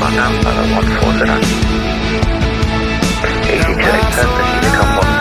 now, 140. Easy to extend the Unicom 1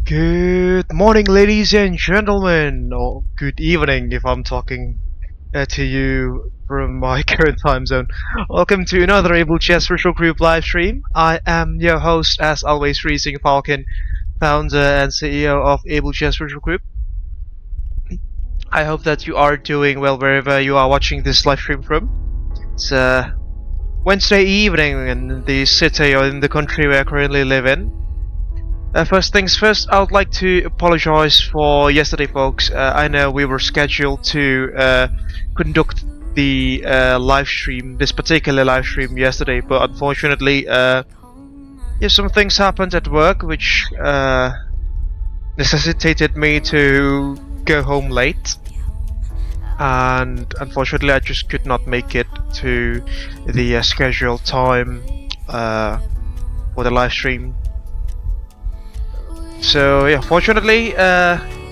Good morning, ladies and gentlemen, or good evening if I'm talking to you from my current time zone. Welcome to another Abel Jets Virtual Group live stream. I am your host, as always, Freezing Falcon, founder and CEO of Abel Jets Virtual Group. I hope that you are doing well wherever you are watching this live stream from. It's Wednesday evening in the city or in the country where I currently live in. First things first, I would like to apologize for yesterday, folks. I know we were scheduled to conduct the live stream, this particular live stream yesterday, but unfortunately, some things happened at work which necessitated me to go home late, and unfortunately I just could not make it to the scheduled time for the live stream. So yeah, fortunately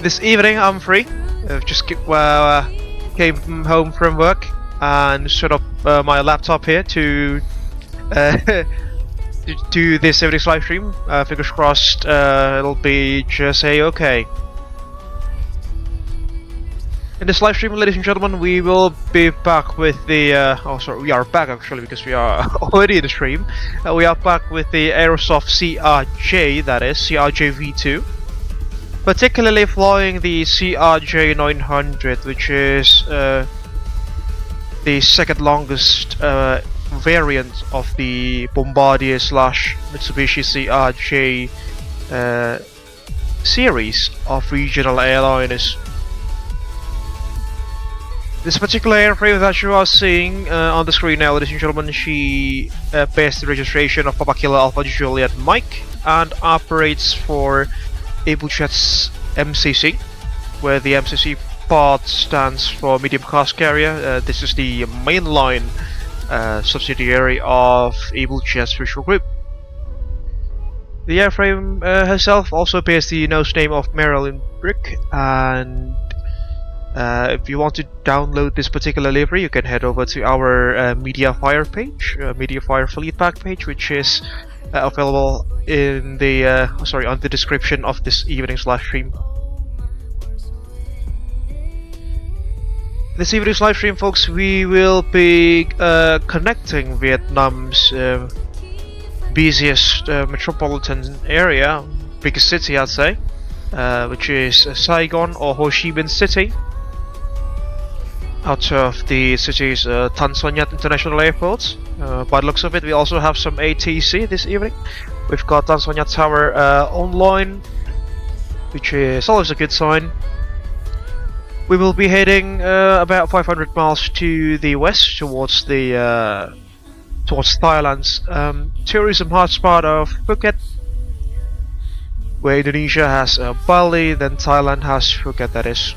this evening I'm free. I've just came home from work and set up my laptop here to do this evening's live stream. Fingers crossed it'll be just okay. In this live stream, ladies and gentlemen, we will be back with the we are back actually because we are already in the stream. We are back with the Aerosoft CRJ, that is CRJ V2, particularly flying the CRJ-900, which is the second longest variant of the Bombardier / Mitsubishi CRJ series of regional airliners. This particular airframe that you are seeing on the screen now, ladies and gentlemen, she bears the registration of Papa Kilo Alpha Juliet Mike and operates for Abel Jets MCC, where the MCC part stands for medium cost carrier. This is the mainline subsidiary of Abel Jets Virtual Group. The airframe herself also bears the nose name of Marilyn Bruke, and if you want to download this particular livery, you can head over to our Mediafire page, Mediafire Fleet Pack page, which is available in the on the description of this evening's live stream. This evening's live stream, folks, we will be connecting Vietnam's busiest metropolitan area, biggest city, I'd say, which is Saigon or Ho Chi Minh City, out of the city's Nhat International Airport. By the looks of it, we also have some ATC this evening. We've got Tan Son Nhat Tower online, which is always a good sign. We will be heading about 500 miles to the west towards the towards Thailand's tourism hotspot of Phuket, where Indonesia has Bali, then Thailand has Phuket, that is.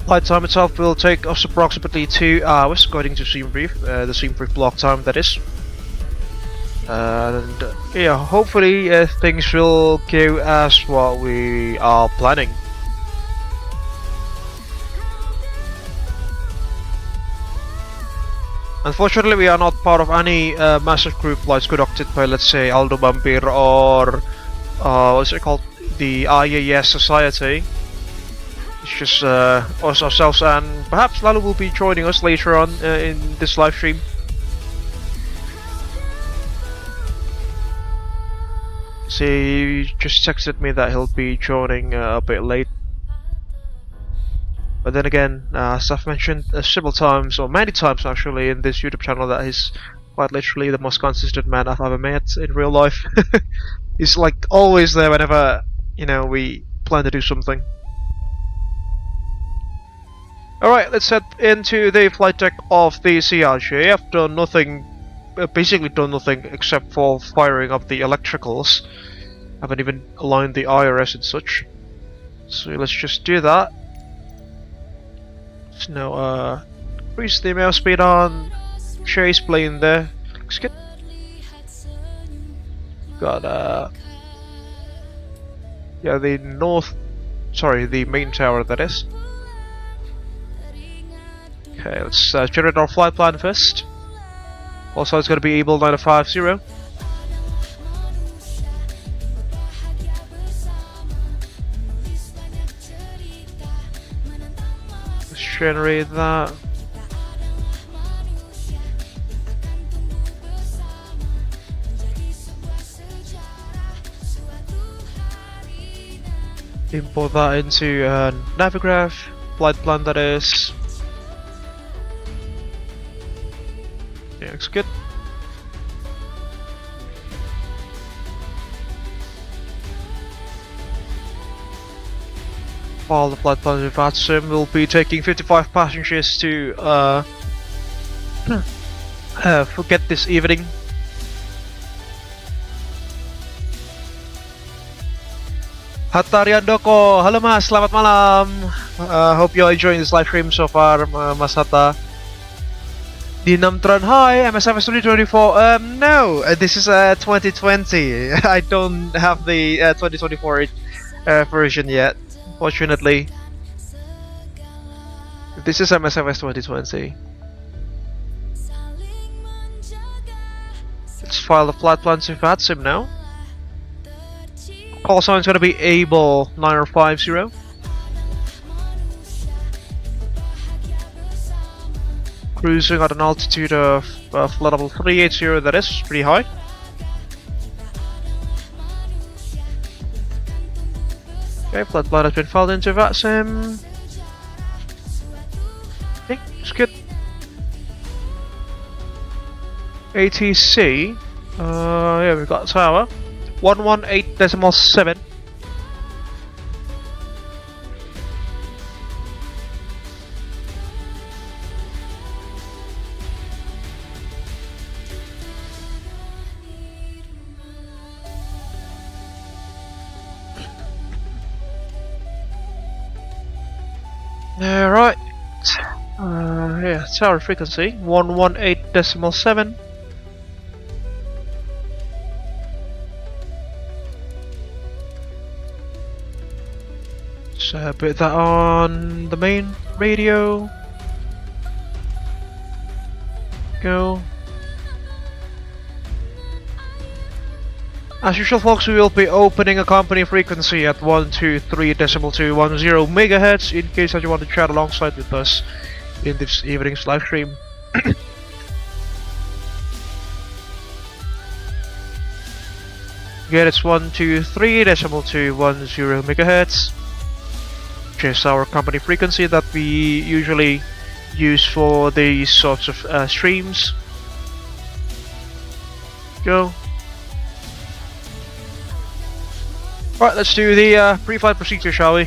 Flight time itself will take us approximately 2 hours, according to Seam Brief, the Seam Brief block time, that is. And yeah, hopefully things will go as what we are planning. Unfortunately, we are not part of any massive group flights conducted by, let's say, Aldo Bambir or what's it called, the IAS Society. It's just us ourselves, and perhaps Lalo will be joining us later on in this live stream. He just texted me that he'll be joining a bit late. But then again, as I've mentioned several times, or many times actually, in this YouTube channel, that he's quite literally the most consistent man I've ever met in real life. He's like always there whenever, we plan to do something. Alright, let's head into the flight deck of the CRJ. I've done nothing, basically done nothing except for firing up the electricals. I haven't even aligned the IRS and such. So let's just do that. So now, increase the mouse speed on chase plane there. Looks good. Got, yeah, the main tower, that is. Okay, let's generate our flight plan first. Also, it's going to be Abel 950. Let's generate that. Import that into Navigraph, flight plan that is. Yeah, looks good. While the flight plan with VATSIM will be taking 55 passengers to Phuket this evening. Hatta Riandoko, halo Mas, selamat malam. Hope you're enjoying this live stream so far, Mas Hatta. Dinamtron, hi, MSFS 2024. No, this is 2020. I don't have the 2024 version yet, fortunately. This is MSFS 2020. Let's file the flight plans to VATSIM now. Call sign is gonna be Abel 950. Cruising at an altitude of flight level 380, that is pretty high. Okay, flight plan has been filed into VATSIM. Okay, it's good. ATC, yeah, we've got tower. 118.7. Alright. Yeah, tower frequency 118.7. So put that on the main radio. Go. As usual, folks, we will be opening a company frequency at 123.210 MHz in case that you want to chat alongside with us in this evening's live stream. Again, it's 123.210 MHz. Which is our company frequency that we usually use for these sorts of streams. Go. Alright, let's do the pre-flight procedure, shall we?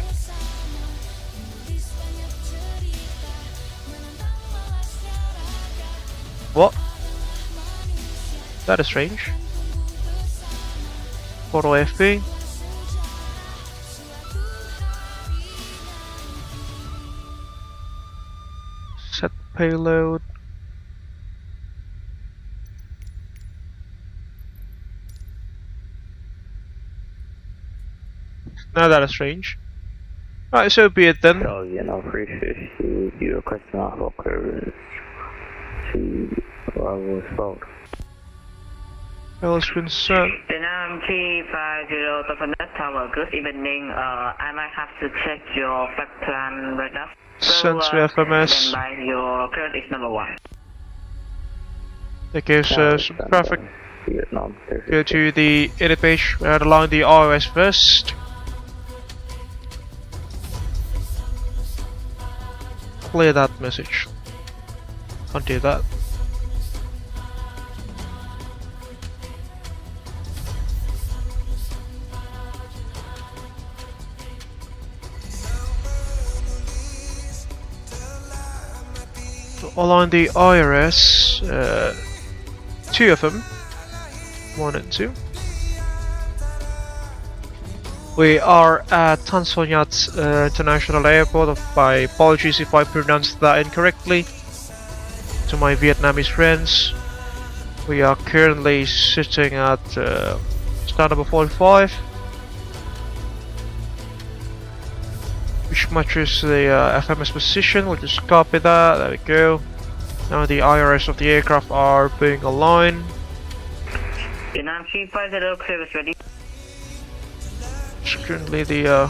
What? That is strange. Photo FP. Set payload. Now that is strange. Right, so be it then. So, you know, appreciate you requesting our whole clearance to our spot. Well, it's concerned. Vietnam 350 Tofanet Tower, good evening. I might have to check your flight plan right now. Sends to FMS. Stand by, your current is number 1. Okay, so some traffic. Vietnam. Go to the edit page and along the iOS first. Clear that message. Undo that. So along the IRS, 2 of them, 1 and 2. We are at Tan Son Nhat International Airport. My apologies if I pronounced that incorrectly. To my Vietnamese friends, we are currently sitting at stand number 45, which matches the FMS position. We'll just copy that. There we go. Now the IRS of the aircraft are being aligned. Vietnam 350, clear is ready. Currently the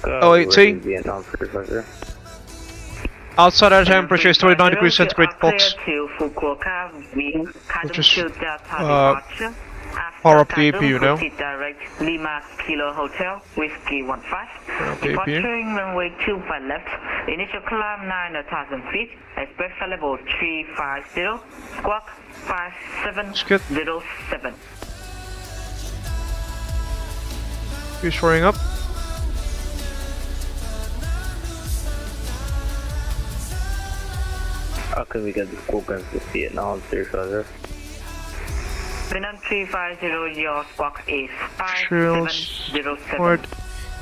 080. Vietnam 350. Outside air temperature is 29 degrees centigrade, folks. To Fukuoka, we Which is Power up the APU now. Proceed direct Lima Kilo Hotel, Whiskey 15. Okay, Departing runway 25 left. Initial climb 9,000 feet. Express level 350. Squawk 5707. Who's firing up? How can we get the squawk guns to Vietnam 350? Vietnam 350, your squawk is Trails 5707.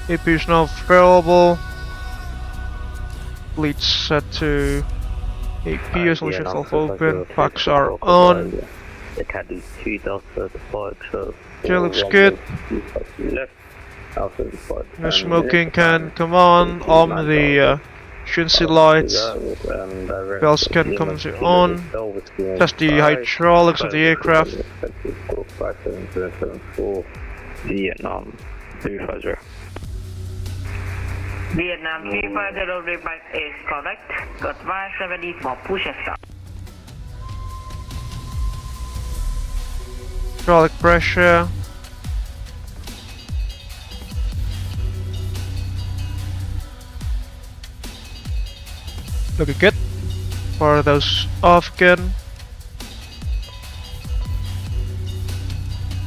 AP is now available. Fleet set to AP, resolution self open, packs are on. The cat is 3 Delta departure. Okay, looks good. Left. Alpha depart. No smoking can come on the efficiency lights. Bells can come on. Test the hydraulics of the aircraft. Vietnam 350. Vietnam 350 remark is correct. Advise ready for push and start. Hydraulic pressure. Looking good. For those off again.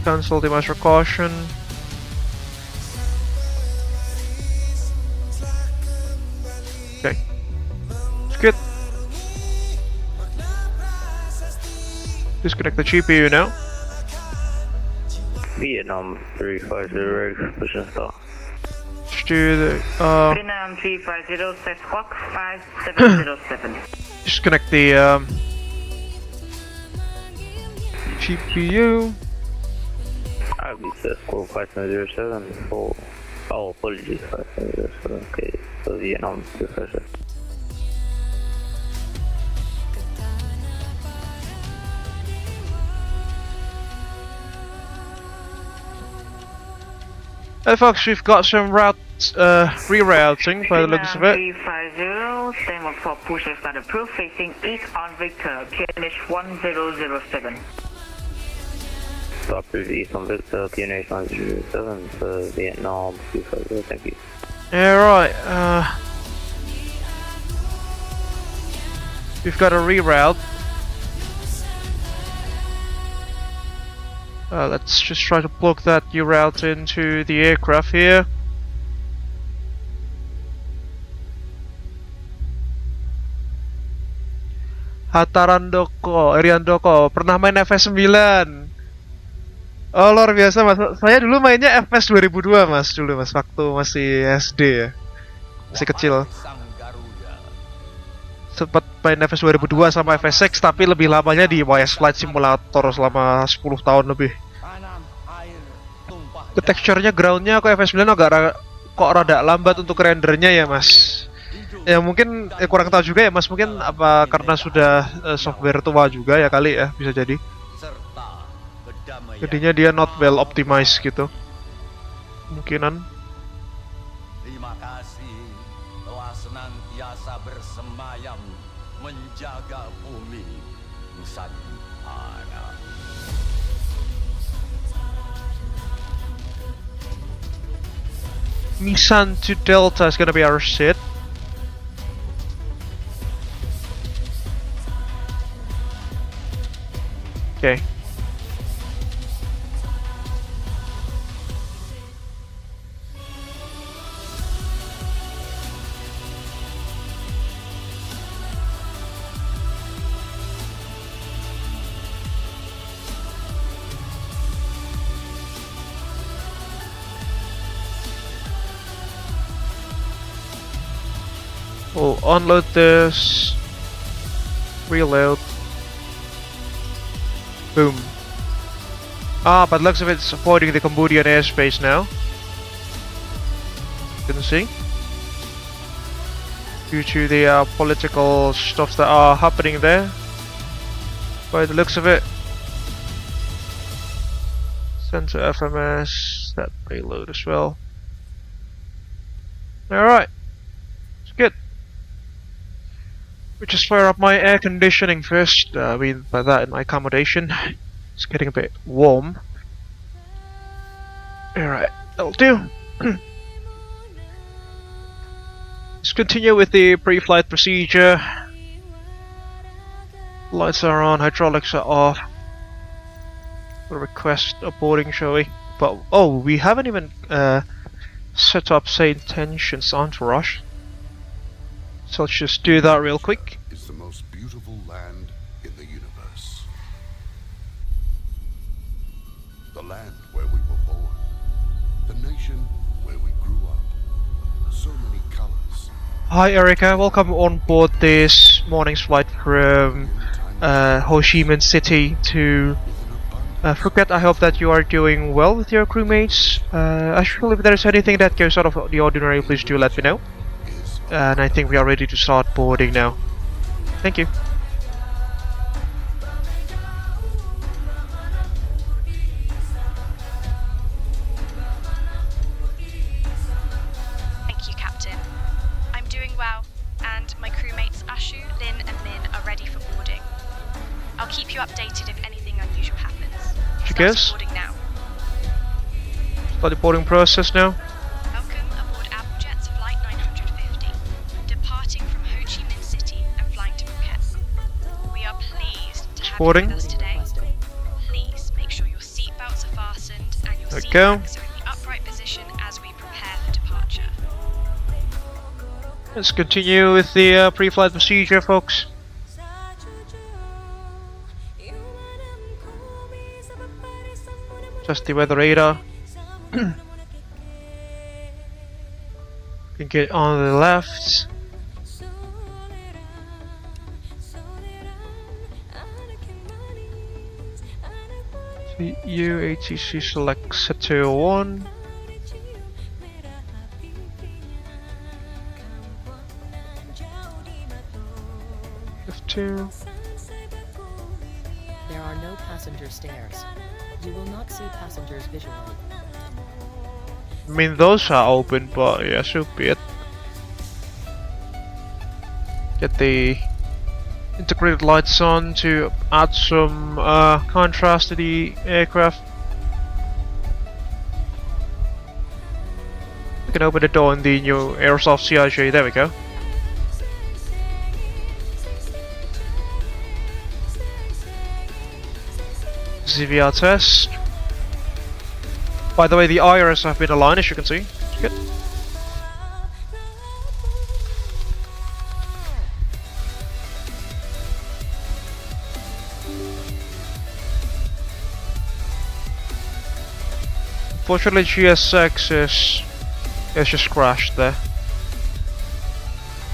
Cancel the master caution. Okay. It's good. Disconnect the GPU now. Vietnam 350 ready for push and start. Let's do the Vietnam 350 set squawk 5707. disconnect the GPU. I'll be set squawk 5707 for. Oh, apologies, 5707. Okay, so Vietnam 350. Hey folks, we've got some route rerouting by the looks of it. 350, stand for push and start approved, facing east on Victor, QNH 1007. Stop with East on Victor, PNH 907 for Vietnam 350, thank you. Alright, we've got a reroute. Let's just try to plug that new route into the aircraft here. Hatarandoko, Eriandoko, pernah main FS9? Oh luar biasa mas, saya dulu mainnya FS 2002 mas, dulu mas, waktu masih SD ya, masih kecil. Sempat main FS 2002 sama FS6, tapi lebih lamanya di YS Flight Simulator selama 10 tahun lebih. Ke texture-nya, ground-nya kok FS9 kok rada lambat untuk rendernya ya mas. Ya mungkin kurang tahu juga ya mas, mungkin apa karena sudah software tua juga ya kali ya, bisa jadi. Jadinya dia not well optimized gitu. Kemungkinan. Terima kasih telah senantiasa bersemayam menjaga bumi Nusantara. Nissan to Delta is gonna be our sit. Okay. We'll unload this, reload, boom. Ah, but looks of it's avoiding the Cambodian airspace now. You can see. Due to the political stuff that are happening there. By the looks of it. Send to FMS, that payload as well. Alright, it's good. We just fire up my air conditioning first. I mean by that in my accommodation. It's getting a bit warm. Alright, that'll do. Let's continue with the pre-flight procedure. Lights are on, hydraulics are off. We'll request a boarding, shall we? But oh, we haven't even set up say tensions entourage. So let's just do that real quick. Is the most beautiful land in the universe. The land where we were born. The nation where we grew up. So many colors. Hi Erica, welcome on board this morning's flight from Ho Chi Minh City to Phuket. I hope that you are doing well with your crewmates. Actually, if there's anything that goes out of the ordinary, please do let me know. And I think we are ready to start boarding now. Thank you. Thank you, Captain. I'm doing well, and my crewmates Ashu, Lin and Min are ready for boarding. I'll keep you updated if anything unusual happens. Yes. Boarding now. Start the boarding process now. Welcome aboard Abel Jets Flight 950, departing from Ho Chi Minh City and flying to Phuket. We are pleased to have Boarding. you with us today. Please make sure your seatbelts are fastened and your There we seat go. backs are in the upright position as we prepare for departure. Let's continue with the pre-flight procedure, folks. Just the weather radar. Can get on the left. UATC select set to 1. F2. There are no passenger stairs. You will not see passengers visually. I mean, those are open, but yeah, so be it. Get the integrated lights on to add some contrast to the aircraft. We can open the door in the new Aerosoft CRJ. There we go. CVR test. By the way, the iris have been aligned, as you can see. Good. Unfortunately, GSX is just crashed there.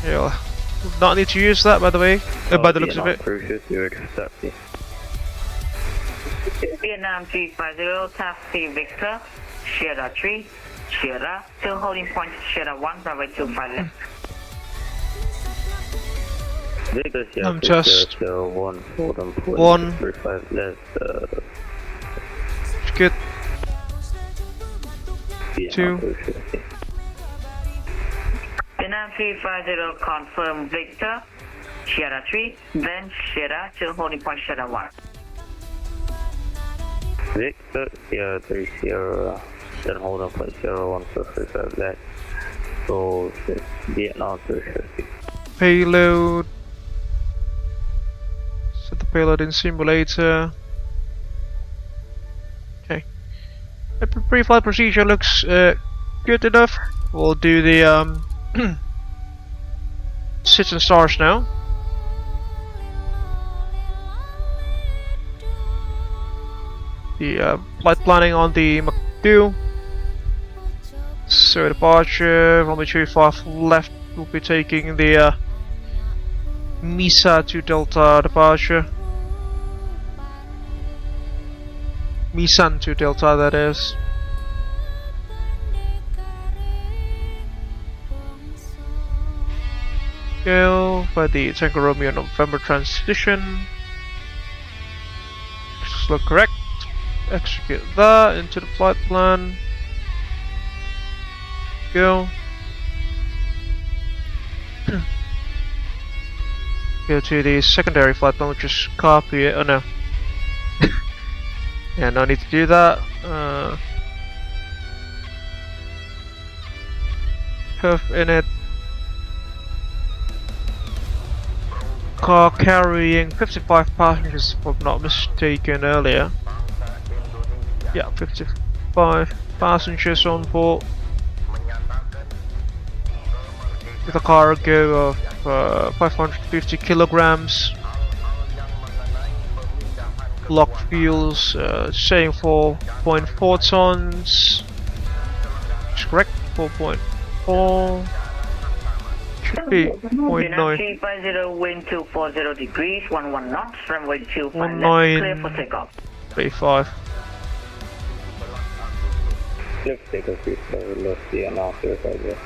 Yeah, not need to use that, by the way. By the looks of it. Vietnam 350, taxi Victor, Sierra 3, Sierra, still holding point Sierra 1, runway 25 left. Victor I'm just 1, holding point 1. 35 left. Good. Vietnam 2. 350. Vietnam 350, confirm Victor, Sierra 3, then Sierra, still holding point Sierra 1. Victor, Sierra 3 Sierra, then hold on point 01 for 35 left. So Vietnam 350. Payload. Set the payload in simulator. Okay. The pre-flight procedure looks good enough. We'll do the sits and stars now. The flight planning on the Mach 2. So departure, runway 25 left, we'll be taking the Misa to Delta departure. Misan to Delta, that is. Go by the Tango Romeo November transition. Look correct. Execute that into the flight plan. Go. Go to the secondary flight plan, which is copy it. Oh no. Yeah, no need to do that. perf in it. Car carrying 55 passengers, if I'm not mistaken earlier. Yeah, 55 passengers on board. With a cargo of 550 kilograms. Block fuels saying 4.4 tons. Is correct, 4.4. Should be 0.9. 350, wind 240 degrees, 11 knots, runway 25 left, clear for takeoff. 35. Let's take a quick let's see an after there.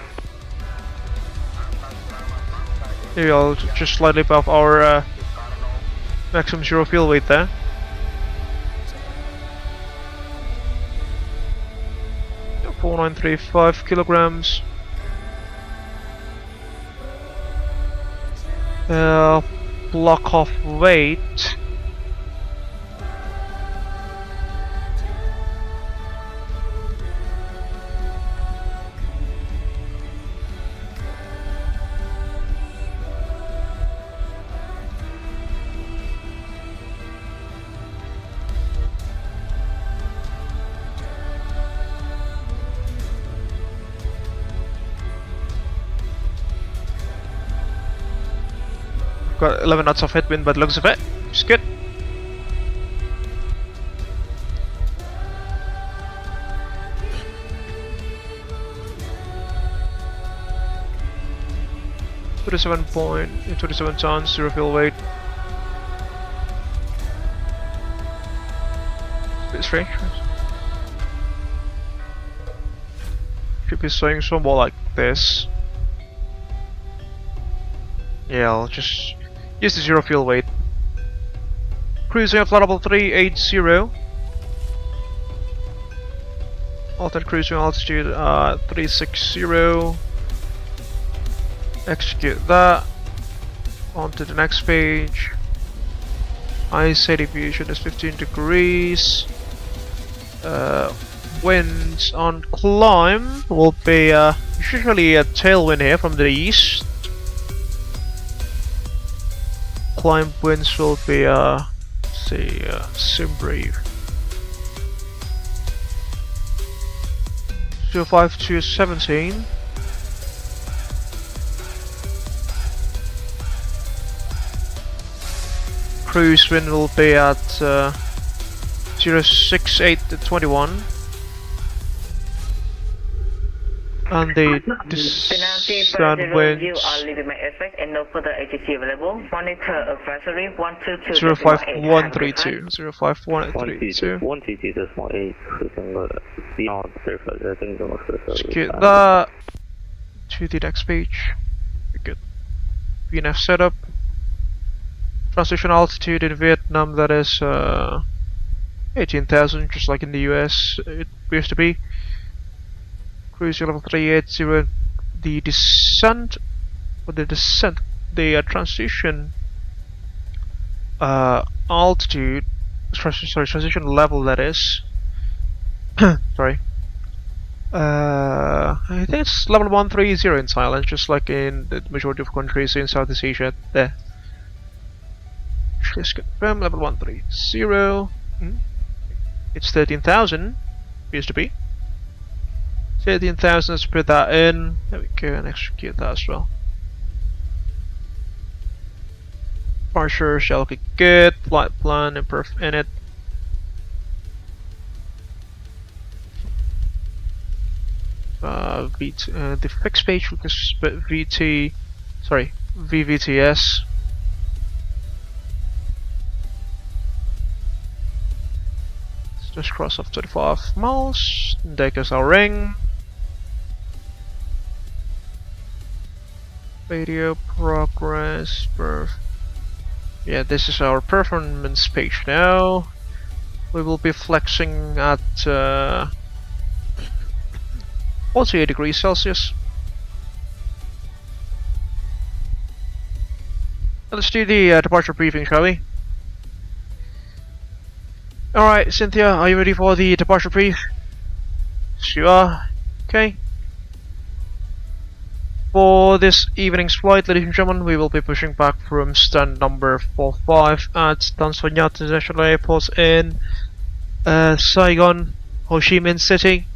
Maybe I'll just slightly above our maximum zero fuel weight there. Yeah, 4935 kilograms. Block of weight. Got 11 knots of headwind, but looks of it, it's good. .27 tons, zero fuel weight. It's a bit strange. Should be saying somewhat like this. Yeah, I'll just use the zero fuel weight. Cruising at flight level 380. Alternate cruising altitude 360. Execute that. On to the next page. Ice aviation is 15 degrees. Winds on climb will be usually a tailwind here from the east. Climb winds will be sim brief 05 to 17. Cruise wind will be at 068 to 21. And the descent winds are leaving my effect and no further ATC available. Monitor advisory 122. 05132. 05132. 1TT.8 cruising beyond surface. I think the most Let's get that to the next page. Good. VNF setup. Transition altitude in Vietnam, that is 18,000, just like in the US it appears to be. Cruising level 380. The descent, the transition altitude, transition level, that is. Sorry. I think it's level 130 in Thailand, just like in the majority of countries in Southeast Asia. There. Let's confirm level 130. It's 13,000. Appears to be. 13,000, let's put that in. There we go, and execute that as well. Departure shall be good. Flight plan and perf in it. The fixed page is VVTS. Let's just cross off 25 miles. There goes our ring. Radio progress. Yeah, this is our performance page now. We will be flexing at 48 degrees Celsius. Let's do the departure briefing, shall we? Alright, Cynthia, are you ready for the departure brief? Yes, you are. Okay. For this evening's flight, ladies and gentlemen, we will be pushing back from stand number 45 at Nhat International Airport in Saigon, Ho Chi Minh City.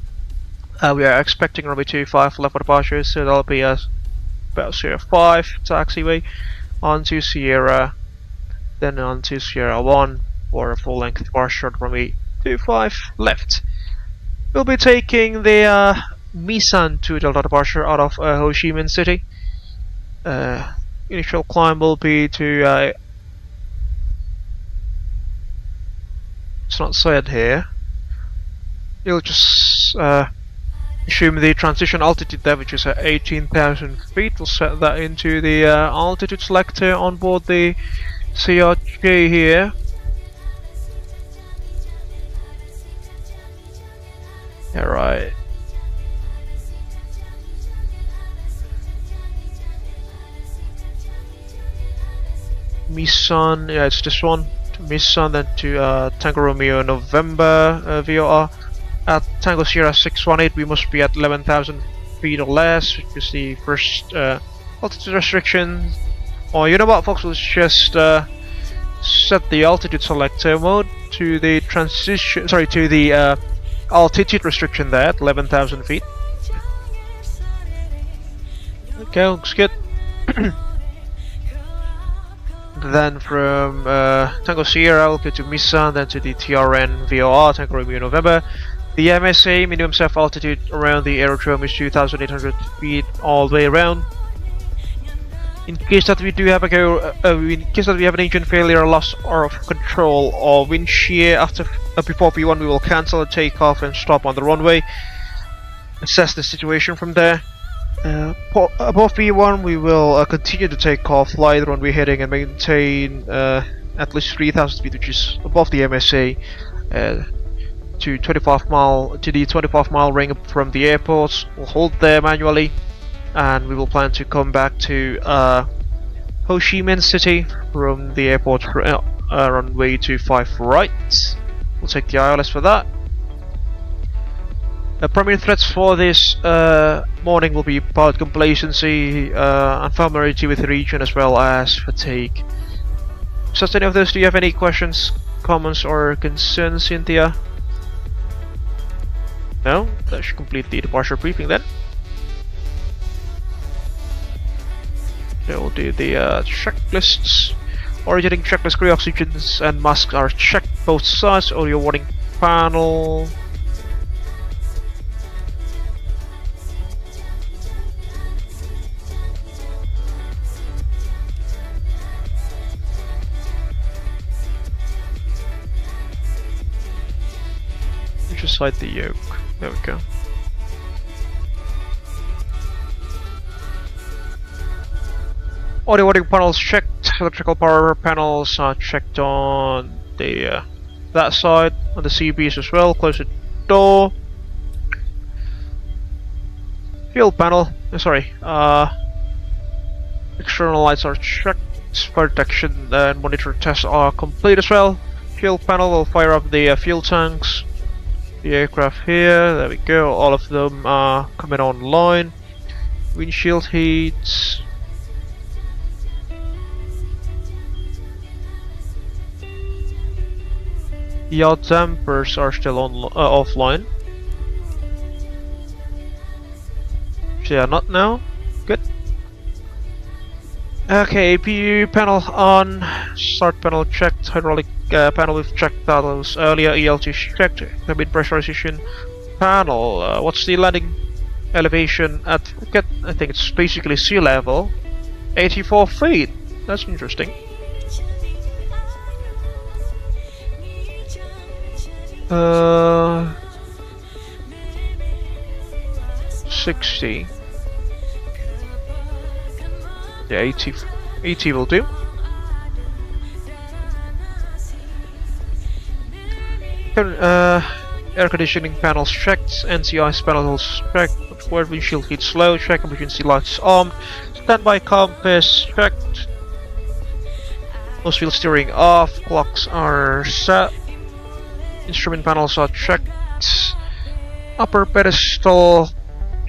We are expecting runway 25 left for departure, so that'll be about Sierra 5 taxiway onto Sierra, then onto Sierra 1 for a full length departure at runway 25 left. We'll be taking the Misan to Delta departure out of Ho Chi Minh City. Initial climb will be to it's not said here. You'll just assume the transition altitude there, which is at 18,000 feet. We'll set that into the altitude selector on board the CRJ here. Alright. Misan, yeah, it's this one. To Misan, then to Tango Romeo November VOR. At Tango Sierra 618, we must be at 11,000 feet or less, which is the first altitude restriction. Or you know what, folks? Let's just set the altitude selector mode to the transition. Sorry, to the altitude restriction there at 11,000 feet. Okay, looks good. Then from Tango Sierra, we'll go to Misan, then to the TRN VOR, Tango Romeo November. The MSA minimum self altitude around the aerodrome is 2,800 feet all the way around. In case that we do have in case that we have an engine failure, loss of control or wind shear before P1, we will cancel the takeoff and stop on the runway. Assess the situation from there. Above P1, we will continue to take off, fly the runway heading, and maintain at least 3,000 feet, which is above the MSA, to the 25-mile ring from the airport. We'll hold there manually, and we will plan to come back to Ho Chi Minh City from the airport runway 25 right. We'll take the ILS for that. Primary threats for this morning will be pilot complacency, unfamiliarity with the region, as well as fatigue. Just any of those, do you have any questions, comments, or concerns, Cynthia? No? That should complete the departure briefing then. We'll do the checklists. Originating checklist: crew oxygens and masks are checked both sides. Audio warning panel. Just slide the yoke. There we go. Audio warning panels checked. Electrical power panels are checked on the that side, on the CBs as well. Close the door. Fuel panel. Sorry. External lights are checked. Fire detection and monitor tests are complete as well. Fuel panel will fire up the fuel tanks. The aircraft here, there we go, all of them are coming online. Windshield heats. Yaw dampers are still on offline. They are not now. Good. Okay, APU panel on. Start panel checked. Hydraulic panel we've checked that was earlier. ELT checked. Cabin pressurization panel. What's the landing elevation at Phuket? I think it's basically sea level. 84 feet. That's interesting. Uh, 60. Yeah, 80 will do. Air conditioning panels checked, NCI panels checked, forward windshield heat low, check emergency lights armed, standby compass checked, nose wheel steering off, clocks are set, instrument panels are checked, upper pedestal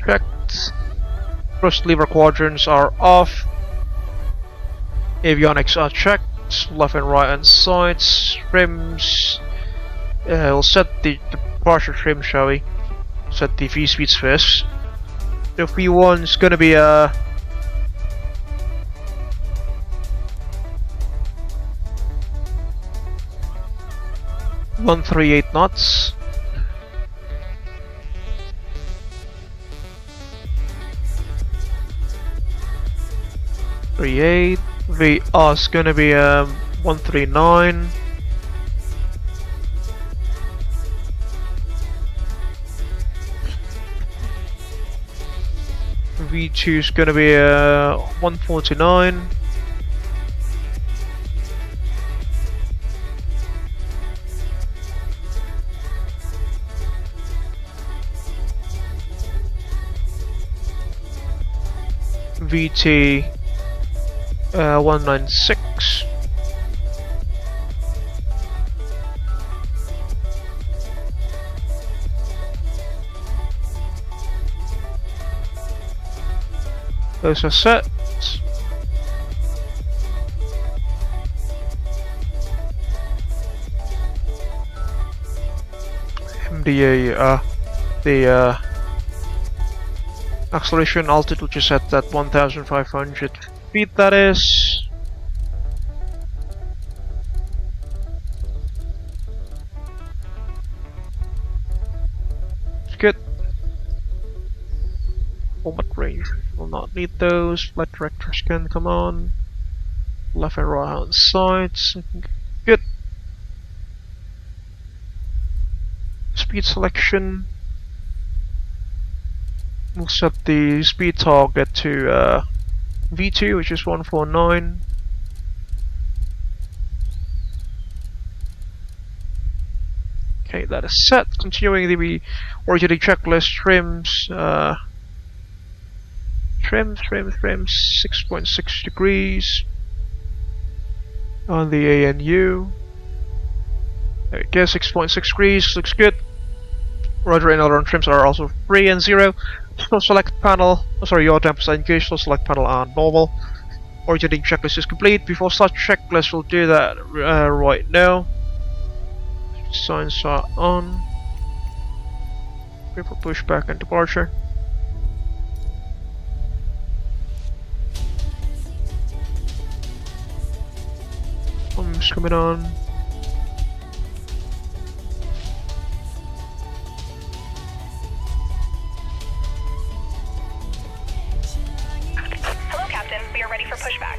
checked, Thrust lever quadrants are off. Avionics are checked. Left and right hand sides. Trims. We'll set the departure trim, shall we? Set the V speeds first. The V1 is gonna be 138 knots. VR is gonna be 139. V2 is gonna be 149. VT 196. Those are set. MDA, the acceleration altitude is set at 1,500 feet, that is. Good. Combat range. Will not need those. Flight directors can come on. Left and right hand sides. Good. Speed selection. We'll set the speed target to V2, which is 149. Okay, that is set. Continuing the originating checklist, trims, trims 6.6 degrees on the ANU. There we go, 6.6 degrees, looks good. Roger, and other trims are also 3 and 0. Slow select panel, yaw dampers are engaged, slow select panel are normal. Originating checklist is complete. Before start checklist, we'll do that right now. Signs are on. Prepare for pushback and departure. Bombs coming on.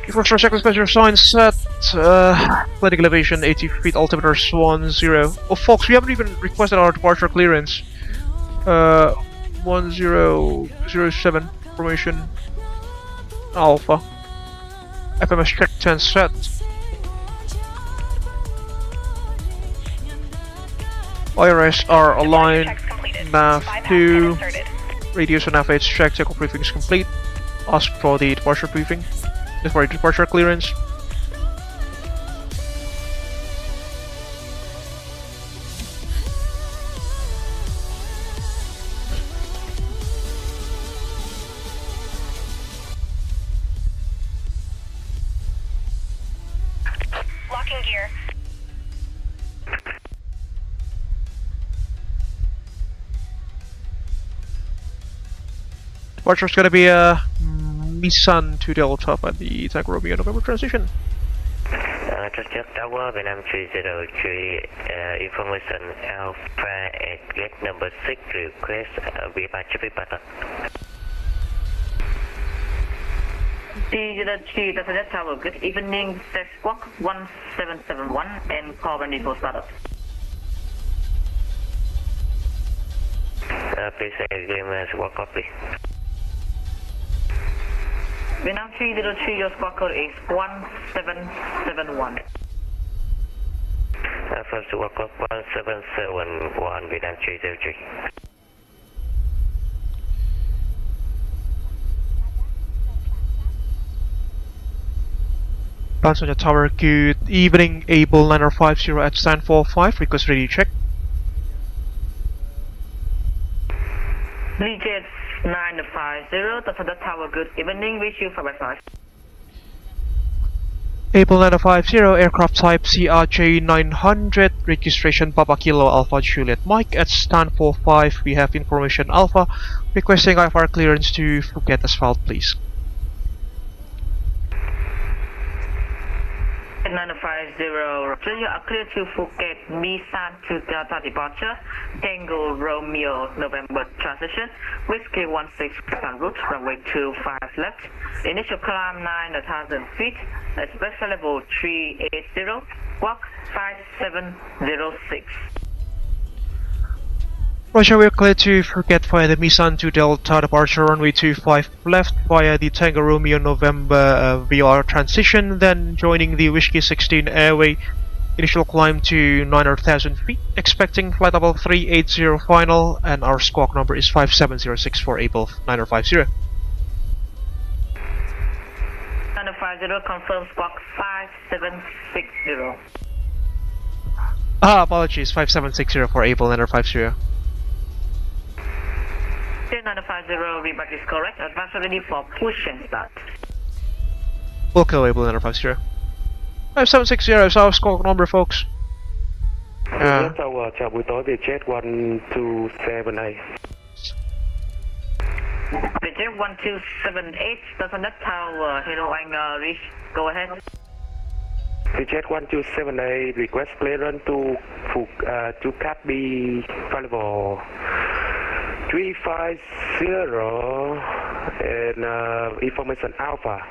Before start checklist, measure signs set. Landing elevation 80 feet, altimeter 10. Oh, folks, we haven't even requested our departure clearance. 1007 formation Alpha. FMS check 10 set. IRS are aligned. Nav 2. Radios and nav 8 checked. Technical briefing is complete. Ask for the departure briefing. For departure clearance. Locking gear. Departure is gonna be Nissan to Delta at the Tango Romeo November transition. Just check tower, Vietnam 303, information Alpha at gate number 6, request VTSP pattern. 303, Passenger Tower, good evening, test squawk 1771 and call when before startup. Please agreement squawk copy. Vietnam 303, your squawk code is 1771. First squawk code 1771, Vietnam 303. Passenger Tower, good evening, Abel 950 at stand 45, request ready check. VJets 950, that's the tower. Good evening, wish you 5 Abel 950, aircraft type CRJ-900, registration Papa Kilo Alpha Juliet Mike at stand 45. We have information Alpha, requesting IFR clearance to Phuket Asphalt, please. 950, so you are clear to Phuket, Misan to Delta departure, Tango Romeo November transition, Whiskey 16 on route, runway 25 left, initial climb 9,000 feet, express level 380, walk 5706. Roger, we're clear to Phuket via the Misan to Delta departure runway 25 left via the Tango Romeo November VR transition, then joining the Whiskey 16 airway, initial climb to 9,000 feet, expecting flight level 380 final, and our squawk number is 5706 for Abel 950. 950, confirm squawk 5760. Apologies, 5760 for Abel 950. 950, remark is correct. Advance ready for push and start. Wilco Abel 950. 5760 is our squawk number, folks. Tower, chào buổi tối Vietjet 1278. Vietjet 1278, that's on that tower. Hello, anh Rich, go ahead. Vietjet 1278, request clearance to Cat B, flight level 350 and information Alpha.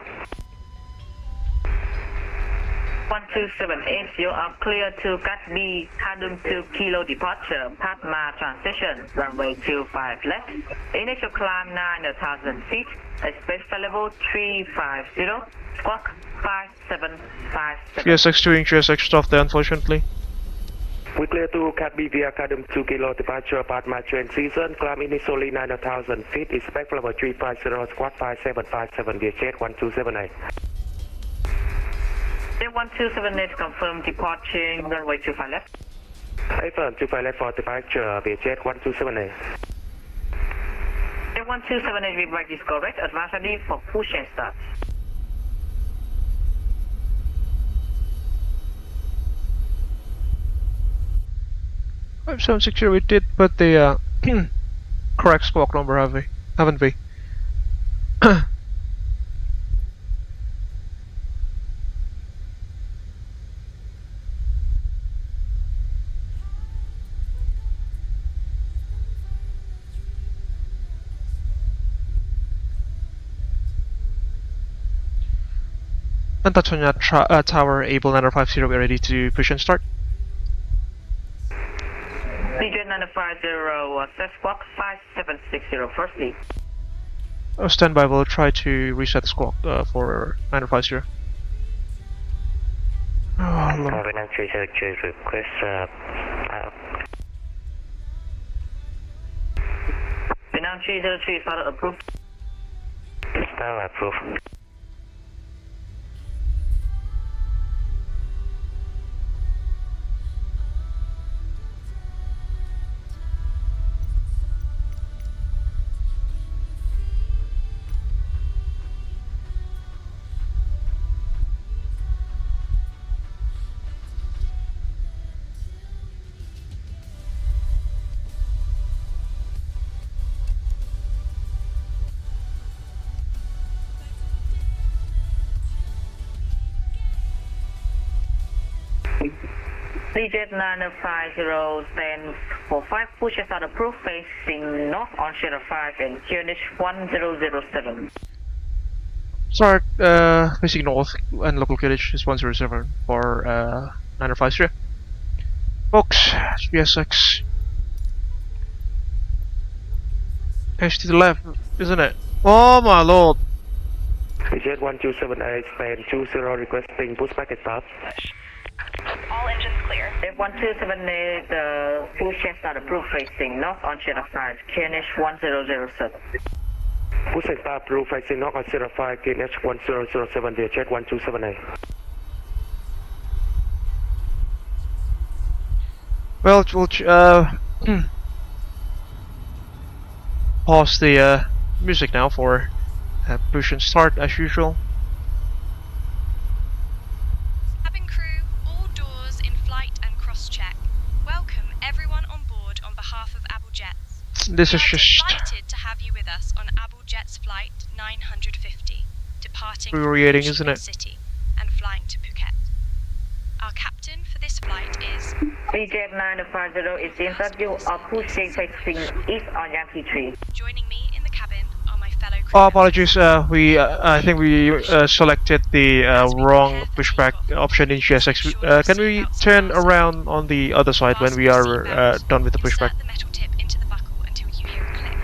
1278, you are clear to Cat B, Kadum 2 Kilo departure, Patma transition, runway 25 left, initial climb 9,000 feet, express level 350, squawk 5757. GSX doing GSX stuff there, unfortunately. We clear to Cat B via Kadum 2 Kilo departure, Patma transition, climb initially 9,000 feet, expect level 350, squawk 5757, Vietjet 1278. 1278, confirm departing runway 25 left. Affirm 25 left for departure, Vietjet 1278. 1278, remark is correct. Advance ready for push and start. I'm 760, we did put the correct squawk number, haven't we? And that's on that tower, Abel 950, we're ready to push and start. DJ 950, set squawk 5760, firstly. Stand by, we'll try to reset the squawk for 950. Oh, Lord. Vietnam 373 request Vietnam 303, start approved. Start approved. DJ 950, stand for 5, push and start approved, facing north on Sierra 5 and QNH 1007. Start facing north and local QNH is 107 for 950. Folks, SPSX. Edge to the left, isn't it? Oh my lord! Vietjet 1278, stand 20, requesting pushback and start. All engines clear. 1278, push and start approved, facing north on Sierra 5, QNH 1007. Push and start approved, facing north on Sierra 5, QNH 1007, Vietjet 1278. Well, we'll pause the music now for push and start as usual. Cabin crew, all doors in flight and cross-check. Welcome everyone on board on behalf of Abel Jets. This is We are just delighted to have you with us on Abel Jets flight 950, departing from infuriating, Chi isn't Minh it? City and flying to Phuket. Our captain for this flight is VJ950 is in front you of pushing facing east on Yankee 3. joining me in the cabin are my fellow crew Oh, members. apologies. I think we selected the wrong pushback option in GSX. Can we turn around on the other side when we are done with the pushback? Insert the metal tip into the buckle until you hear a click.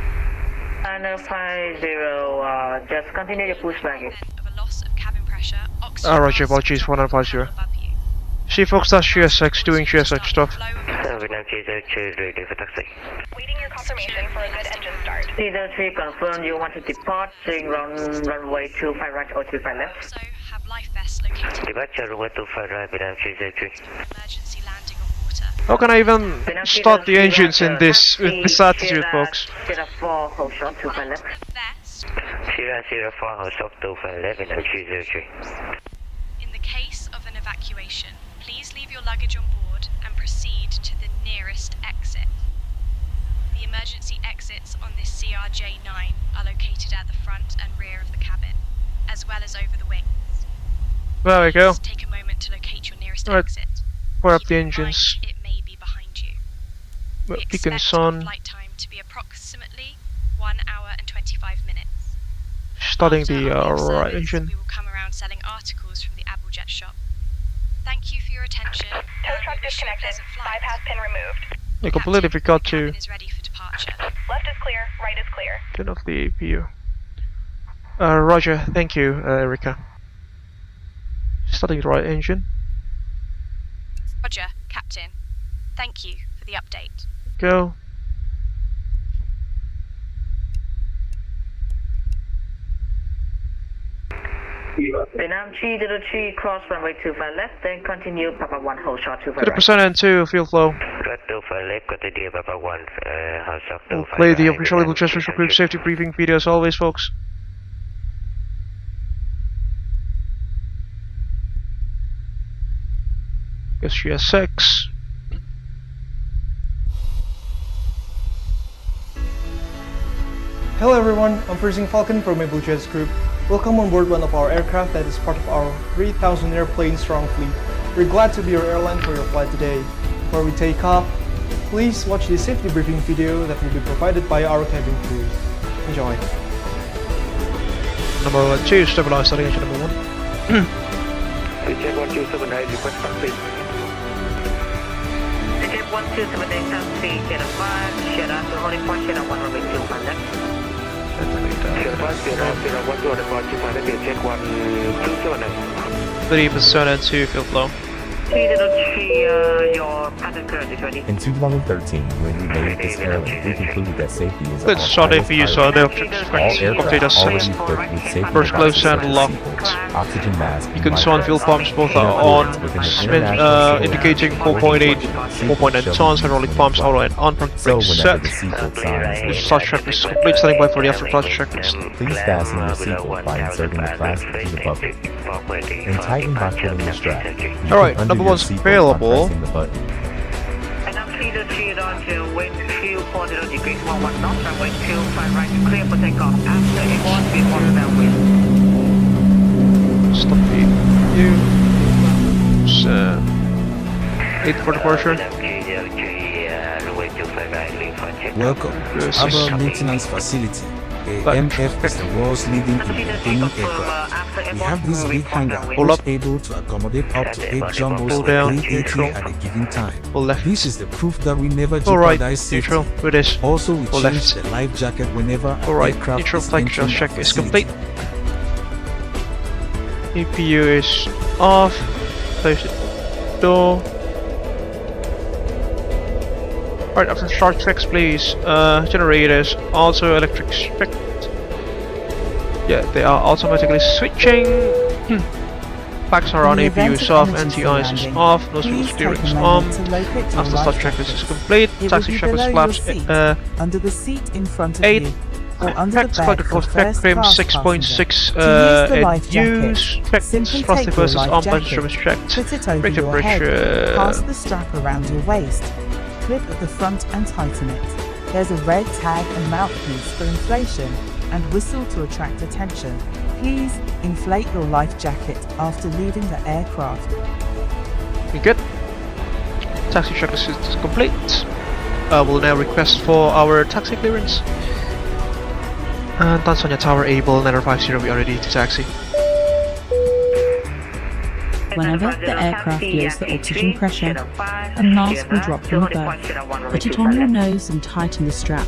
950, just continue your pushback. Of a loss of cabin pressure, oxygen Roger, masks apologies, will 1950. above you. See folks, that's GSX doing GSX stuff. Vietnam GSX ready for taxi. Waiting your confirmation for a good engine start. 303 confirm you want to depart runway 25 right or 25 left. Also have life vests located. Departure runway 25 right, Vietnam GSX. Emergency landing on water. How can I even start the engines in this with this attitude, folks? 04 hold short 25 left. Vest. 004 hold short 25 left, Vietnam GSX. In the case of an evacuation, please leave your luggage on board and proceed to the nearest exit. The emergency exits on this CRJ-9 are located at the front and rear of the cabin, as well as over the wings. There we go. Please take a moment to locate your nearest Right. exit. Fire up Keep the in mind engines. it may be behind you. We Beacon expect sun. our flight time to be approximately 1 hour and 25 minutes. Starting After the our right service, engine. we will come around selling articles from the Abel Jet shop. Thank you for your attention. Tow truck disconnected. Bypass pin removed. I completely forgot The to cabin is ready for departure. Left is clear, right is clear. turn off the APU. Roger, thank you, Erica. Starting the right engine. Roger, Captain. Thank you for the update. Go. Vietnam 303 cross runway 25 left, then continue Papa 1 hold short 25 right. 30% and 2 fuel flow. Right 25 left, continue Papa 1 hold short We'll 25 play the right, official Abel Vietnam Jets Virtual Group GSX. safety briefing video as always, folks. Guess GSX. Hello everyone, I'm Freezing Falcon from Abel Jets Group. Welcome on board one of our aircraft that is part of our 3,000 airplane strong fleet. We're glad to be your airline for your flight today. Before we take off, please watch the safety briefing video that will be provided by our cabin crew. Enjoy. Number 2, stabilize starting engine number 1. VJ 1278 request taxi. Jet 1278 taxi, Jet 5, Jet to holding point, Jet 1 runway 25 left. Jet 5, Jet 01 to departure, pilot Jet 1278. 30% and 2 fuel flow. 303, your passenger clearance is ready. In 2013, when we made this airline, we concluded that safety is Let's our start highest APU, so priority. they'll All aircraft update us. already equipped with safety First close devices and like locked. seatbelts, oxygen masks, and Beacon sun fuel pumps both are on, indicating 4.8, 4.9 tons, hydraulic pumps auto and on, brake So set. whenever the seatbelt signs The start checklist is complete, standing by for the after flight checklist. please fasten your seatbelt by inserting the plastic through the buckle and tighten by pulling the strap. You Alright, can number undo your one's seatbelt by available. pressing the button. Vietnam 303, Roger, wind 240 degrees, 11 knots, runway 25 right, clear for takeoff. After A1, V1 down wind. Stop the APU. 8 for departure. Welcome to Yes, Abel yes. Maintenance Facility. But- AMF is the world's leading in maintaining aircraft. We have this big hangar Hold which up. is able to accommodate up to 8 jumbos Hold down, of neutral. at a given time. Hold left. This is the proof that we never Alright, jeopardize safety. neutral, with this. Also, we Hold change left. the life jacket whenever an Alright, aircraft neutral is flight entering check the is facility. complete. APU is off. Close the door. Alright, after start checks, please. Generators also electric strict. Yeah, they are automatically switching. Packs are on, APU is off, anti-ice is off, nose wheel steering is on. After start checklist is complete. Taxi checklist flaps under the seat in front of 8. you. or under the bed for first frame class 6.6 To use the life use jacket, checked simply thrust take your versus life arm jacket, punch checked. put it over Break your temperature. head, pass the strap around your waist, clip at the front and tighten it. There's a red tag and mouthpiece for inflation, and whistle to attract attention. Please inflate your life jacket after leaving the aircraft. Good. Taxi check is complete. We'll now request for our taxi clearance. And Tanzania Tower Abel 950, we are ready to taxi. Whenever the aircraft feels the oxygen pressure, a mask will drop from above. Put it on your nose and tighten the strap.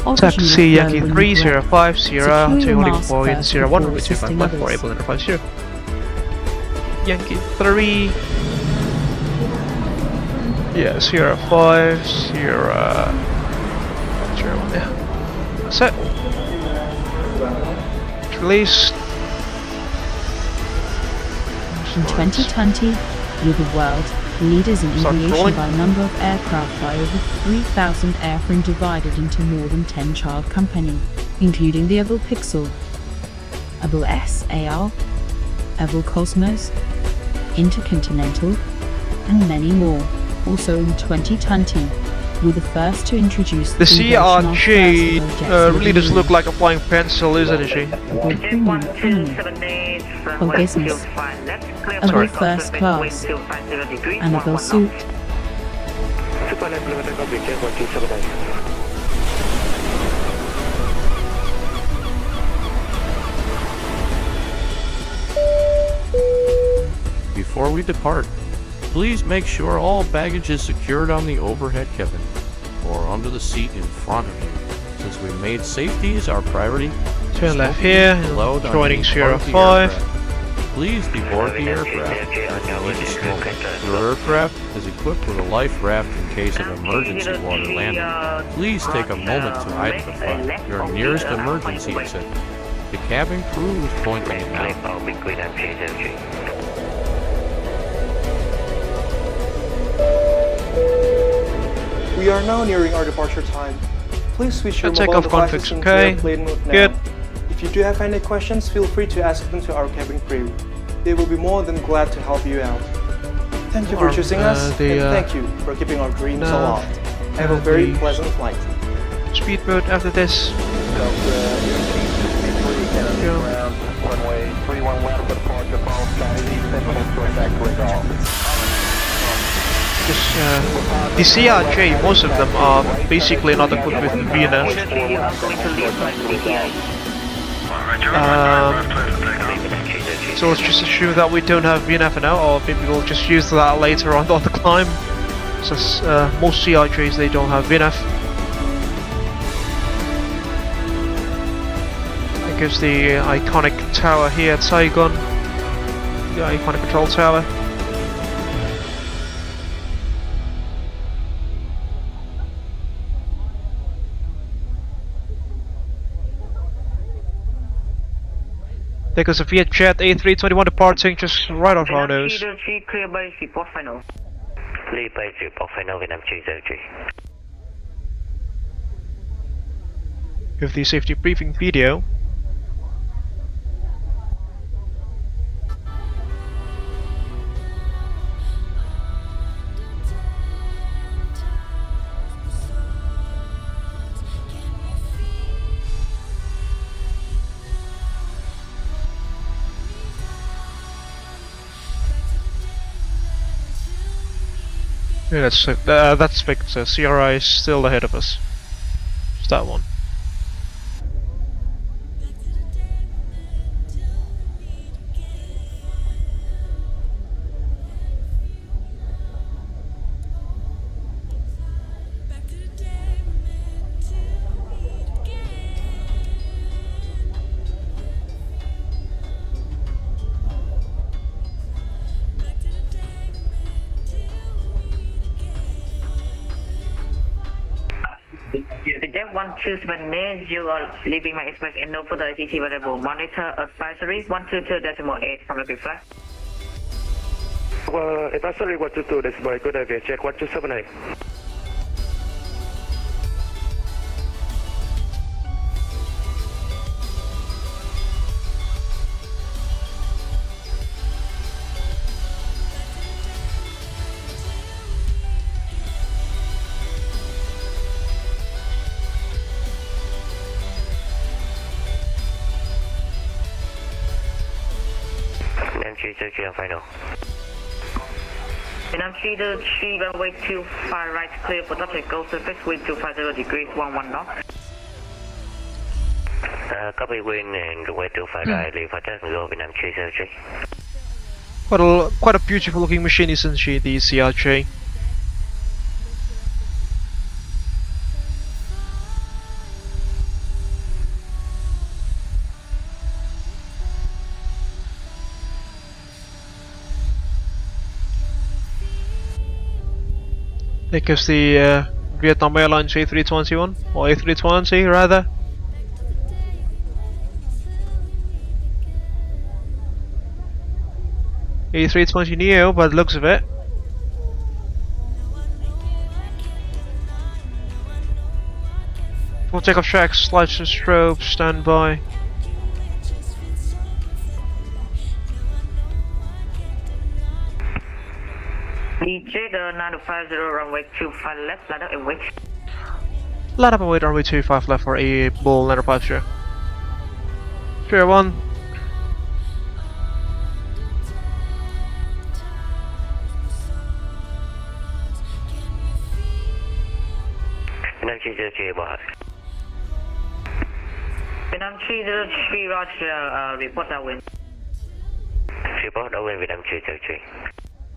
Oxygen Taxi will Yankee flow when 3050 you breath. to Secure your holding mask point first 01 before runway assisting 25 for others. Abel 950. Yankee 3. Yeah, Sierra 5, Sierra 1, yeah. That's it. It's released. In 2020, we're the world leaders in aviation by number of aircraft by over 3,000 airframe divided into more than 10 child companies, including the Abel Pixel, Abel S AR, Abel Cosmos, Intercontinental, and many more. Also in 2020, we're the first to introduce the CRJ really does look like a flying pencil, isn't it? For business, Abel first class, and Abel suite. Before we depart, please make sure all baggage is secured on the overhead cabin or under the seat in front of you. Since we made safety as our priority, turn left here, joining Sierra 5. Please deboard the aircraft. Your aircraft is equipped with a life raft in case of emergency water landing. Please take a moment to identify your nearest emergency exit. The cabin crew is pointing it out. We are now nearing our departure time. Please switch your mobile devices into airplane mode now. Good. If you do have any questions, feel free to ask them to our cabin crew. They will be more than glad to help you out. Thank you for choosing us, and thank you for keeping our dreams aloft. Have a very pleasant flight. Speedboat after this. Runway 31 left for departure, Falls Sky, back to the CRJ, most of them are basically not equipped with VNF. So let's just assume that we don't have VNF now, or maybe we'll just use that later on the climb. Since most CRJs, they don't have VNF. I guess the iconic tower here at Saigon, the iconic control tower. There goes a Fiat Jet A321 departing just right off our nose. Clear by report final. Clear by report final, Vietnam 203. With the safety briefing video. Yeah, that's fixed. CRI is still ahead of us. It's that one. The Jet 127 you are leaving my express and no further ATC available. Monitor advisory 122.8 from the flight. Well, advisory 122.8, good idea. Jet 1278. 303 final. Vietnam 303, runway 25 right, clear for touch and go surface, wind 250 degrees, 11 knots. Copy wind and runway 25 right, leave for touch and go, Vietnam 303. Quite a beautiful looking machine, isn't she, the CRJ? It gives the Vietnam Airlines A321, or A320 rather. A320neo by the looks of it. Full takeoff tracks, lights and strobe, stand by. DJ, the 950, runway 25 left, ladder and wait. Line up and wait, runway 25 left for Abel 950. Sure, 1. Vietnam 303 board. Vietnam 303, roger, report downwind. Report downwind, Vietnam 303.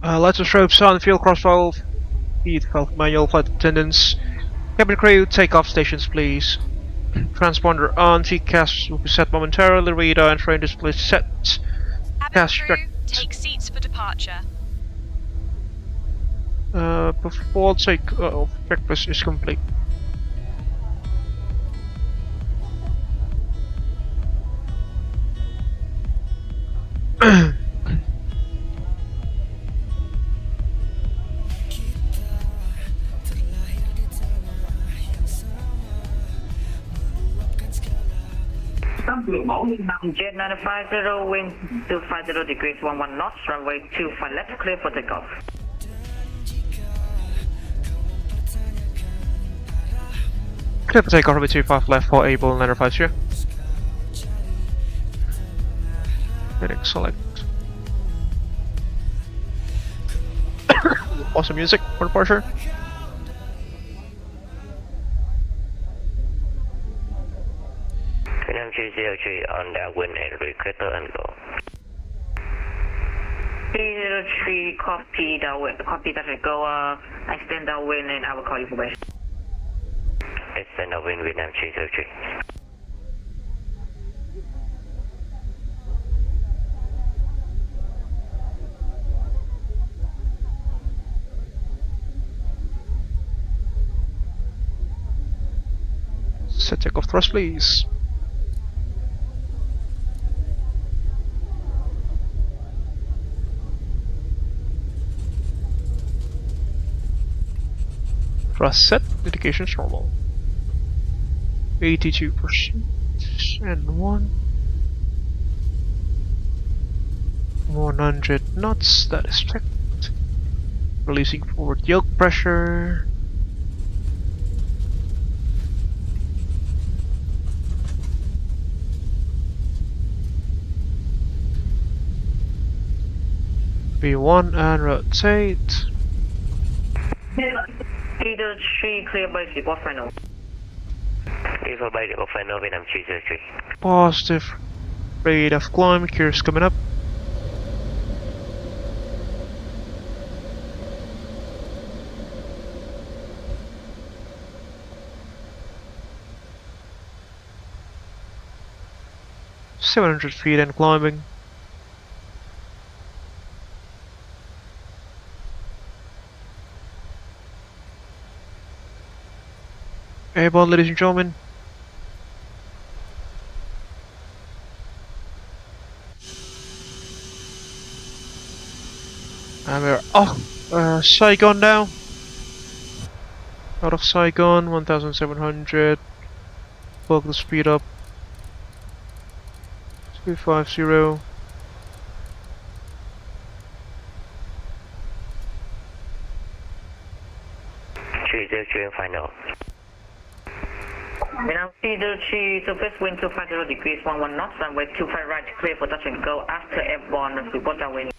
Lights and strobes on, fuel cross valve, heat valve manual, flight attendants, cabin crew, takeoff stations please. Transponder on, TCAS will be set momentarily, radar and frame display set. Cabin crew, take seats for departure. Before take-off, checklist is complete. Jet 950, wind 250 degrees, 11 knots, runway 25 left, clear for takeoff. Clear for takeoff, runway 25 left for Abel 950. Heading select. Awesome music for departure. Vietnam 303 on downwind and request and go. 303, copy downwind, copy touch and go, extend downwind and I will call you for base. Extend downwind, Vietnam 303. Set takeoff thrust please. Thrust set, indications normal. 82% and 100 knots, that is checked. Releasing forward yoke pressure. V1 and rotate. 303, clear base, report final. Clear for base, report final, Vietnam 303. Positive rate of climb, curves coming up. $700 feet and climbing. Airborne, ladies and gentlemen. And we're off Saigon now. Out of Saigon, 1,700. Bulk the speed up. 250. Final. We now see the Chi surface wind 250 degrees 11 knots, runway 25 right, clear for touch and go after airborne, report downwind.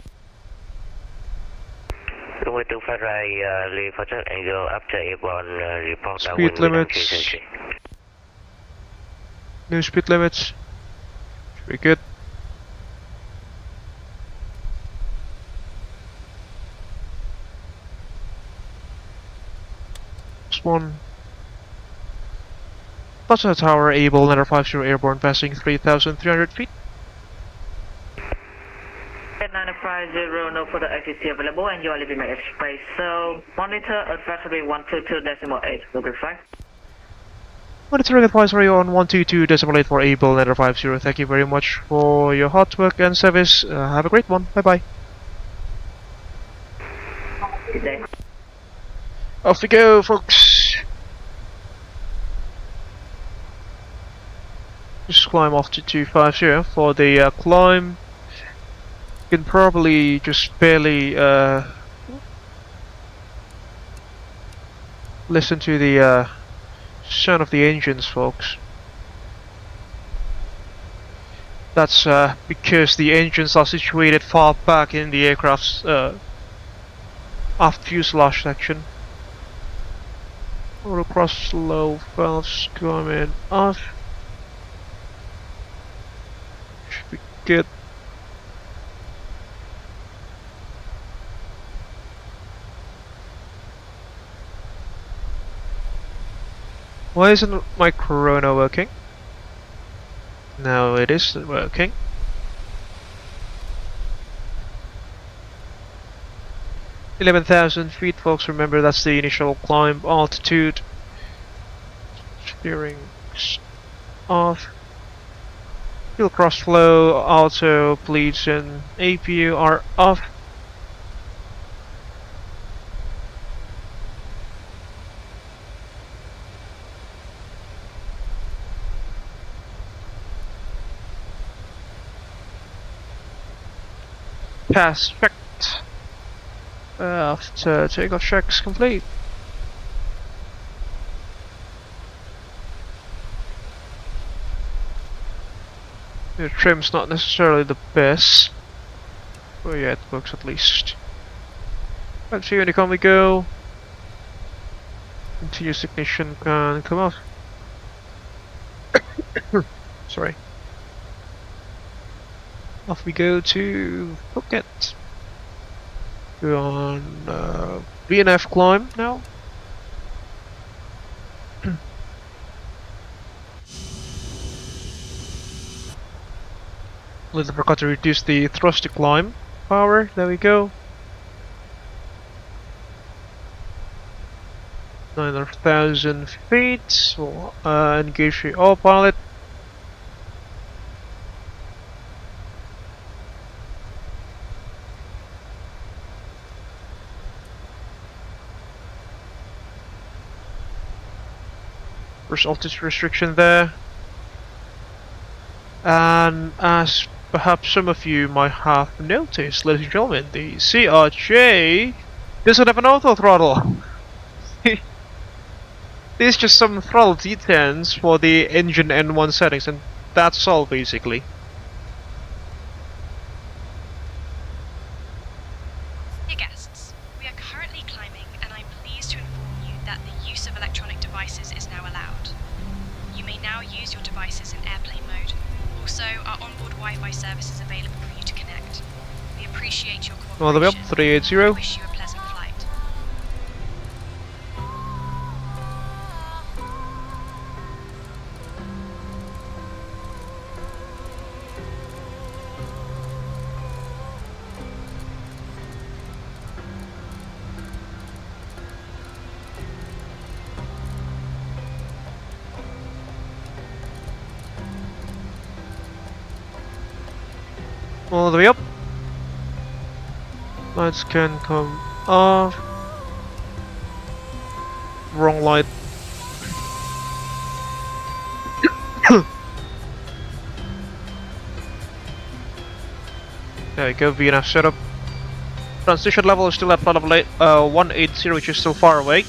Runway 25 right, leave for touch and go after airborne, report Speed downwind. limits. New speed limits. Should be good. One. Plaza Tower, Abel, 950 airborne, passing 3,300 feet. 950, no further ATC available, and you are leaving my airspace. So, monitor advisory 122.8, will be fine. Monitoring advisory on 122.8 for Abel, 950. Thank you very much for your hard work and service. Have a great one. Bye bye. Good day. Off we go, folks. Just climb off to 250 for the climb. You can probably just barely listen to the sound of the engines, folks. That's because the engines are situated far back in the aircraft's aft fuselage section. Autocross slow valves coming off. Should be good. Why isn't my Corona working? No, it is working. $11,000 feet, folks. Remember, that's the initial climb altitude. Steering off. Fuel cross flow, auto, bleeds, and APU are off. Perfect. After takeoff checks complete. The trim's not necessarily the best, but yeah, it works at least. Let's see, when we go. Continuous ignition can come off. Sorry. Off we go to Phuket. We're on VNF climb now. Little forgot to reduce the thrust to climb power. There we go. 9,000 feet. We'll engage the autopilot. There's altitude restriction there, and as perhaps some of you might have noticed, ladies and gentlemen, the CRJ doesn't have an auto throttle. There's just some throttle detents for the engine N1 settings, and that's all basically. Dear guests, we are currently climbing, and I'm pleased to inform you that the use of electronic devices is now allowed. You may now use your devices in airplane mode. Also, our onboard Wi-Fi service is available for you to connect. We appreciate your cooperation. All the way up, 380. And wish you a pleasant flight. All the way up. Lights can come off. Wrong light. There we go, VNF setup. Transition level is still at 180, which is still far away.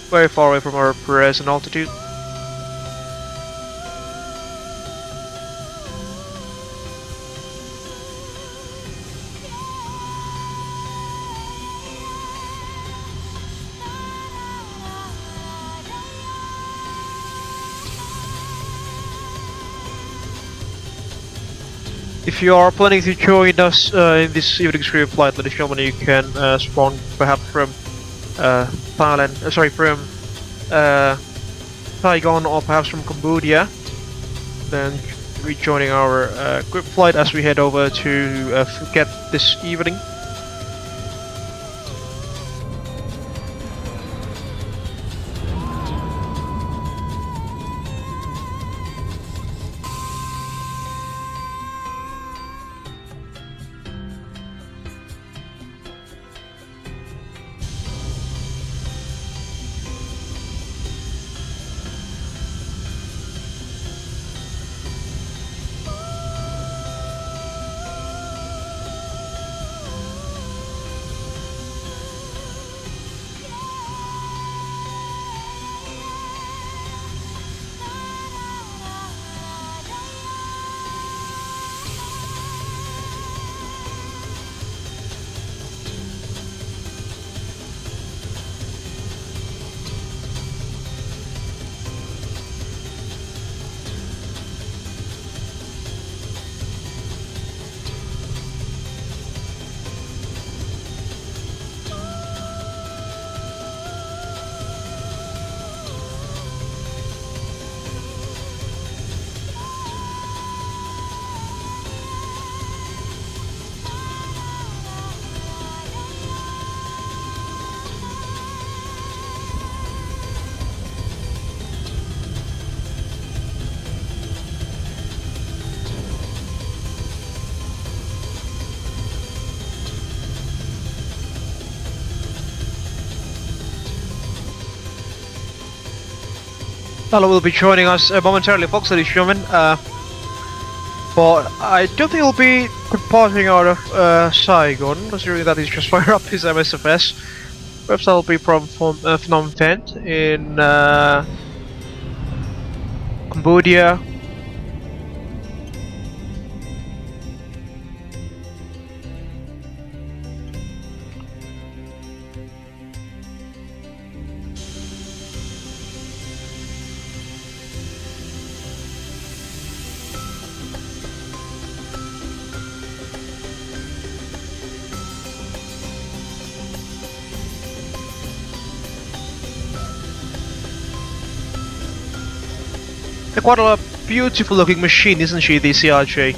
Very far away from our present altitude. If you are planning to join us in this evening's group flight, ladies and gentlemen, you can spawn perhaps from Thailand, from Saigon, or perhaps from Cambodia. Then rejoining our group flight as we head over to Phuket this evening. Lalo will be joining us momentarily, folks, ladies and gentlemen. But I don't think he'll be departing out of Saigon, considering that he's just fired up his MSFS. Perhaps that'll be from Phnom Penh in Cambodia. Quite a beautiful looking machine, isn't she, the CRJ?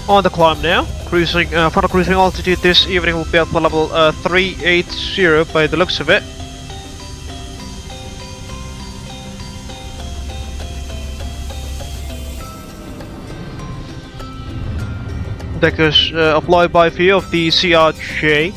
On the climb now, cruising, final cruising altitude this evening will be at level 380 by the looks of it. Deckers a flyby view of the CRJ.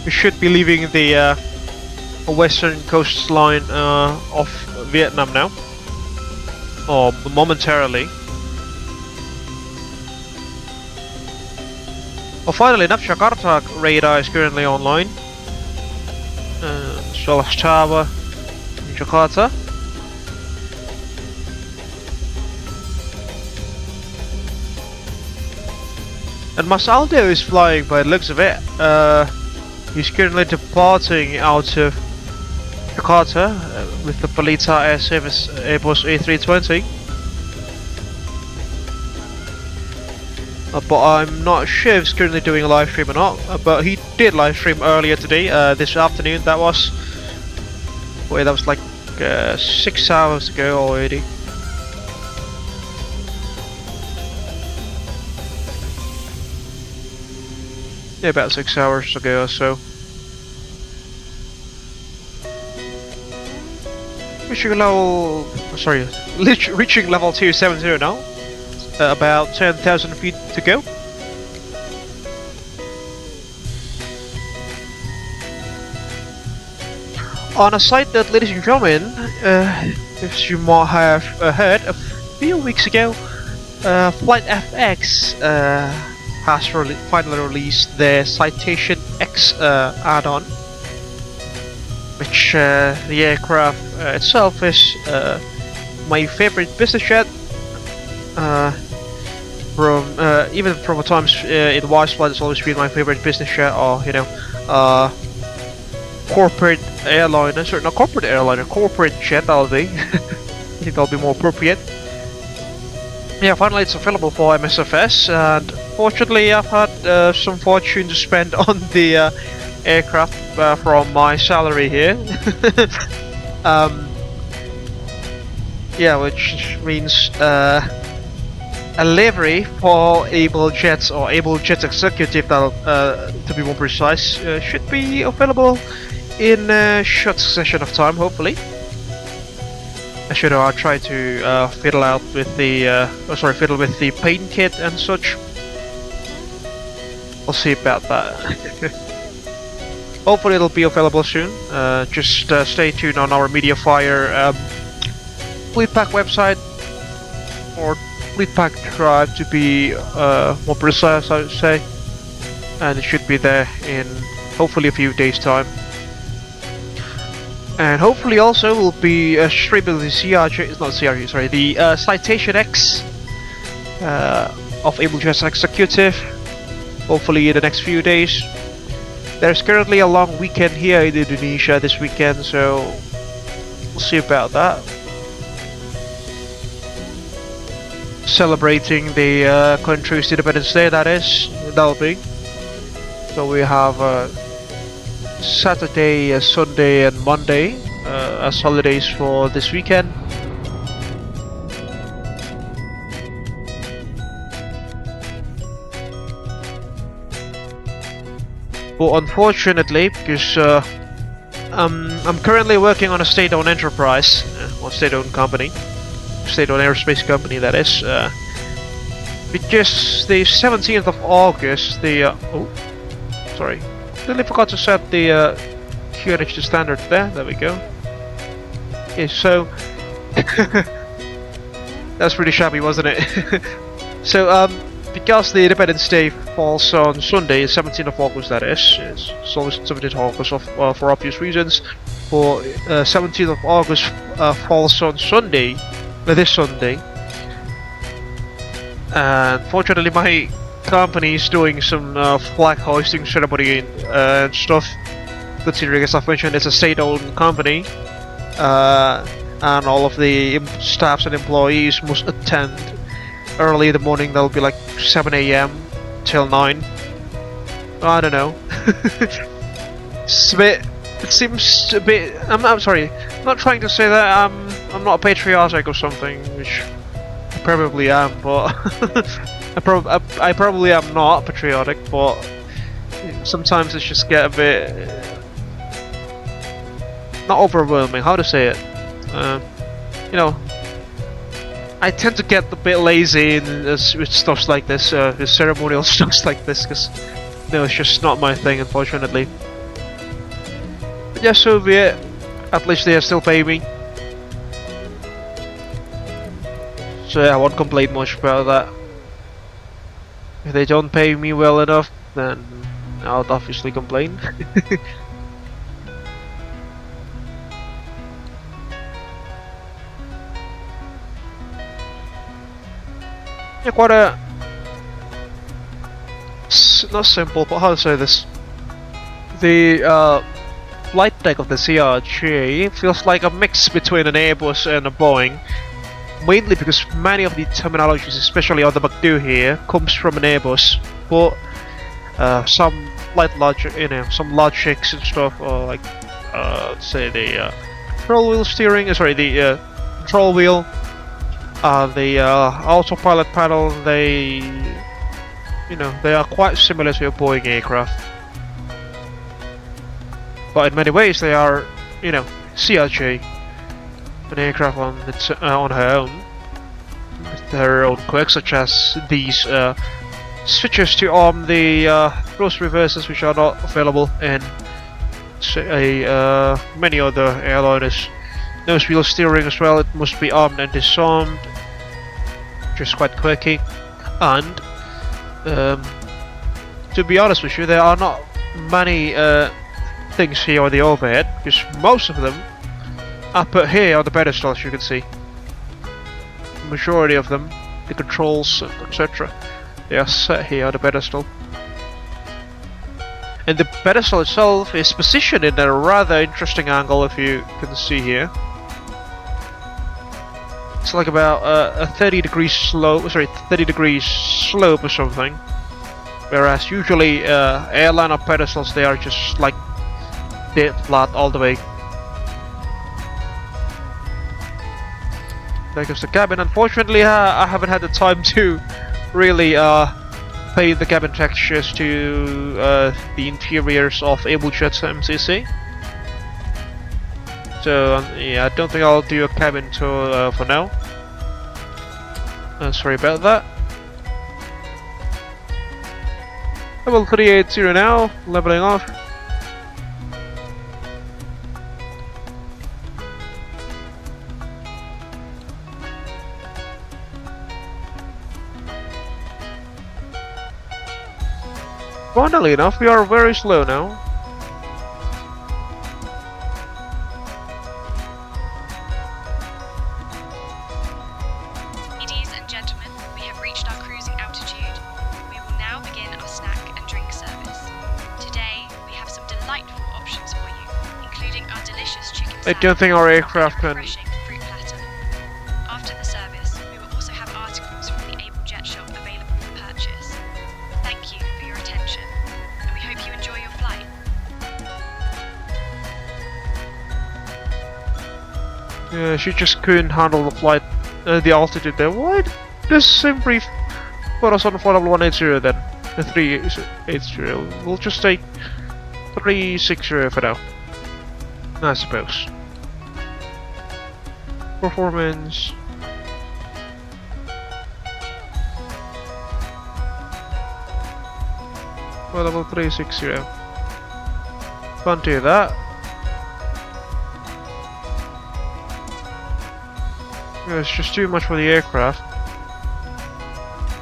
we should be leaving the western coastline of Vietnam now, or momentarily. Well, finally enough, Jakarta radar is currently online, as well as Tower in Jakarta. And Masaldo is flying by the looks of it. He's currently departing out of Jakarta with the Pelita Air Service Airbus A320. But I'm not sure if he's currently doing a live stream or not. But he did live stream earlier today, this afternoon. That was, wait, that was like 6 hours ago already. Yeah, about 6 hours ago or so. Reaching level 270 now. About 10,000 feet to go. On a site that, ladies and gentlemen, if you might have heard, a few weeks ago, Flight FX has finally released their Citation X add-on, which the aircraft itself is my favorite business jet. Even from the times in Wise Flight, it's always been my favorite business jet, or corporate airliner. Sorry, not corporate airliner, corporate jet. That'll be. I think that'll be more appropriate. Yeah, finally it's available for MSFS, and fortunately I've had some fortune to spend on the aircraft from my salary here. Yeah, which means a livery for Abel Jets, or Abel Jets Executive, to be more precise, should be available in a short succession of time, hopefully. I'll try to fiddle out with the fiddle with the paint kit and such. I'll see about that. Hopefully it'll be available soon. Just stay tuned on our MediaFire Fleetpack website, or Fleetpack Drive to be more precise, I would say, and it should be there in hopefully a few days' time. And hopefully also will be streaming the the Citation X of Abel Jets Executive, hopefully in the next few days. There's currently a long weekend here in Indonesia this weekend, so we'll see about that. Celebrating the country's Independence Day, that'll be. So we have Saturday, Sunday and Monday as holidays for this weekend. But unfortunately, because I'm currently working on a state-owned enterprise, or state-owned company, state-owned aerospace company, that is, because the 17th of August, Really forgot to set the QNH to standard there. There we go. Okay, so that's pretty shabby, wasn't it? So because the Independence Day falls on Sunday, 17th of August, that is. It's always 17th of August for obvious reasons. For 17th of August falls on Sunday, this Sunday. And fortunately, my company is doing some flag hoisting ceremony and stuff. Considering, as I've mentioned, it's a state-owned company, and all of the staffs and employees must attend early in the morning. That'll be like 7 AM till 9. I don't know. It seems a bit. I'm sorry. I'm not trying to say that I'm not patriotic or something, which I probably am, but I probably am not patriotic, but sometimes it's just get a bit not overwhelming. How to say it? I tend to get a bit lazy with stuff like this, with ceremonial stuff like this, because it's just not my thing, unfortunately. just so be it. At least they are still paying me. So I won't complain much about that. If they don't pay me well enough, then I'll obviously complain. Yeah, quite a... not simple, but how to say this? The flight deck of the CRJ feels like a mix between an Airbus and a Boeing. Mainly because many of the terminologies, especially on the McDo here, comes from an Airbus. But some light logic, some logics and stuff, or like, say the control wheel steering, the control wheel, the autopilot panel, they are quite similar to a Boeing aircraft. But in many ways they are, CRJ, an aircraft on her own, with her own quirks, such as these switches to arm the thrust reversers, which are not available in many other airliners. Nose wheel steering as well, it must be armed and disarmed, which is quite quirky. And to be honest with you, there are not many things here on the overhead, because most of them are put here on the pedestal, as you can see. The majority of them, the controls, etc., they are set here on the pedestal. And the pedestal itself is positioned in a rather interesting angle, if you can see here. It's like about a 30 degrees slope or something. Whereas usually airliner pedestals, they are just like dead flat all the way. There goes the cabin. Unfortunately, I haven't had the time to really paint the cabin textures to the interiors of Abel Jets MCC. So yeah, I don't think I'll do a cabin tour for now. Sorry about that. Level 380 now, leveling off. Funnily enough, we are very slow now. Ladies and gentlemen, we have reached our cruising altitude. We will now begin our snack and drink service. Today, we have some delightful options for you, including our delicious chicken salad. I don't think our aircraft can. Refreshing fruit platter. After the service, we will also have articles from the Abel Jet shop available for purchase. Thank you for your attention, and we hope you enjoy your flight. Yeah, she just couldn't handle the flight, the altitude there. Why does same brief put us on 41180 then? 380. We'll just take 360 for now, I suppose. Performance. Well, level 360. Can't do that. Yeah, it's just too much for the aircraft.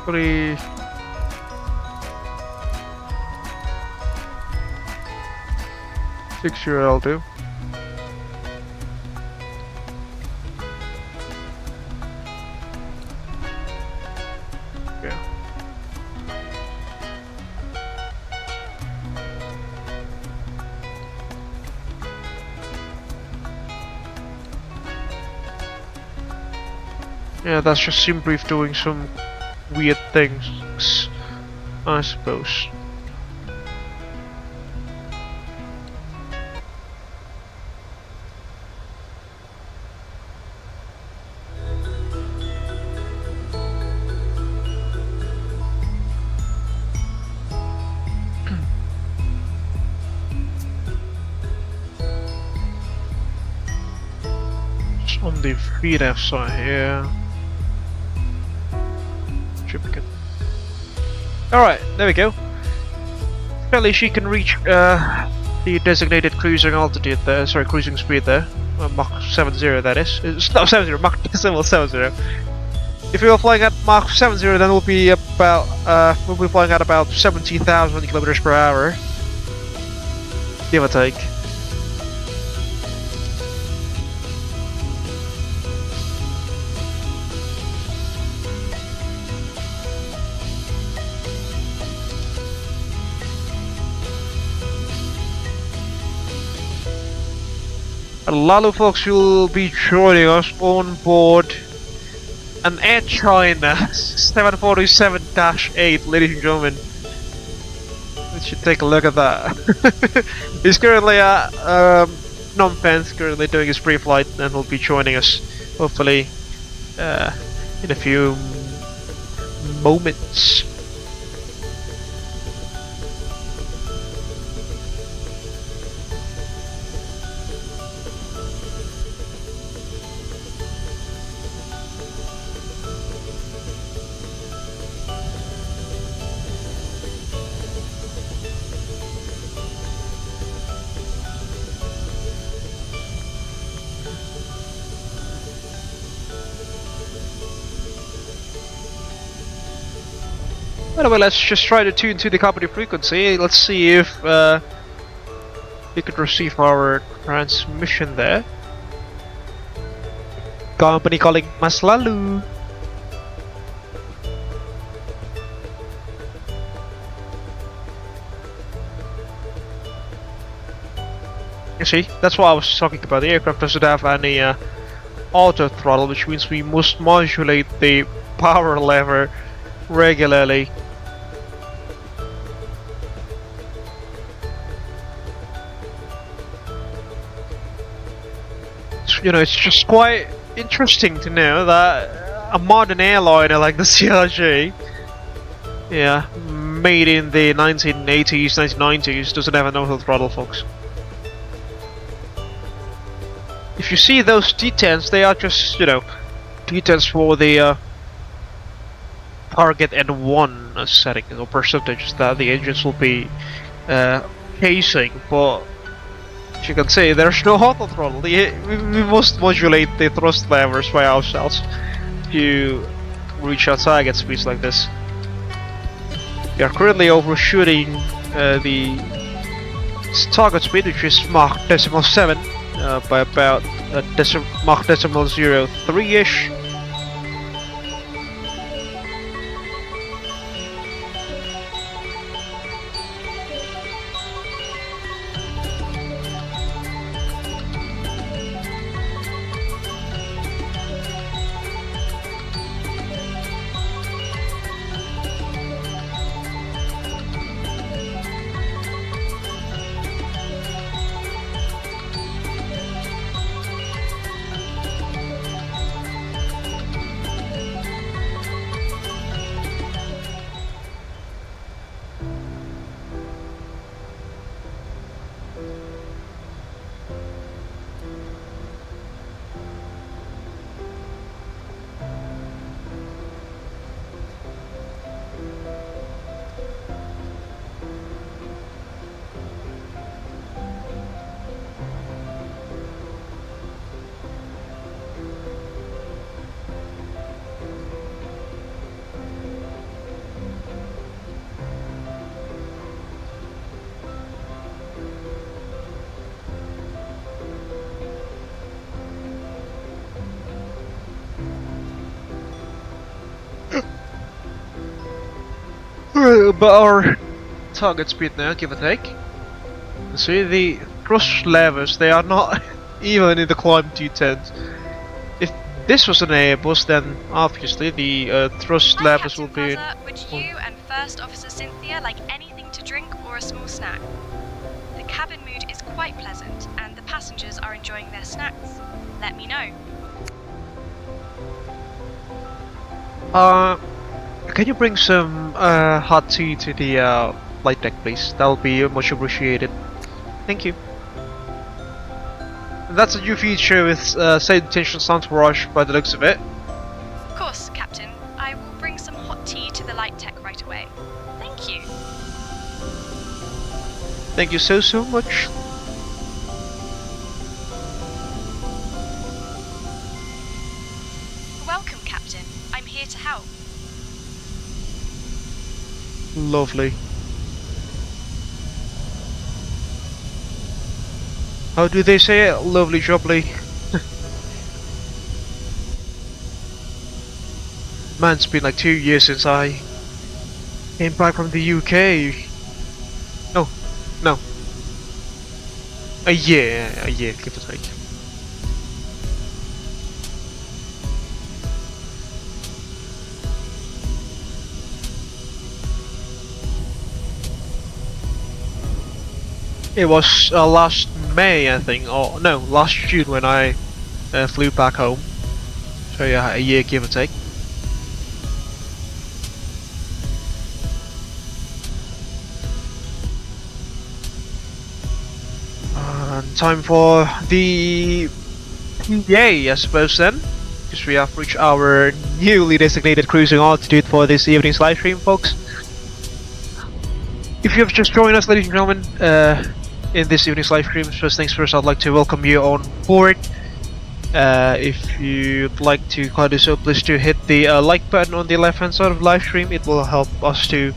360 I'll do. Yeah, that's just Simbrief doing some weird things, I suppose. Just on the VTSP side here. Alright, there we go. Apparently she can reach the designated cruising altitude there, sorry, cruising speed there. Mach 70 that is. It's not 70, Mach 70. If we were flying at Mach 70, then we'll be flying at about 70,000 kilometers per hour, give or take. A lot of folks will be joining us on board an Air China 747-8, ladies and gentlemen. We should take a look at that. He's currently at Phnom Penh, currently doing his pre-flight, and will be joining us hopefully in a few moments. Anyway, let's just try to tune to the company frequency. Let's see if we could receive our transmission there. Company calling Mas Lalu. You see, that's what I was talking about. The aircraft doesn't have any auto throttle, which means we must modulate the power lever regularly. You know, it's just quite interesting to know that a modern airliner like the CRJ, yeah, made in the 1980s, 1990s, doesn't have an auto throttle, folks. If you see those D10s, they are just, you know, D10s for the target and 1 setting, or percentage that the engines will be casing, but as you can see, there's no auto throttle. We must modulate the thrust levers by ourselves to reach our target speeds like this. We are currently overshooting the target speed, which is Mach 0.7 by about Mach 0.03-ish. But our target speed now, give or take. See, the thrust levers, they are not even in the climb D10s. If this was an Airbus, then obviously the thrust levers will be... Would you and First Officer Cynthia like anything to drink or a small snack? The cabin mood is quite pleasant and the passengers are enjoying their snacks. Let me know. Can you bring some hot tea to the flight deck, please? That'll be much appreciated. Thank you. And that's a new feature with Said Intentions Entourage by the looks of it. Of course, Captain. I will bring some hot tea to the light tech right away. Thank you. Thank you so much. Welcome, Captain. I'm here to help. Lovely. How do they say it? Lovely jubbly. Man, it's been like 2 years since I came back from the UK. No. A year, give or take. It was last May, I think, or no, last June when I flew back home. So yeah, a year, give or take. Time for the PA, I suppose then, because we have reached our newly designated cruising altitude for this evening's live stream, folks. If you have just joined us, ladies and gentlemen, in this evening's live stream, first things first, I'd like to welcome you on board. If you'd like to do so, please do hit the like button on the left hand side of the live stream. It will help us to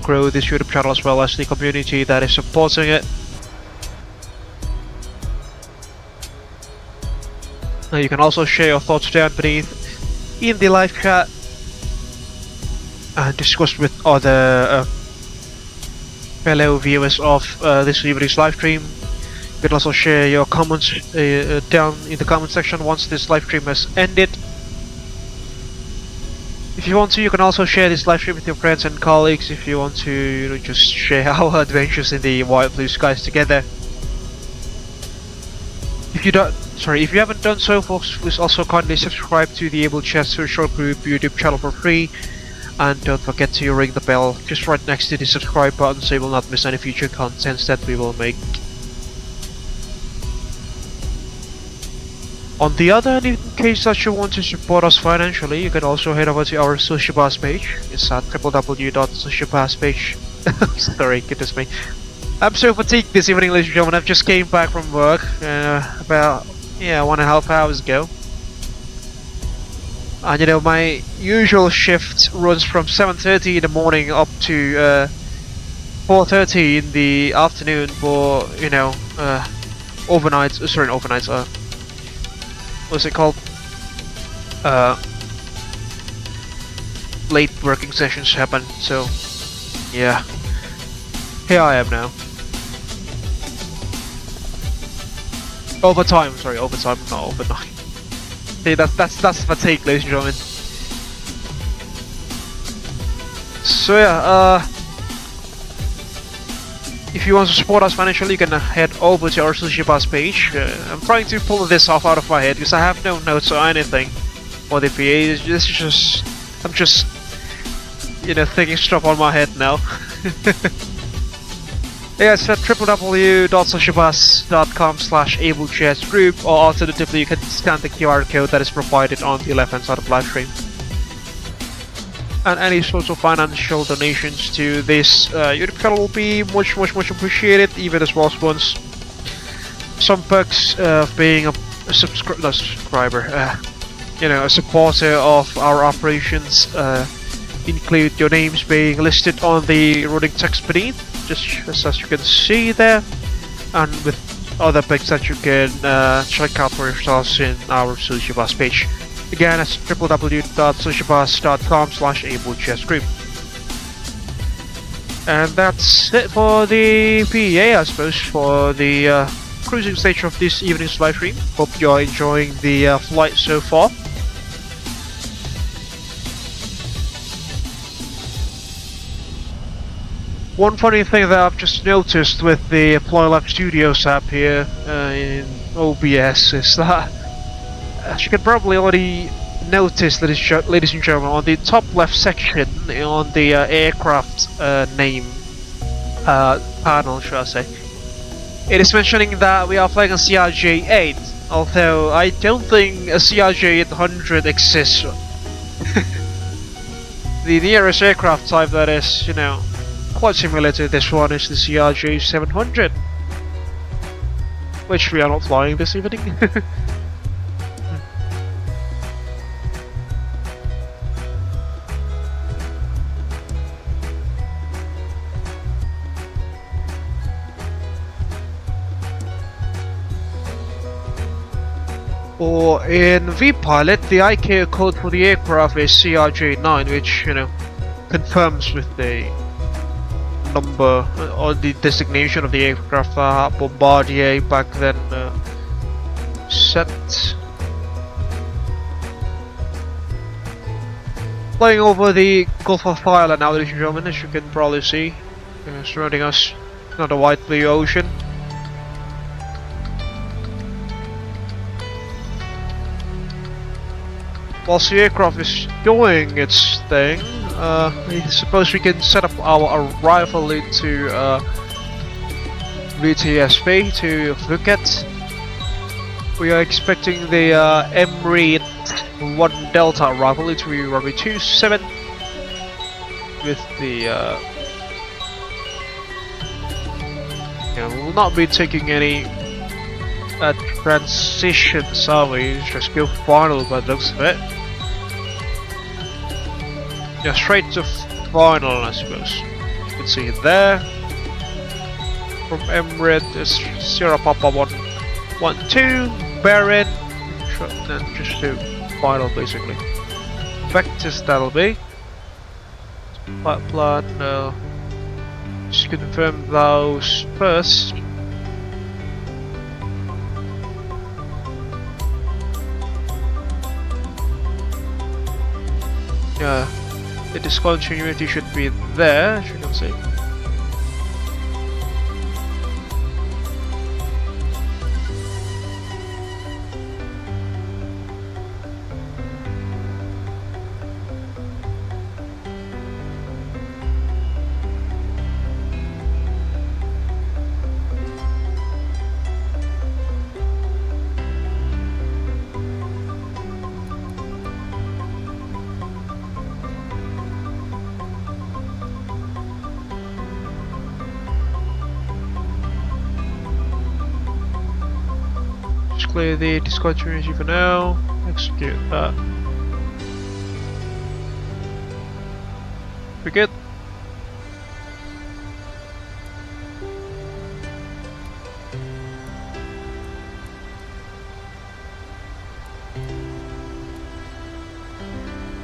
grow this YouTube channel as well as the community that is supporting it. You can also share your thoughts down beneath in the live chat and discuss with other fellow viewers of this evening's live stream. You can also share your comments down in the comment section once this live stream has ended. If you want to, you can also share this live stream with your friends and colleagues if you want to, just share our adventures in the wide blue skies together. If you haven't done so, folks, please also kindly subscribe to the Abel Jets Virtual Group YouTube channel for free, and don't forget to ring the bell just right next to the subscribe button so you will not miss any future contents that we will make. On the other hand, in case that you want to support us financially, you can also head over to our Sushi Pass page. It's at www.sushipass.page. Sorry, goodness me. I'm so fatigued this evening, ladies and gentlemen. I've just came back from work about 1.5 hours ago. And my usual shift runs from 7:30 in the morning up to 4:30 in the afternoon for, overnights, what's it called? Late working sessions happen, so yeah. Here I am now. Overtime, not overnight. See, that's fatigue, ladies and gentlemen. So yeah, if you want to support us financially, you can head over to our Sushi Pass page. I'm trying to pull this off out of my head because I have no notes or anything for the PA. I'm just thinking stuff on my head now. Yeah, it's at www.sushipass.com/Abel Jets Group, or alternatively you can scan the QR code that is provided on the left hand side of the live stream. And any sorts of financial donations to this YouTube channel will be much appreciated, even the smallest ones. Some perks of being a subscriber, a supporter of our operations include your names being listed on the running text beneath, just as you can see there, and with other perks that you can check out for yourselves in our Sushi Pass page. Again, that's www.sushipass.com/Abel Jets Group. And that's it for the PA, I suppose, for the cruising stage of this evening's live stream. Hope you're enjoying the flight so far. One funny thing that I've just noticed with the Apply Live Studios app here in OBS is that, as you can probably already notice, ladies and gentlemen, on the top left section on the aircraft name panel, should I say, it is mentioning that we are flying a CRJ-8, although I don't think a CRJ-800 exists. The nearest aircraft type that is, quite similar to this one is the CRJ-900, which we are not flying this evening. Or in VPilot, the ICAO code for the aircraft is CRJ-9, which, you know, confirms with the number or the designation of the aircraft. Bombardier back then set. Flying over the Gulf of Thailand now, ladies and gentlemen, as you can probably see, surrounding us, not a white blue ocean. Whilst the aircraft is doing its thing, I suppose we can set up our arrival into VTSP to Phuket. We are expecting the Emirates 1 Delta arrival into runway 27 with the we will not be taking any transitions, are we? Just go final by the looks of it. Yeah, straight to final, I suppose. You can see it there. From Emirates, it's Sierra Papa 112, Baron, and just to final basically. Vectors that'll be. Flight plan, just confirm those first. Yeah. The discontinuity should be there, as you can see. Clear the discontinuity for now. Execute that. We're good.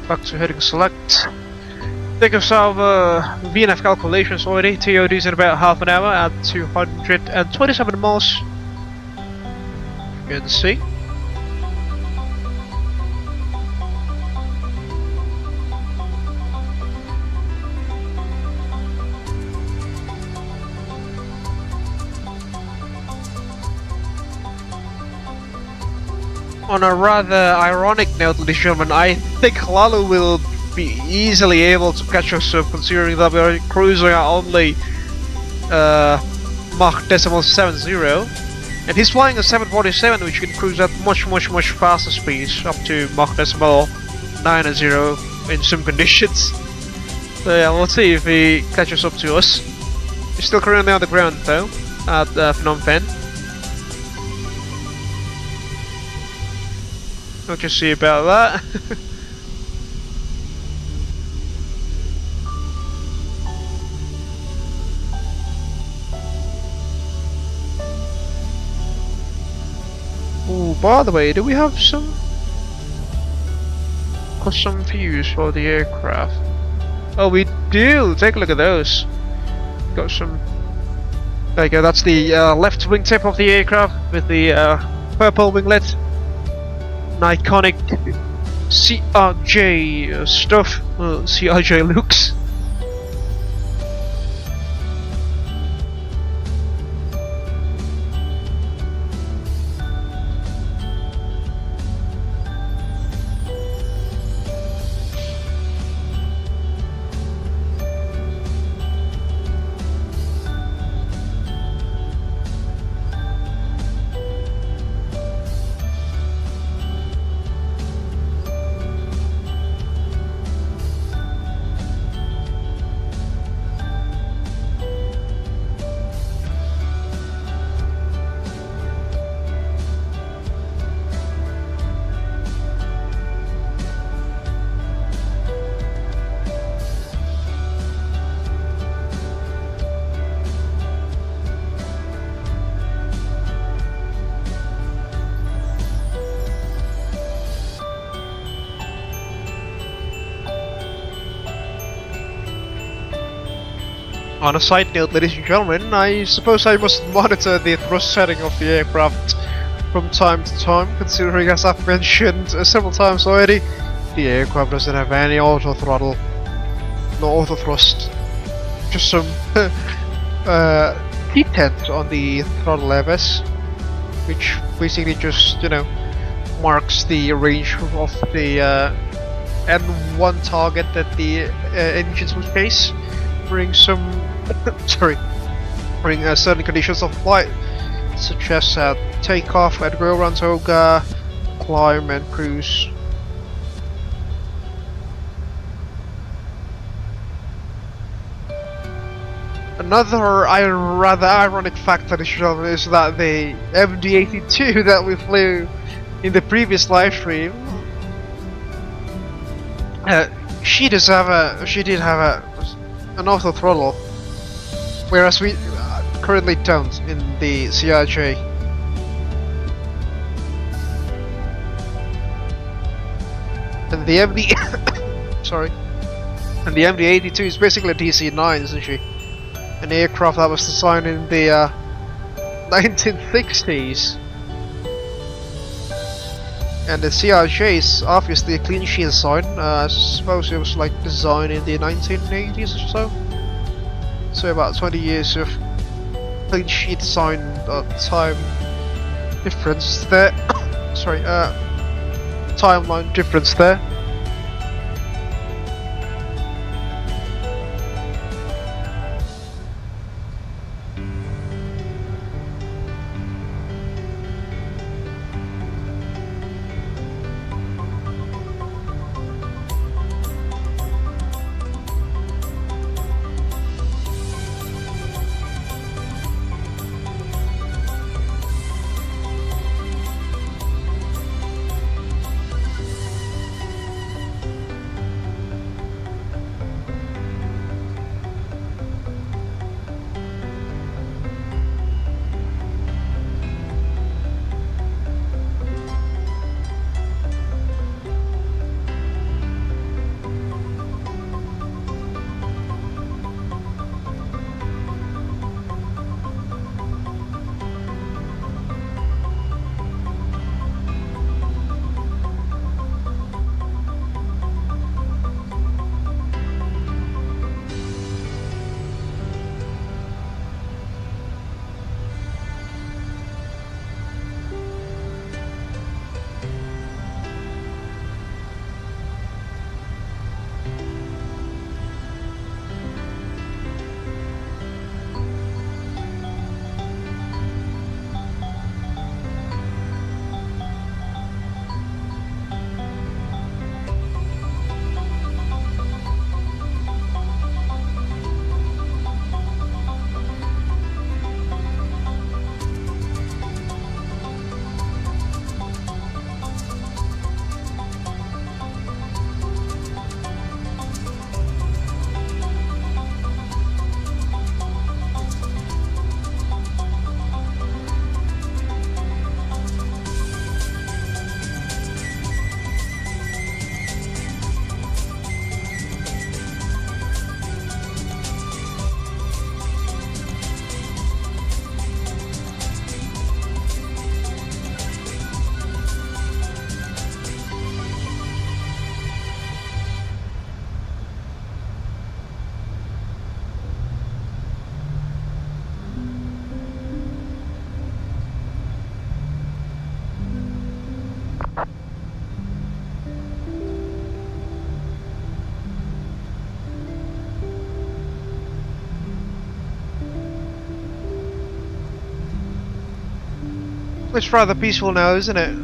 Back to heading select. Take us our VNF calculations already. TOD is in about half an hour at 227 miles. You can see. On a rather ironic note, ladies and gentlemen, I think Lalo will be easily able to catch us up, considering that we're cruising at only Mach 0.70. And he's flying a 747, which can cruise at much faster speeds, up to Mach 0.90 in some conditions. So yeah, we'll see if he catches up to us. He's still currently on the ground though, at Phnom Penh. We'll just see about that. Oh, by the way, do we have some custom views for the aircraft? Oh, we do! Take a look at those. Got some. There you go, that's the left wingtip of the aircraft with the purple winglet. An iconic CRJ stuff. CRJ looks. On a side note, ladies and gentlemen, I suppose I must monitor the thrust setting of the aircraft from time to time, considering, as I've mentioned several times already, the aircraft doesn't have any auto throttle, no auto thrust, just some detent on the throttle levers, which basically just, you know, marks the range of the N1 target that the engines will face during some during certain conditions of flight, such as takeoff and go around toga, climb and cruise. Another rather ironic fact, ladies and gentlemen, is that the MD-82 that we flew in the previous live stream, she did have an auto throttle, whereas we currently don't in the CRJ. And the MD sorry, and the MD-82 is basically a DC-9, isn't she? An aircraft that was designed in the 1960s. And the CRJ is obviously a clean sheet design. I suppose it was like designed in the 1980s or so. So about 20 years of clean sheet design time difference there. Sorry, timeline difference there. It's rather peaceful now, isn't it?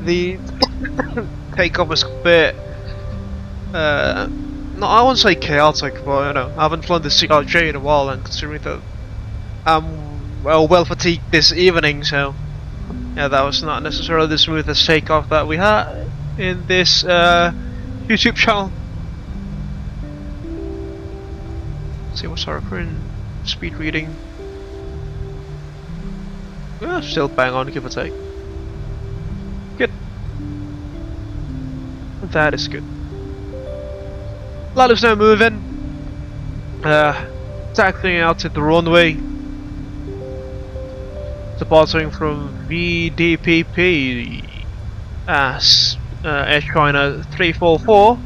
The takeoff was a bit, no, I won't say chaotic, but you know, I haven't flown the CRJ in a while, and considering that I'm well fatigued this evening, so yeah, that was not necessarily the smoothest takeoff that we had in this YouTube channel. Let's see what's our current speed reading. Yeah, still bang on, give or take. Good. That is good. Let us know moving. taxiing out to the runway, departing from VDPP as Air China 344.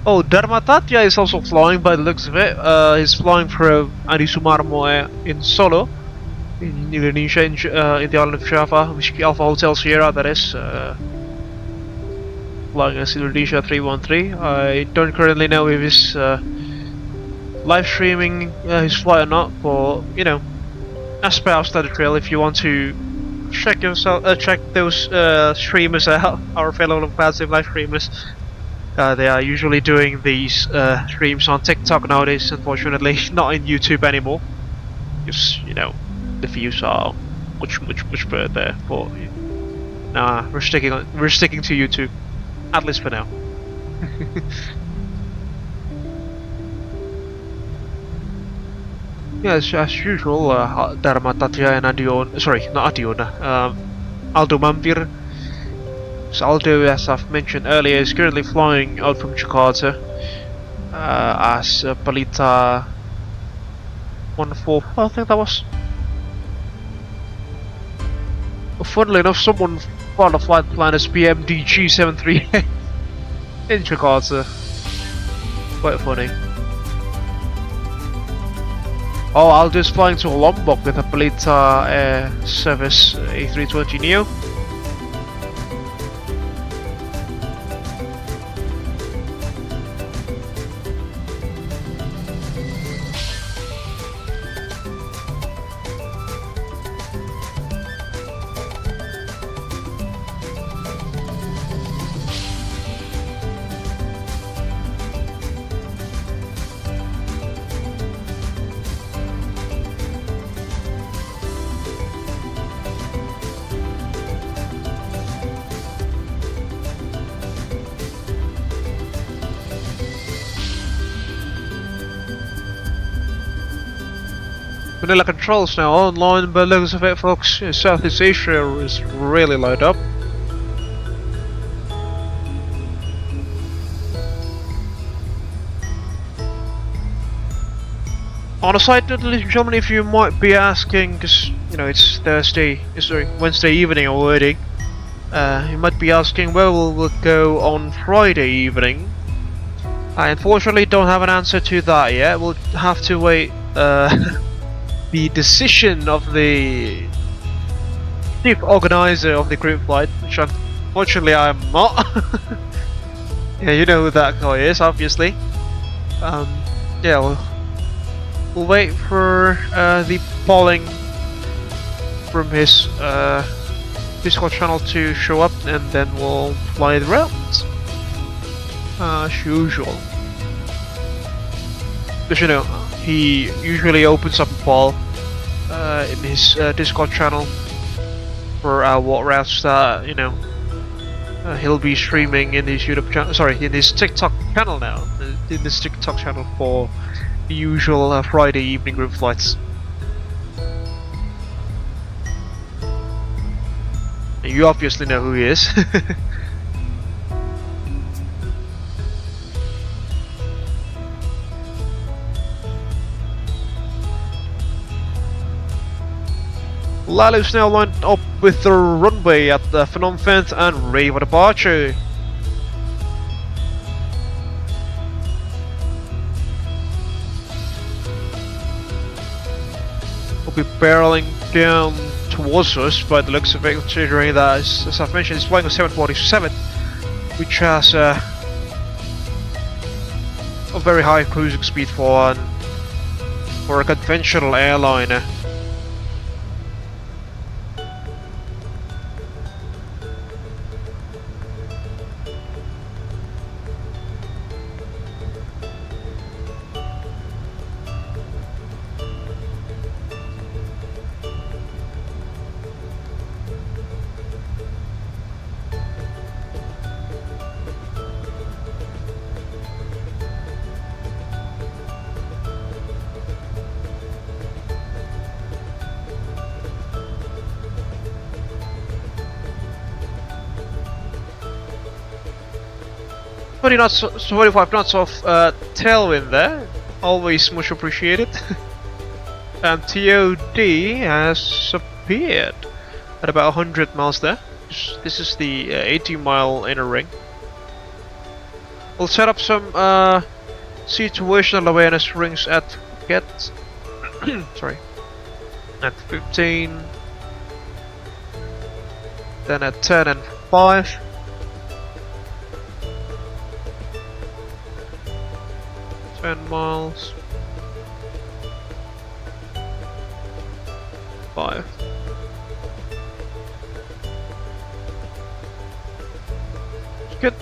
Oh, Dharmatatya is also flying by the looks of it. He's flying for Adi Sumarmo in Solo, in Indonesia, in the island of Java, Whiskey Alpha Hotel Sierra, that is. Flying as Indonesia 313. I don't currently know if he's live streaming his flight or not, but you know, as per our study trail, if you want to check those streamers out, our fellow VATSIM live streamers, they are usually doing these streams on TikTok nowadays, unfortunately, not in YouTube anymore, because you know the views are much better there. But nah, we're sticking to YouTube, at least for now. Yes, as usual, Dharma Tatya and Adion, sorry, not Adiona, Aldo Mampir. So Aldo, as I've mentioned earlier, is currently flying out from Jakarta as Palita 144, I think that was. Funnily enough, someone found a flight plan as BMDG 738 in Jakarta. Quite funny. Oh, Aldo's flying to Lombok with a Palita Air Service A320 Neo. Vanilla controls now online, but looks of it, folks, Southeast Asia is really light up. On a side note, ladies and gentlemen, if you might be asking, because you know it's Wednesday evening already, you might be asking where will we go on Friday evening. I unfortunately don't have an answer to that yet. We'll have to wait. The decision of the chief organizer of the group flight, which unfortunately I am not. Yeah, you know who that guy is, obviously. Yeah, we'll wait for the polling from his Discord channel to show up, and then we'll fly the route as usual. Because you know, he usually opens up a poll in his Discord channel for what routes that you know he'll be streaming in his YouTube channel. Sorry, in his TikTok channel now. In his TikTok channel for the usual Friday evening group flights. You obviously know who he is. Lalu's now lined up with the runway at the Phnom Penh and ready for departure. Will be barreling down towards us by the looks of it, considering that, as I've mentioned, it's flying a 747, which has a very high cruising speed for a conventional airliner. 20 knots, 25 knots of tailwind there. Always much appreciated. And TOD has appeared at about 100 miles there. This is the 80-mile inner ring. We'll set up some situational awareness rings at Phuket. Sorry. At 15. Then at 10 and 5. Miles. 5. Good.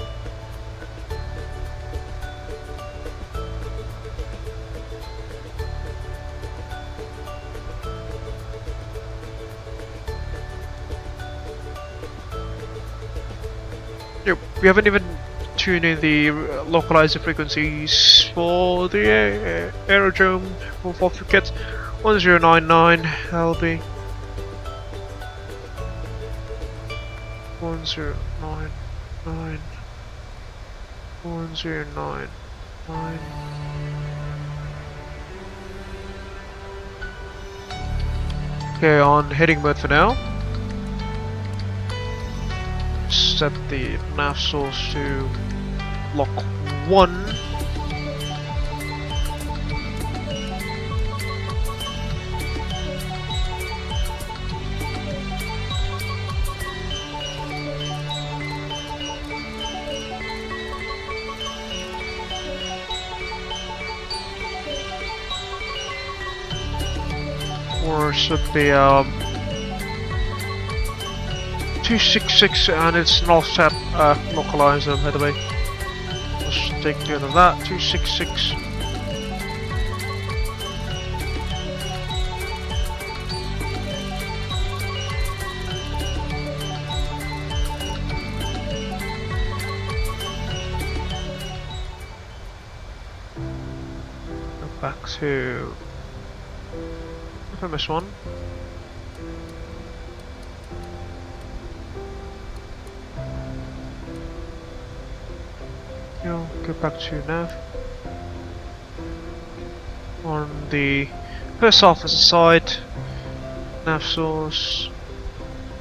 Yep, we haven't even tuned in the localizer frequencies for the aerodrome for Phuket. 1099 LB. 1099 1099. Okay, on heading mode for now. Set the nav source to lock 1. Or should be 266, and it's an offset localizer, by the way. Let's take care of that. 266. Go back to FMS1. Go back to nav. On the first officer side, nav source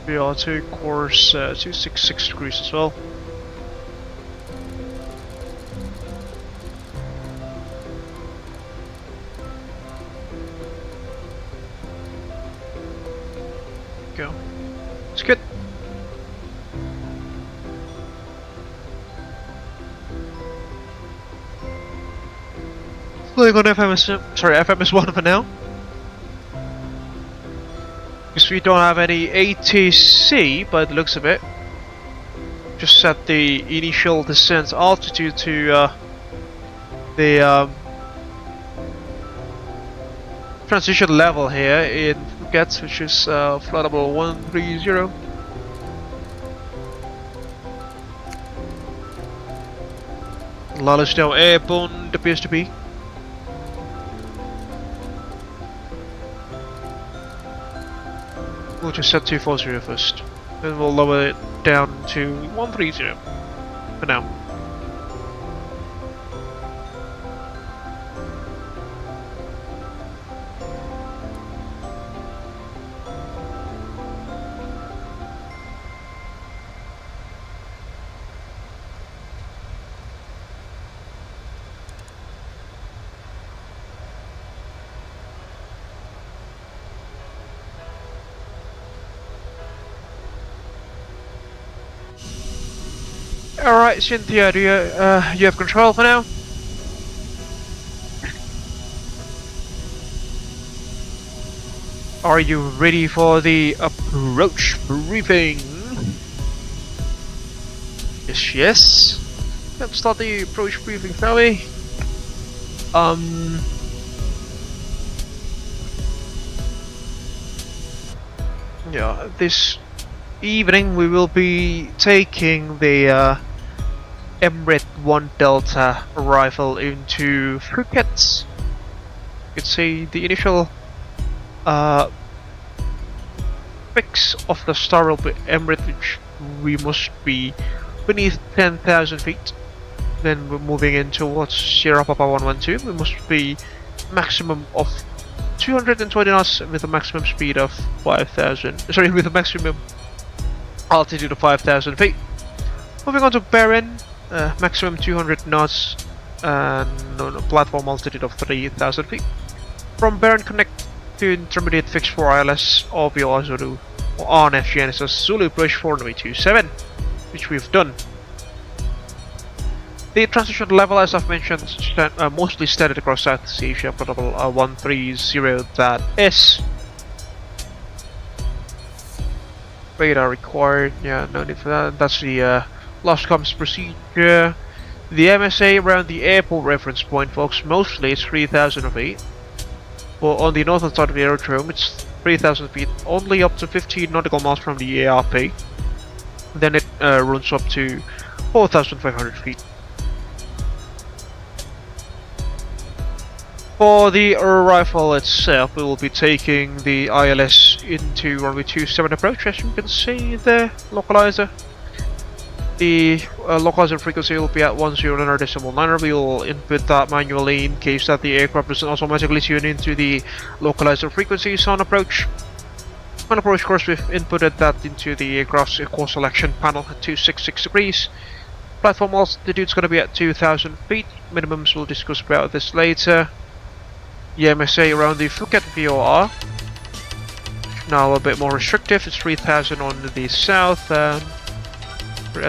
VR2 course 266 degrees as well. Go. It's good. Flying on FMS1 for now. Because we don't have any ATC by the looks of it. Just set the initial descent altitude to the transition level here in Phuket, which is flight level 130. Lala now airborne, appears to be. We'll just set 240 first, then we'll lower it down to 130 for now. Alright, Cynthia, do you have control for now? Are you ready for the approach briefing? Yes. Let's start the approach briefing, shall we? Yeah, this evening we will be taking the Emirates 1 Delta arrival into Phuket. You can see the initial fix of the star will be Emirates, which we must be beneath 10,000 feet. Then we're moving in towards Sierra Papa 112. We must be maximum of 220 knots with a maximum speed of 5,000. Sorry, with a maximum altitude of 5,000 feet. Moving on to Bahrain, maximum 200 knots and on a platform altitude of 3,000 feet. From Bahrain, connect to intermediate fixed for ILS or Zulu or RNF Genesis Zulu Push 4927, which we've done. The transition level, as I've mentioned, mostly standard across Southeast Asia, protocol 130, that is. Radar required, yeah, no need for that. That's the last comms procedure. The MSA around the airport reference point, folks, mostly it's 3,000 feet. But on the northern side of the aerodrome, it's 3,000 feet, only up to 15 nautical miles from the ARP. Then it runs up to 4,500 feet. For the rifle itself, we will be taking the ILS into runway 27 approach, as you can see there, localizer. The localizer frequency will be at 109.9. We will input that manually in case that the aircraft doesn't automatically tune into the localizer frequencies on approach. On approach course, we've inputted that into the aircraft's course selection panel at 266 degrees. Platform altitude is going to be at 2,000 feet. Minimums, we'll discuss about this later. The MSA around the Phuket VOR, now a bit more restrictive, it's 3,000 on the south, at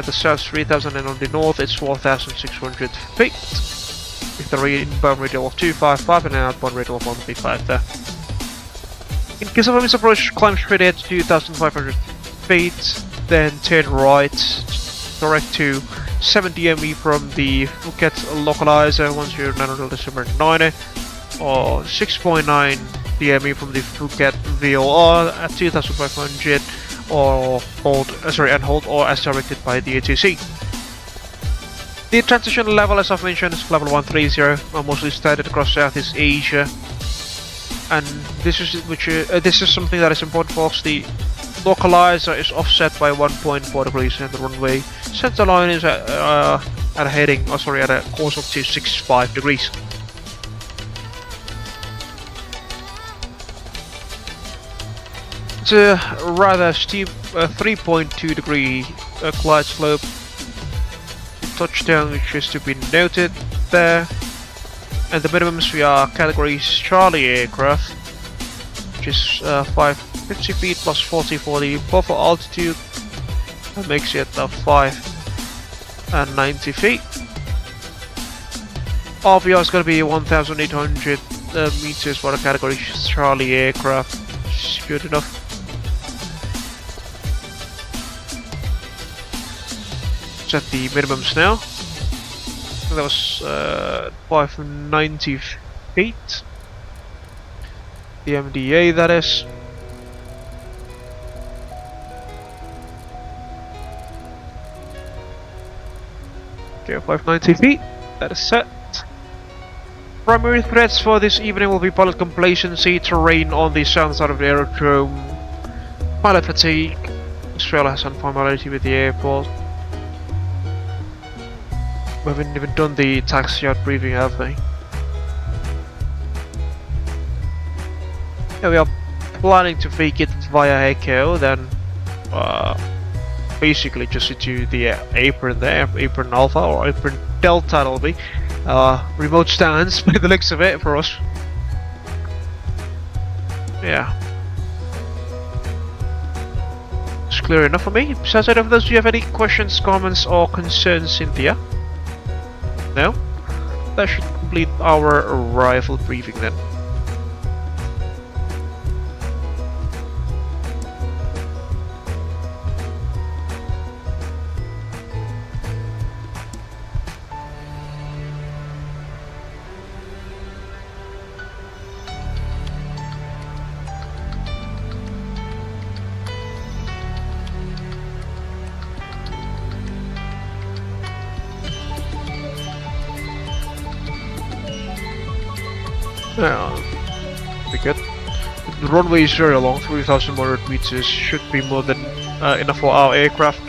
the south 3,000, and on the north it's 4,600 feet, with a inbound radial of 255 and an outbound radial of 135 there. In case of a misapproach, climb straight ahead to 2,500 feet, then turn right, direct to 7 DME from the Phuket localizer, 109.90. Or 6.9 DME from the Phuket VOR at 2,500, or hold or as directed by the ATC. The transition level, as I've mentioned, is level 130, mostly standard across Southeast Asia. And this is something that is important, folks. The localizer is offset by 1.4 degrees, and the runway center line is at a course of 265 degrees. It's a rather steep 3.2 degree glide slope. Touchdown, which is to be noted there. And the minimums, we are categories Charlie aircraft, which is 550 feet plus 40 for the buffer altitude. That makes it 590 feet. RVR is going to be 1,800 meters for the category Charlie aircraft. It's good enough. At the minimums now. That was 590 feet. The MDA, that is. Okay, 590 feet. That is set. Primary threats for this evening will be pilot complacency, terrain on the southern side of the aerodrome, pilot fatigue, as well as unfamiliarity with the airport. We haven't even done the taxi out briefing, have we? Yeah, we are planning to fake it via Echo, then basically just into the apron there, apron Alpha or apron Delta, it'll be. Remote stance by the looks of it for us. Yeah. It's clear enough for me. Besides that, of those, do you have any questions, comments, or concerns, Cynthia? No? That should complete our arrival briefing then. Yeah, be good. The runway is very long, 3,100 meters, should be more than enough for our aircraft.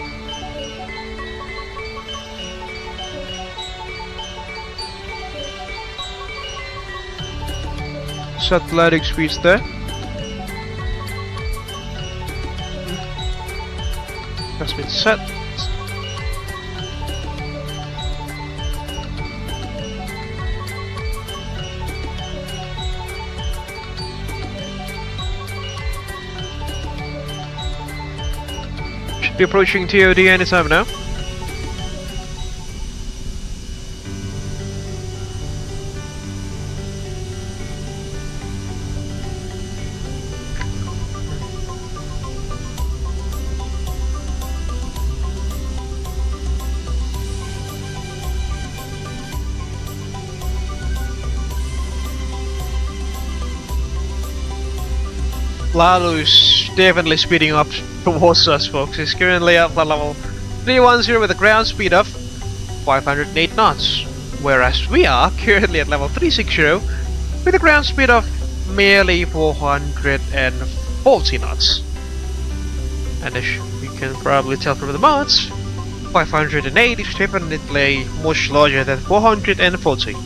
set landing speeds there. Has been set. Should be approaching TOD anytime now. Lalu's definitely speeding up towards us, folks. He's currently at level 310 with a ground speed of 508 knots, whereas we are currently at level 360 with a ground speed of merely 440 knots. And as you can probably tell from the mods, 508 is definitely much larger than 440.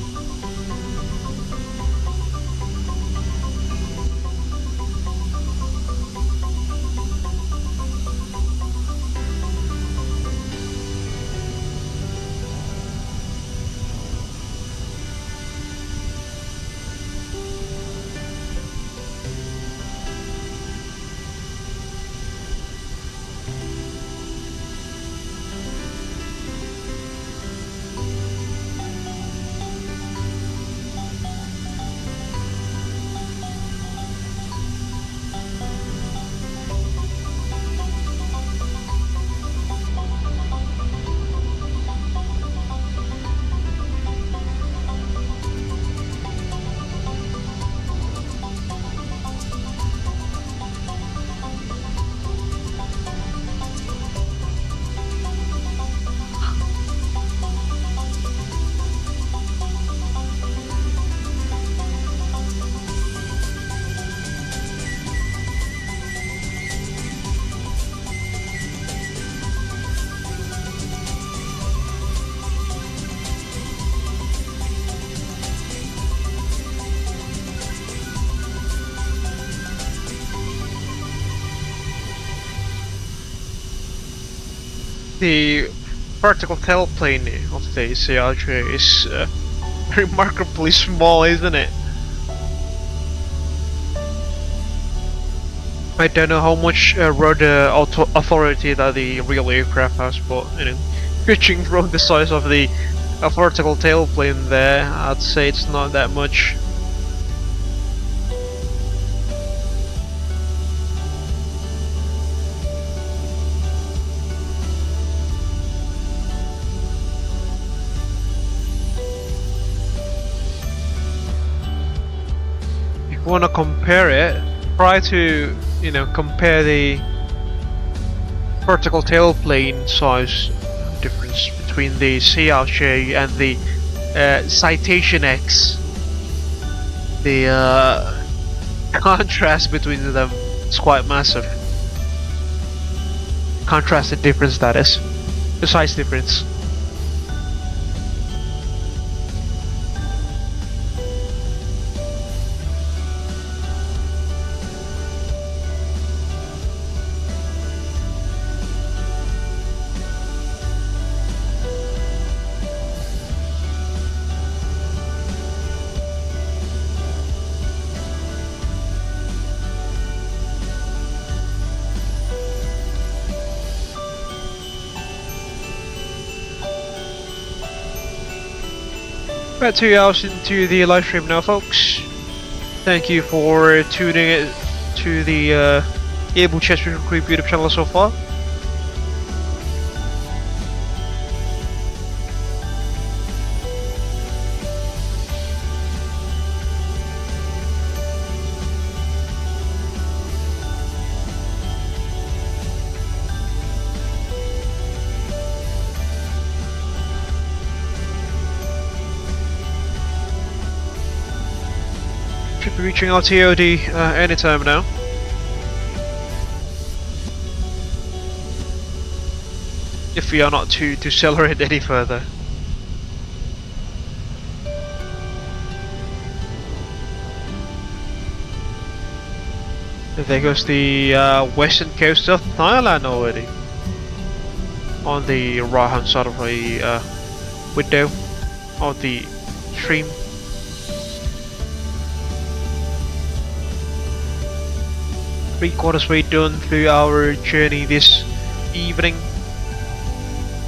The vertical tailplane of the CRJ is remarkably small, isn't it? I don't know how much road authority that the real aircraft has, but you know, judging from the size of the vertical tailplane there, I'd say it's not that much. Want to compare it, try to, you know, compare the vertical tailplane size difference between the CRJ and the Citation X. The contrast between them is quite massive. Contrasted difference, that is. The size difference. About 2 hours into the live stream now, folks. Thank you for tuning in to the Abel Jets Virtual Group YouTube channel so far. Should be reaching our TOD anytime now. If we are not to accelerate any further. There goes the western coast of Thailand already. On the right hand side of the window of the stream. Three-quarters way done through our journey this evening,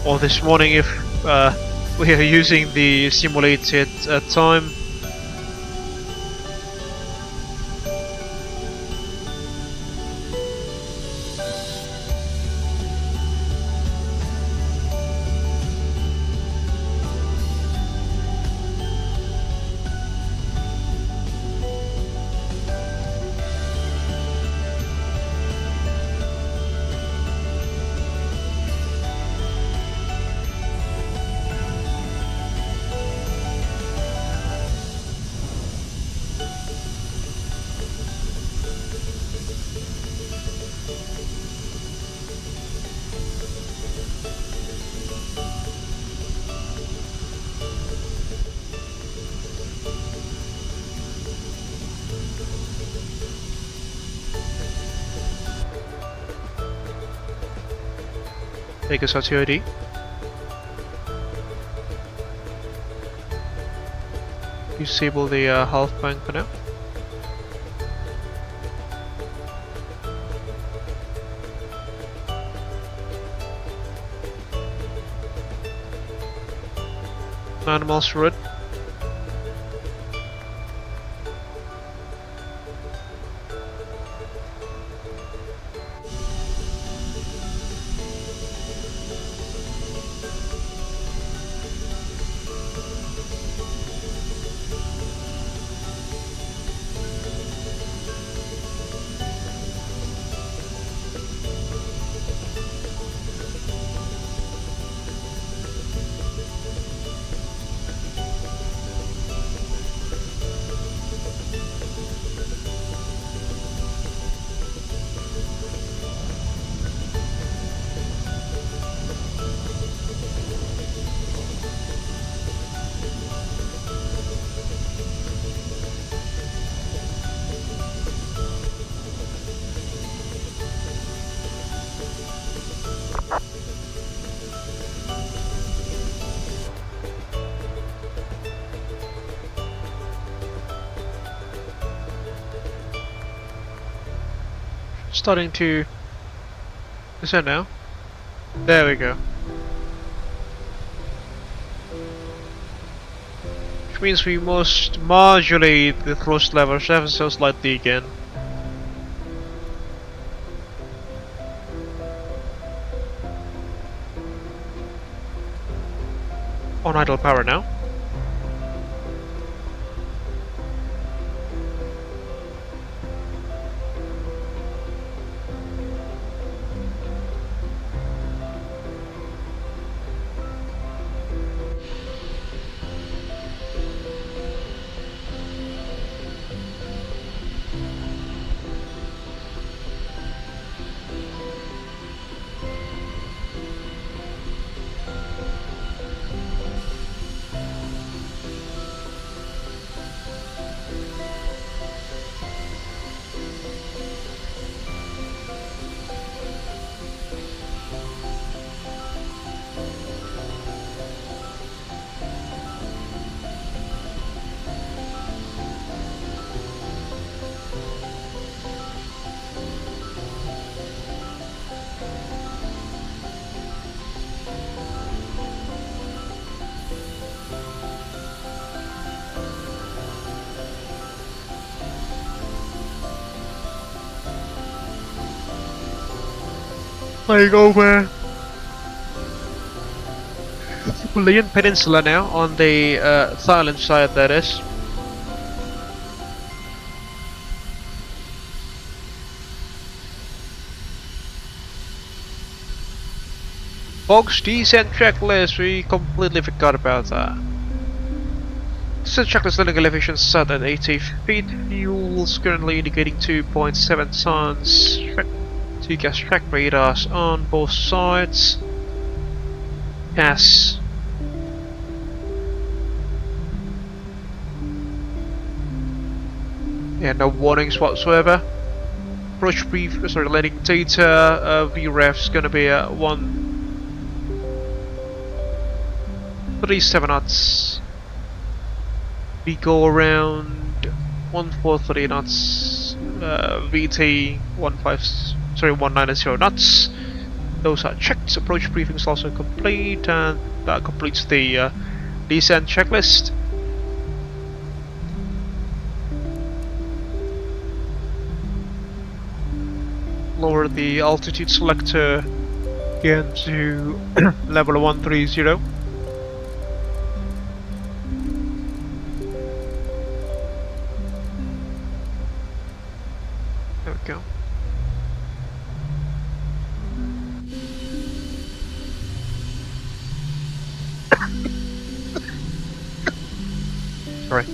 or this morning if we are using the simulated time. Take us out to ID. Disable the half bank for now. Animals road. Starting to descend now. There we go. Which means we must modulate the thrust levels ever so slightly again. On idle power now. Flying over Leon Peninsula now, on the Thailand side that is. Box descent checklist, we completely forgot about that. Descent checklist landing elevation set at 80 feet, fuels currently indicating 2.7 tons. 2 gas track radars on both sides. Yes. Yeah, no warnings whatsoever. approach brief, sorry, landing data, VREF is gonna be 137 knots. We go around 143 knots, VT 190 knots. Those are checked. Approach briefing is also complete, and that completes the descent checklist. Lower the altitude selector again to level 130. There we go. Sorry.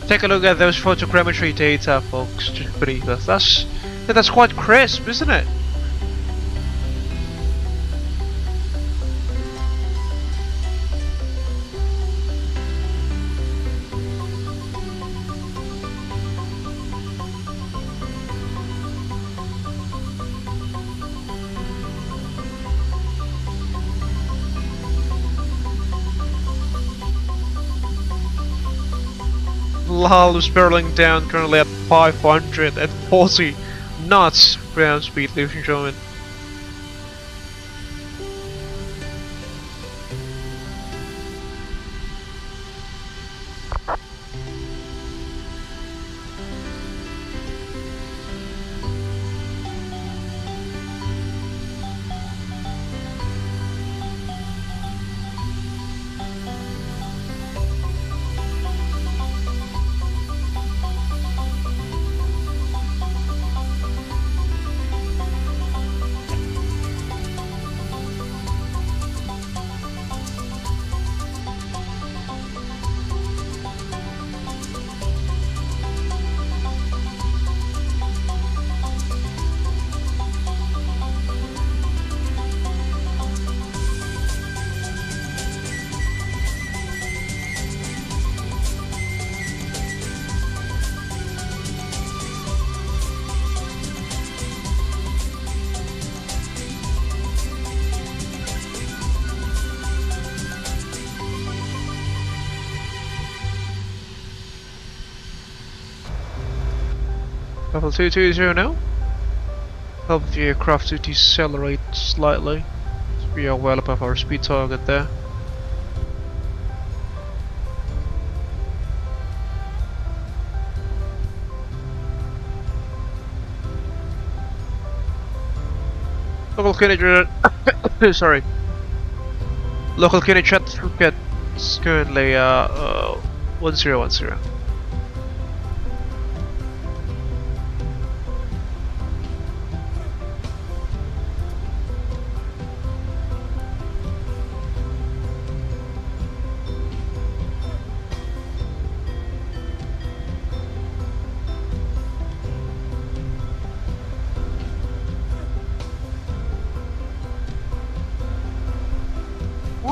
Take a look at those photogrammetry data, folks. Just beneath us. That's quite crisp, isn't it? Lal is barreling down currently at 540 knots ground speed, ladies and gentlemen. Level 220 now. Help the aircraft to decelerate slightly. We are well above our speed target there. Local Canadian sorry. Local Canadian Phuket is currently 1010.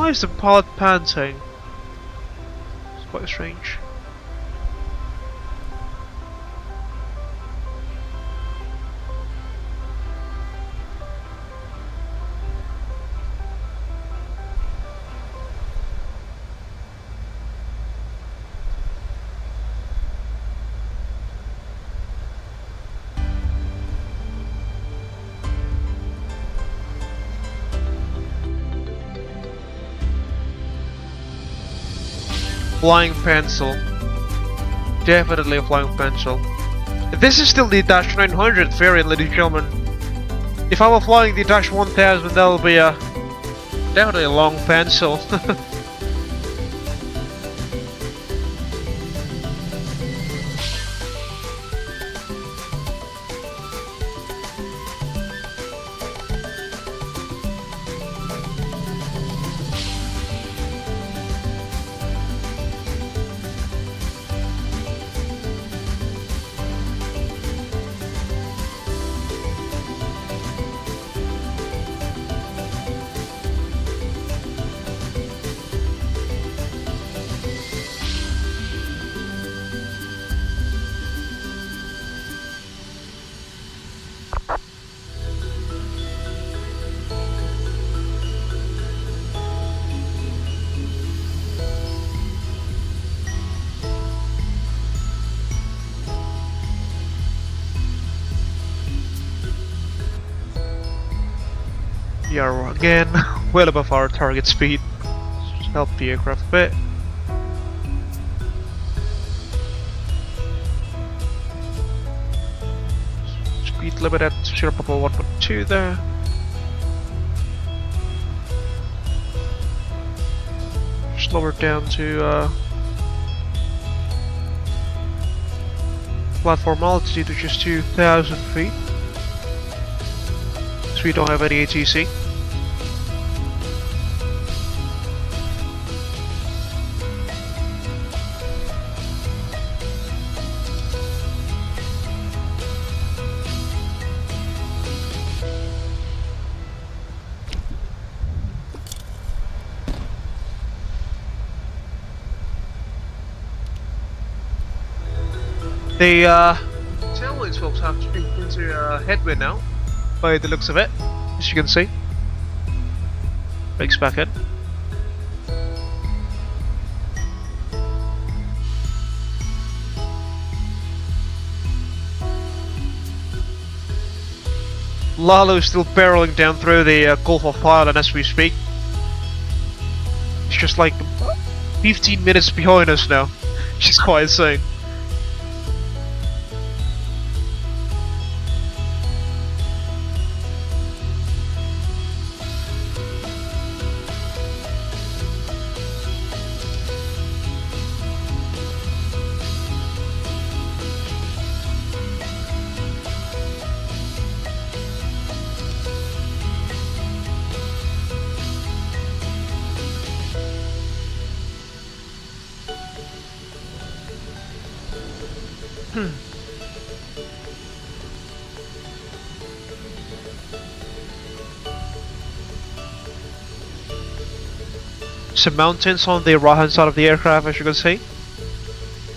Why is the pilot panting? It's quite strange. Flying pencil. Definitely a flying pencil. This is still the Dash 900 variant, ladies and gentlemen. If I were flying the Dash 1000, that would be definitely a long pencil. We are again well above our target speed. Just help the aircraft a bit. Speed limit at 0.1.2 there. Just lower it down to platform altitude, which is 2,000 feet. So we don't have any ATC. The tailwinds folks have changed into headwind now, by the looks of it, as you can see. Brakes back in. Lalo is still barreling down through the Gulf of Thailand as we speak. It's just like 15 minutes behind us now, which is quite insane. Some mountains on the right hand side of the aircraft, as you can see.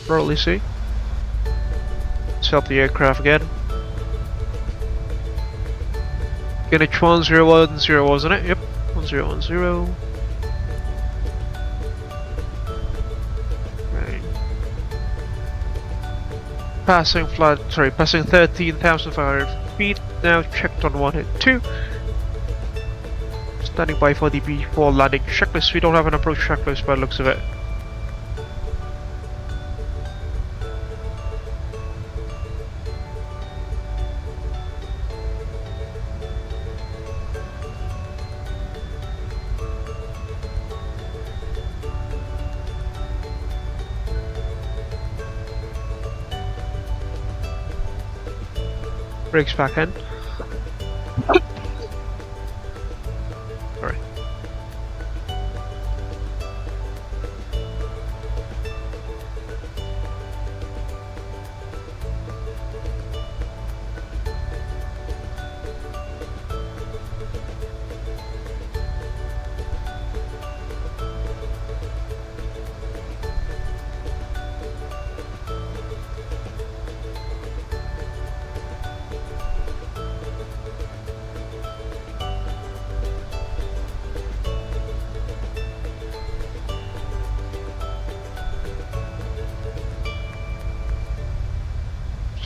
Probably see. Let's help the aircraft again. Unit 1010, wasn't it? Yep, 1010. Right. Passing 13,500 feet. Now checked on 182. Standing by for the B4 landing checklist. We don't have an approach checklist by the looks of it. Brakes back in.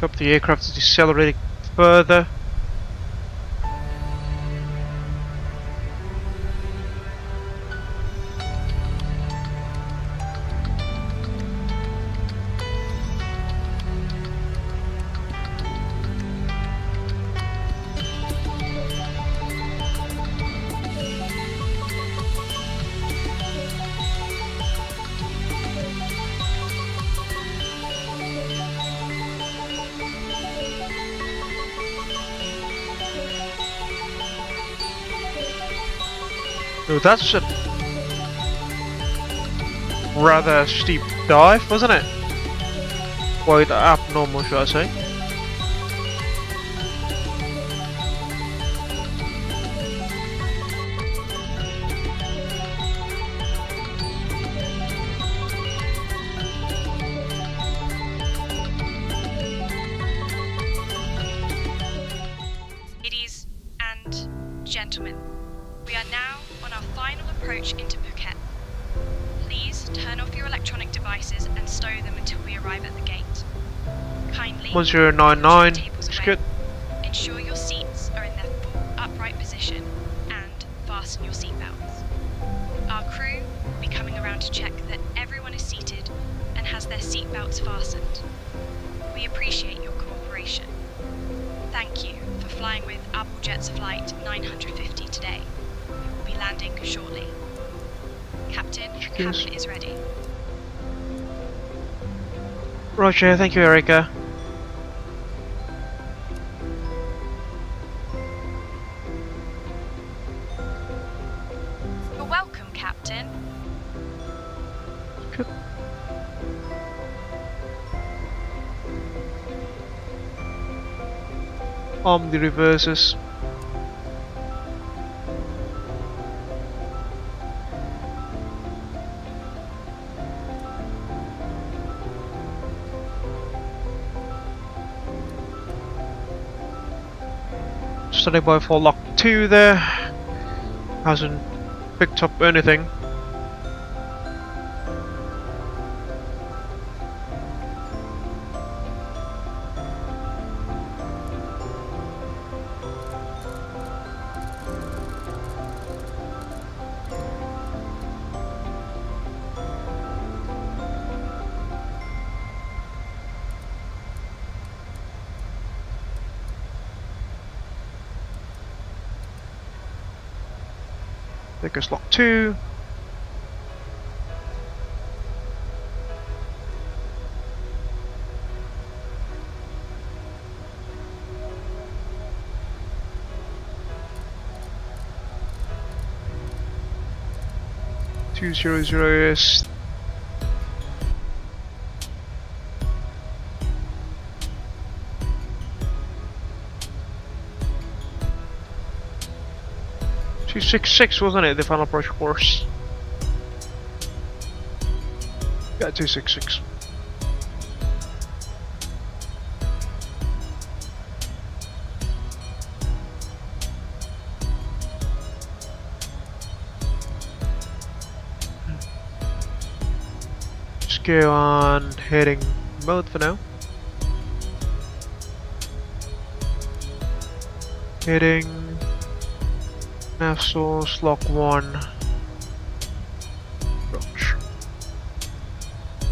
Stop the aircraft is decelerating further. Oh, that's a rather steep dive, wasn't it? Quite abnormal, should I say? Ladies and gentlemen, we are now on our final approach into Phuket. Please turn off your electronic devices and stow them until we arrive at the gate. Kindly 1099, it's good. Ensure your seats are in their full upright position and fasten your seatbelts. Our crew will be coming around to check that everyone is seated and has their seatbelts fastened. We appreciate your cooperation. Thank you for flying with Abel Jets Flight 950 today. We will be landing shortly. Captain, cabin is ready. Roger, thank you, Erica. You're welcome, Captain. Good. Arm the reverses. Standing by for lock 2 there. Hasn't picked up anything. There goes lock 2. (200) 266, wasn't it, the final approach course? Yeah, 266. Just go on heading mode for now. Heading nav source lock 1 approach.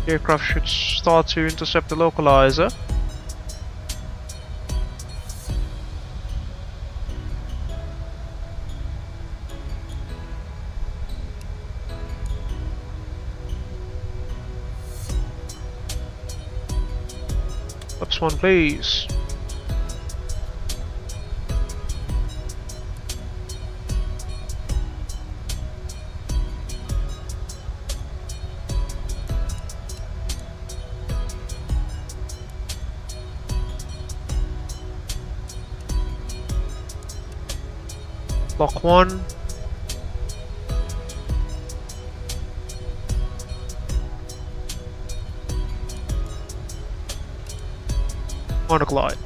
The aircraft should start to intercept the localizer. Flaps 1 please. Lock 1. On a glide.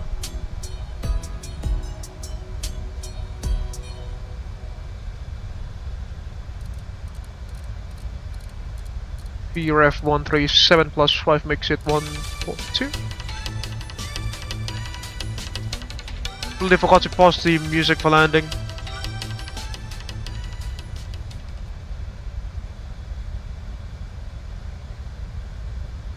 VRF 137 plus 5 makes it 142. Completely forgot to pause the music for landing.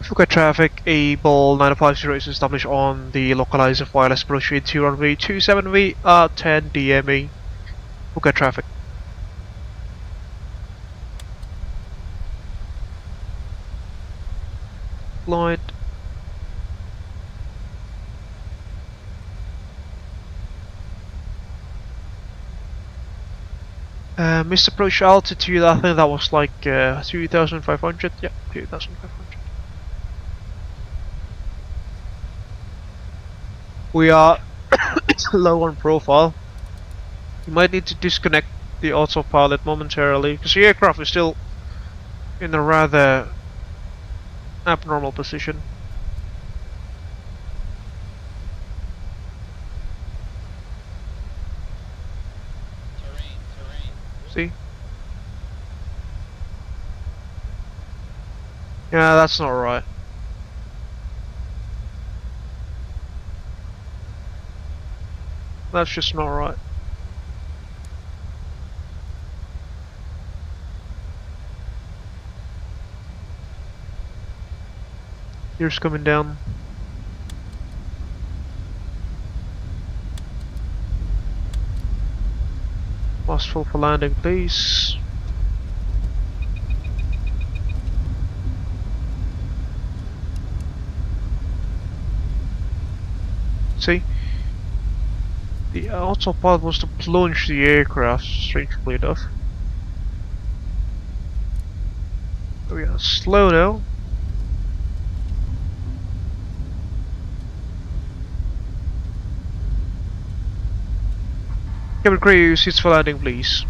Phuket traffic, Abel 950 is established on the localizer wireless approach into runway 27V, 10 DME. Phuket traffic. Flight. Missed approach altitude, I think that was like 2,500, yeah, 2,500. We are low on profile. You might need to disconnect the autopilot momentarily, because the aircraft is still in a rather abnormal position. See? Yeah, that's not right. That's just not right. Here's coming down. Last full for landing, please. See? The autopilot was to plunge the aircraft, strangely enough. We are slow now. Cabin crew, seats for landing, please.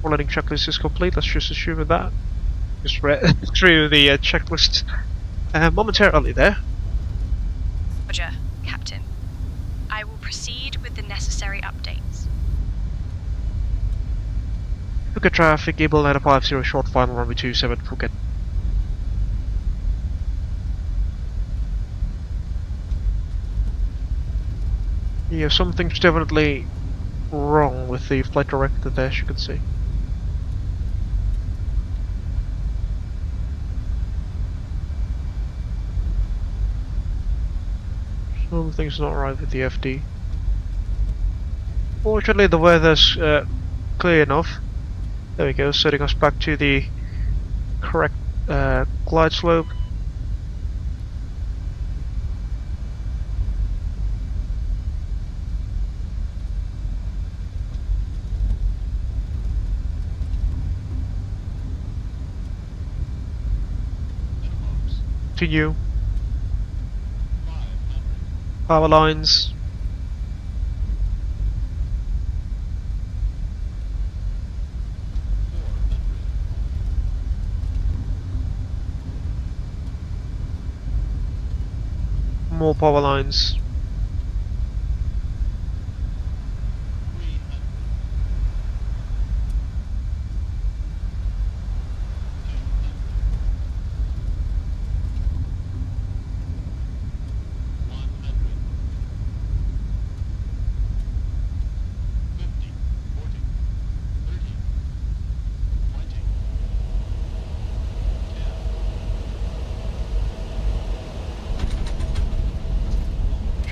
Our landing checklist is complete. Let's just assume that. Just read through the checklist momentarily there. Roger, Captain. I will proceed with the necessary updates. Phuket traffic, Abel 950, short final runway 27, Phuket. Yeah, something's definitely wrong with the flight director there, as you can see. Something's not right with the FD. Fortunately, the weather's clear enough. There we go, setting us back to the correct glide slope. Continue. Power lines. More power lines.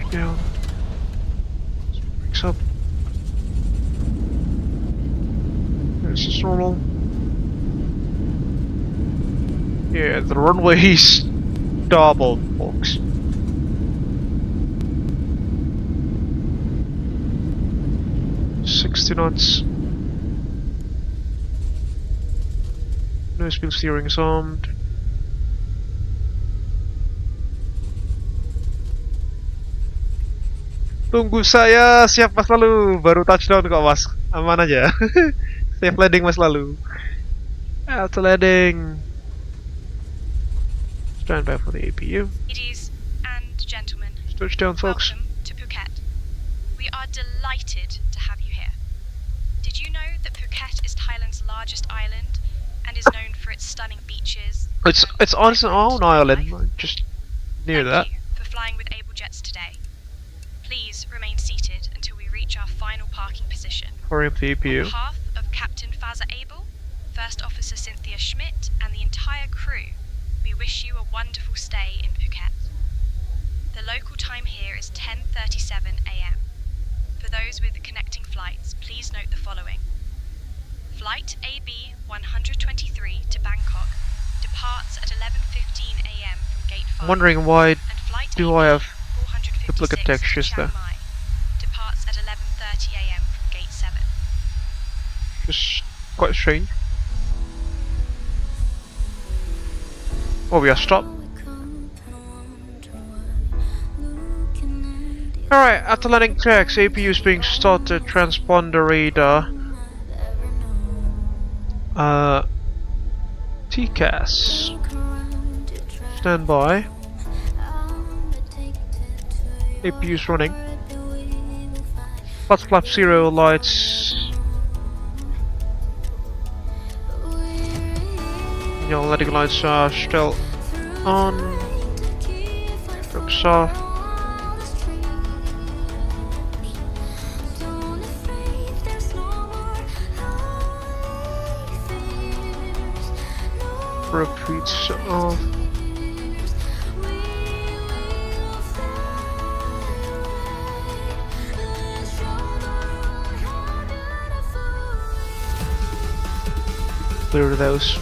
Down. Breaks up. This is normal. Yeah, the runway's double, folks. $60 knots. No speed steering is armed. Tunggu saya, siap mas lalu. Baru touchdown kok mas, aman aja. Safe landing mas lalu. Out landing. Stand by for the APU. Ladies and gentlemen, Touchdown, folks. welcome to Phuket. We are delighted to have you here. Did you know that Phuket is Thailand's largest island and is known for its stunning beaches? It's on its own island, just near that. Thank you for flying with Abel Jets today. Please remain seated until for the APU. On behalf of Captain Faza Abel, First Officer Cynthia Schmidt, and the entire crew, we wish you a wonderful stay in Phuket. The local time here is 10:37 a.m. For those with the connecting flights, please note the following. Flight AB 123 to Bangkok departs at 11:15 a.m. from Gate 5. I'm wondering why and flight do AB I have 456 duplicate textures to there? Chiang Mai departs at 11:30 a.m. from Gate 7. Just quite strange. Oh, we are stopped. Alright, after landing checks, APU is being started, transponder radar. TCAS. Stand by. APU is running. Flat flap 0 lights. Your landing lights are still on. Ropes off. Repeats off. Clear those.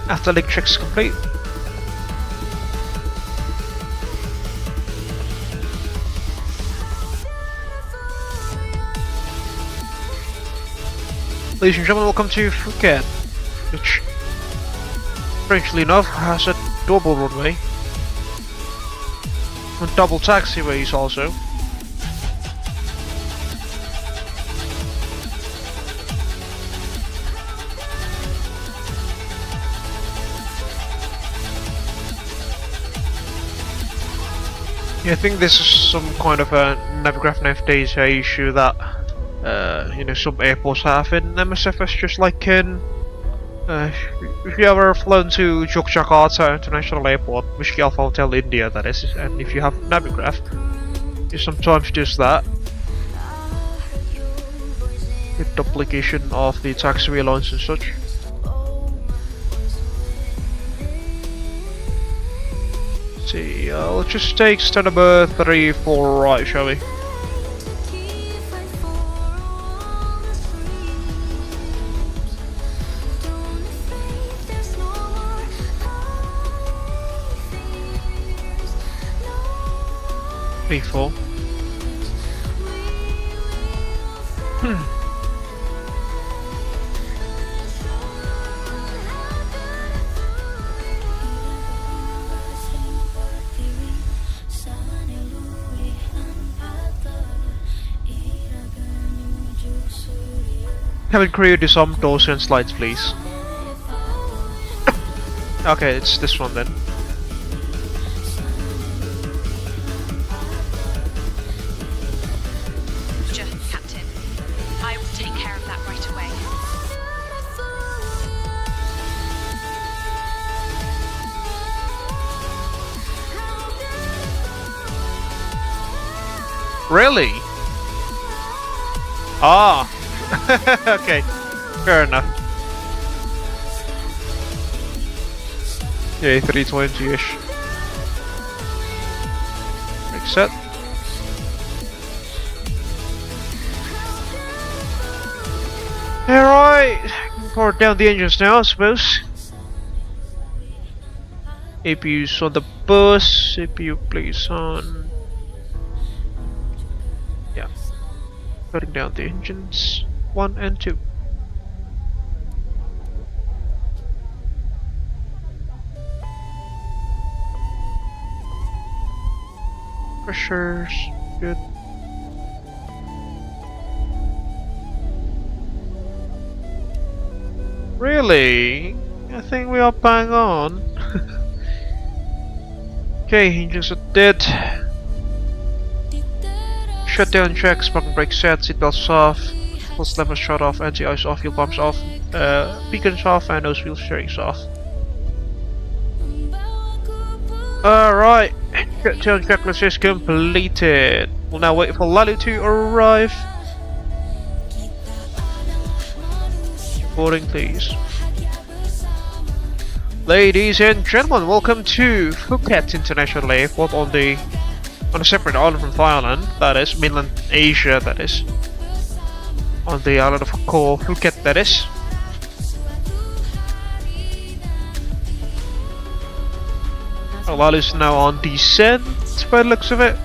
After link checks complete. Ladies and gentlemen, welcome to Phuket, which, strangely enough, has a double runway and double taxiways also. Yeah, I think this is some kind of a Navigraph nav data issue that you know, some airports have in MSFS, just like in if you ever flown to Yogyakarta International Airport, Whiskey Alpha Hotel India, that is, and if you have Navigraph, you sometimes does that. With duplication of the taxiway lines and such. Let's see, let's just take stand number 3-4 right, shall we? Before. Cabin crew, do some doors and slides, please. Okay, it's this one then. Captain, I will take care of that right away. Really? Ah. Okay, fair enough. Yeah, 320-ish. Makes sense. Alright, pour down the engines now, I suppose. APU's on the bus. APU please on. Yeah. Putting down the engines. 1 and 2. Pressures, good. Really? I think we are bang on. Okay, engines are dead. Shutdown checks, parking brake set, seatbelts off. Pulse levers shut off, anti-ice off, fuel pumps off, beacons off, and nose wheel steering's off. Alright, shutdown checklist is completed. We'll now wait for Lalu to arrive. boarding, please. Ladies and gentlemen, welcome to Phuket International Airport on a separate island from Thailand, that is, mainland Asia, that is. On the island of Phuket, that is. Lalu is now on descent by the looks of it.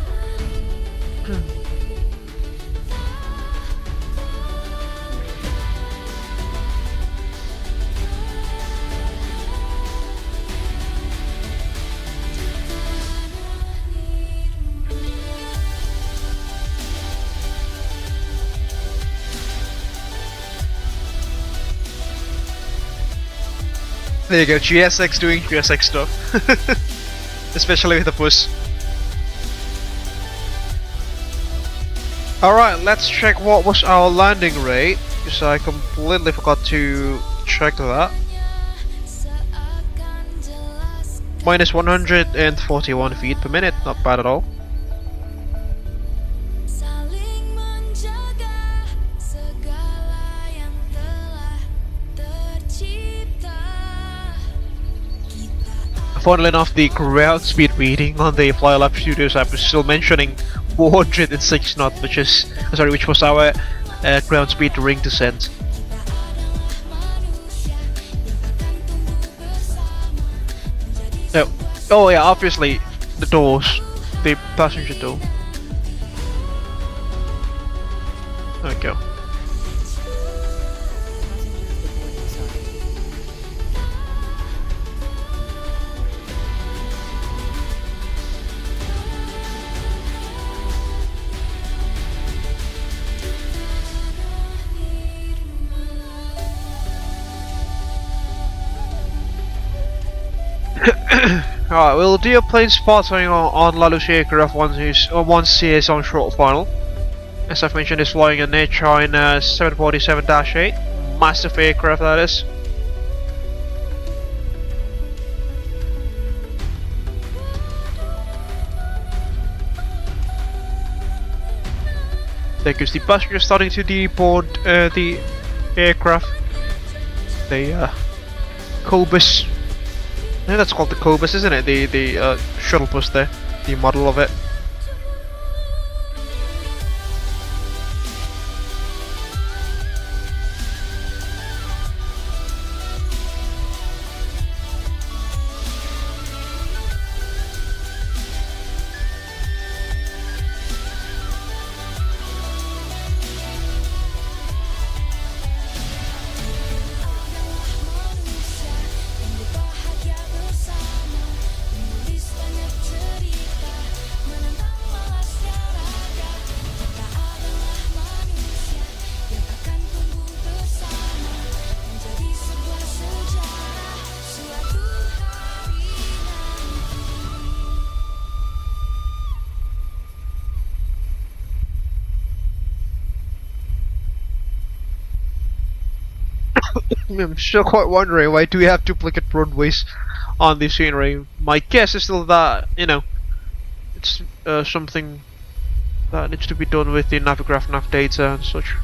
There you go, GSX doing GSX stuff. Especially with the push. Alright, let's check what was our landing rate, because I completely forgot to check that. Minus 141 feet per minute, not bad at all. Funnily enough, the ground speed reading on the Flylab Studios app is still mentioning 406 knots, which was our ground speed during descent. Oh yeah, obviously the doors, the passenger door. There we go. Alright, we'll do a plane spotting on Lalu's aircraft once he is on short final. As I've mentioned, he's flying a Nhat 747-8, massive aircraft that is. There goes the passenger starting to deboard the aircraft. The Cobus. I think that's called the Cobus, isn't it? The shuttle bus there, the model of it. I'm still quite wondering, why do we have duplicate runways on the scenery? My guess is still that, you know, it's something that needs to be done with the Navigraph nav data and such.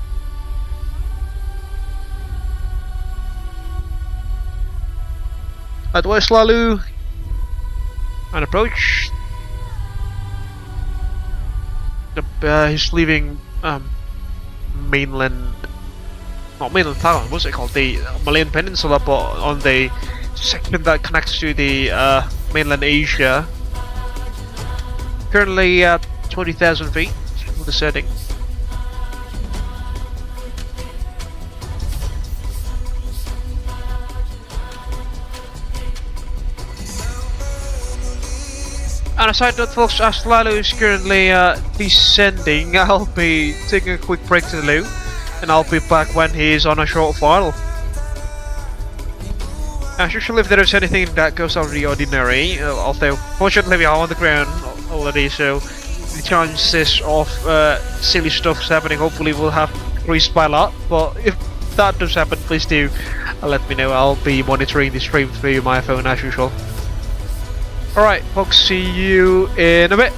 Advice Lalu and approach. He's leaving mainland. Not mainland Thailand, what's it called? The Malayan Peninsula, but on the section that connects to the mainland Asia. Currently at 20,000 feet with the setting. And aside note, folks, as Lalu is currently descending, I'll be taking a quick break to the loo. And I'll be back when he is on a short final. As usual, if there is anything that goes out of the ordinary, although fortunately we are on the ground already, so the chances of silly stuff happening hopefully will have increased by a lot. But if that does happen, please do let me know. I'll be monitoring the stream through my phone as usual. Alright folks, see you in a bit.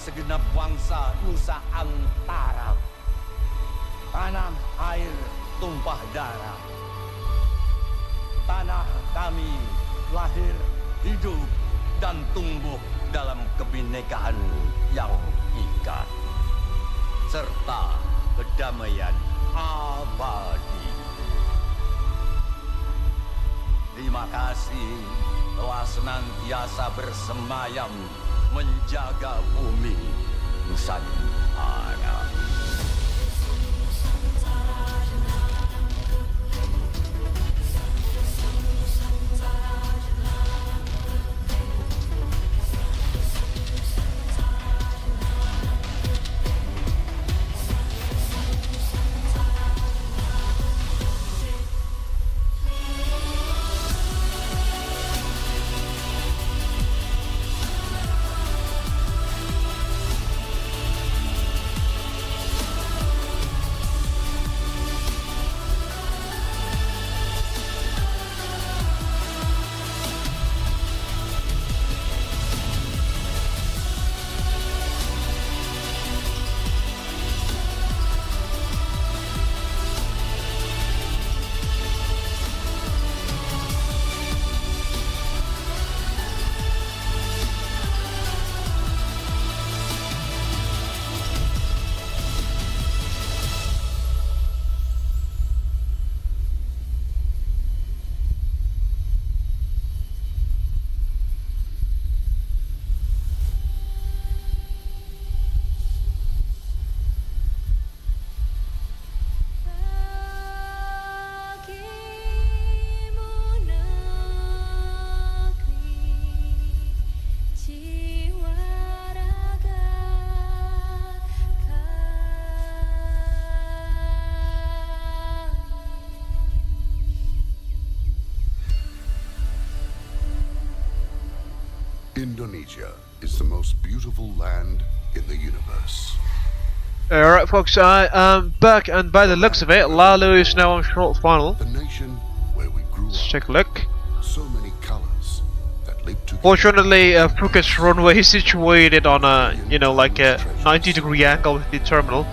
segenap bangsa Nusa Antara. Tanah air tumpah darah. Tanah kami lahir, hidup, dan tumbuh dalam kebinekaan yang ika, serta kedamaian abadi. Terima kasih telah senantiasa bersemayam menjaga bumi Nusantara. Indonesia is the most beautiful land in the universe. Alright folks, I am back, and by the looks of it, Lalo is now on short final. The nation where we grew Let's up. take a look. So many colors that live together. Fortunately, Phuket's runway is situated on a, like a 90-degree angle with the terminal.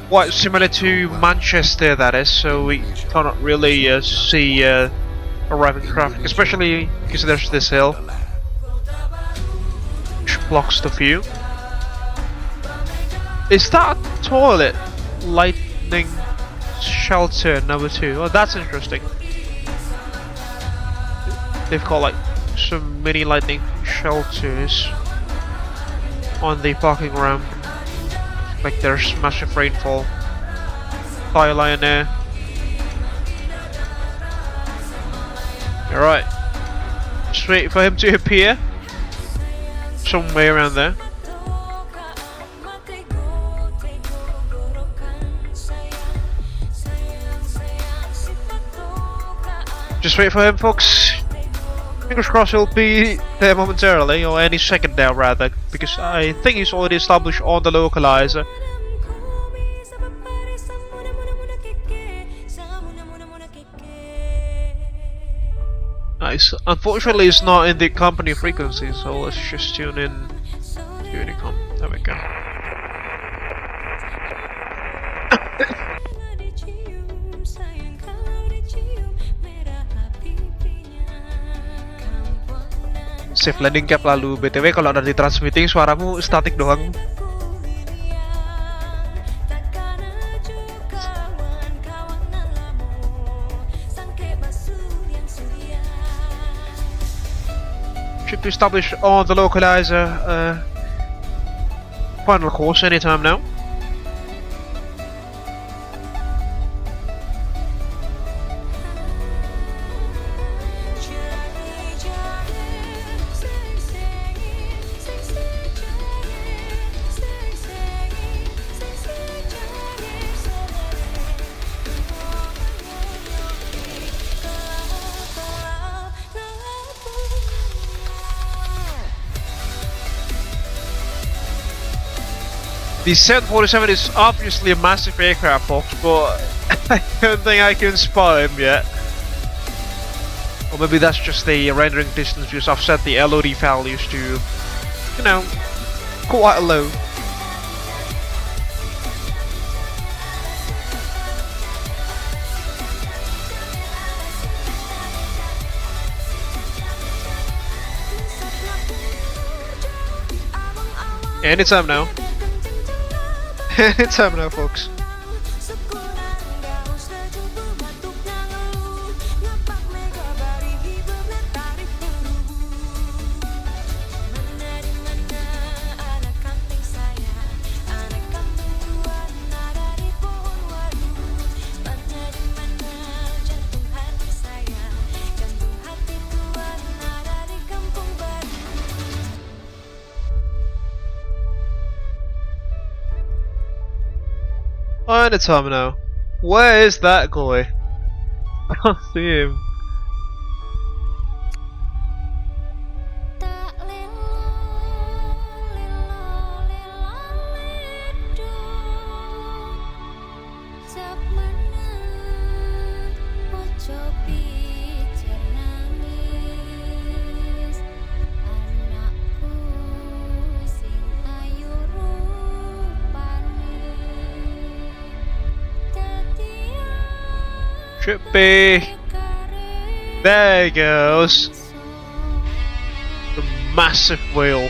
Quite similar to Manchester, that is, so we cannot really see arriving traffic, especially because there's this hill which blocks the view. Is that toilet lightning shelter number 2? Oh, that's interesting. They've got like some mini lightning shelters on the parking ramp. Like there's massive rainfall. Airliner. Alright. Just wait for him to appear. Somewhere around there. Just wait for him, folks. Fingers crossed he'll be there momentarily, or any second now rather, because I think he's already established on the localizer. Nice. Unfortunately, it's not in the company frequency, so let's just tune in to Unicom. There we go. Safe landing cap lalu. BTW kalau ada di transmitting suaramu static doang. Should be established on the localizer final course anytime now. The 747 is obviously a massive aircraft, folks, but I don't think I can spot him yet. Or maybe that's just the rendering distance, because I've set the LOD values to, quite low. Anytime now. Anytime now, folks. Anytime now. Where is that guy? I can't see him. Should be. There he goes. The massive wheel.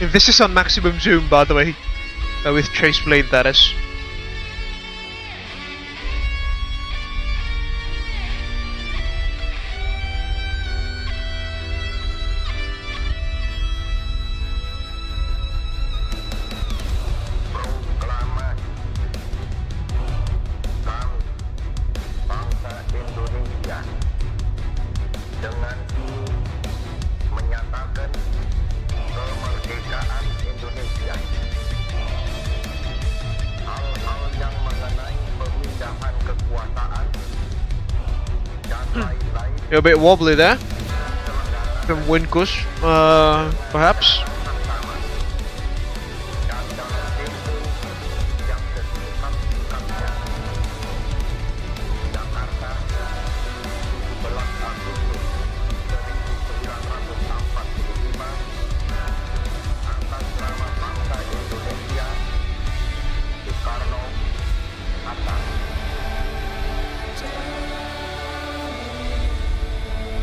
This is on maximum zoom, by the way, with chase plane, that is. You're a bit wobbly there. Some wind gush, perhaps.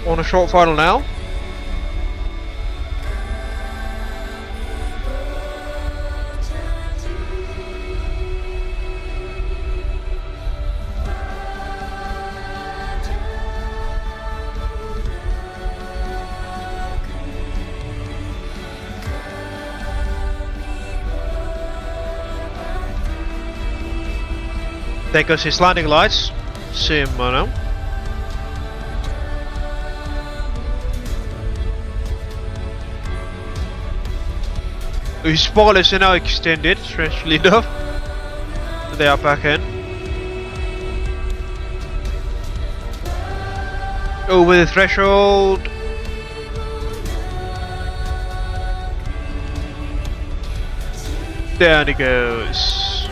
On a short final now. There goes his landing lights. See him now. His spoilers are now extended, strangely enough. They are back in. Over the threshold. Down he goes.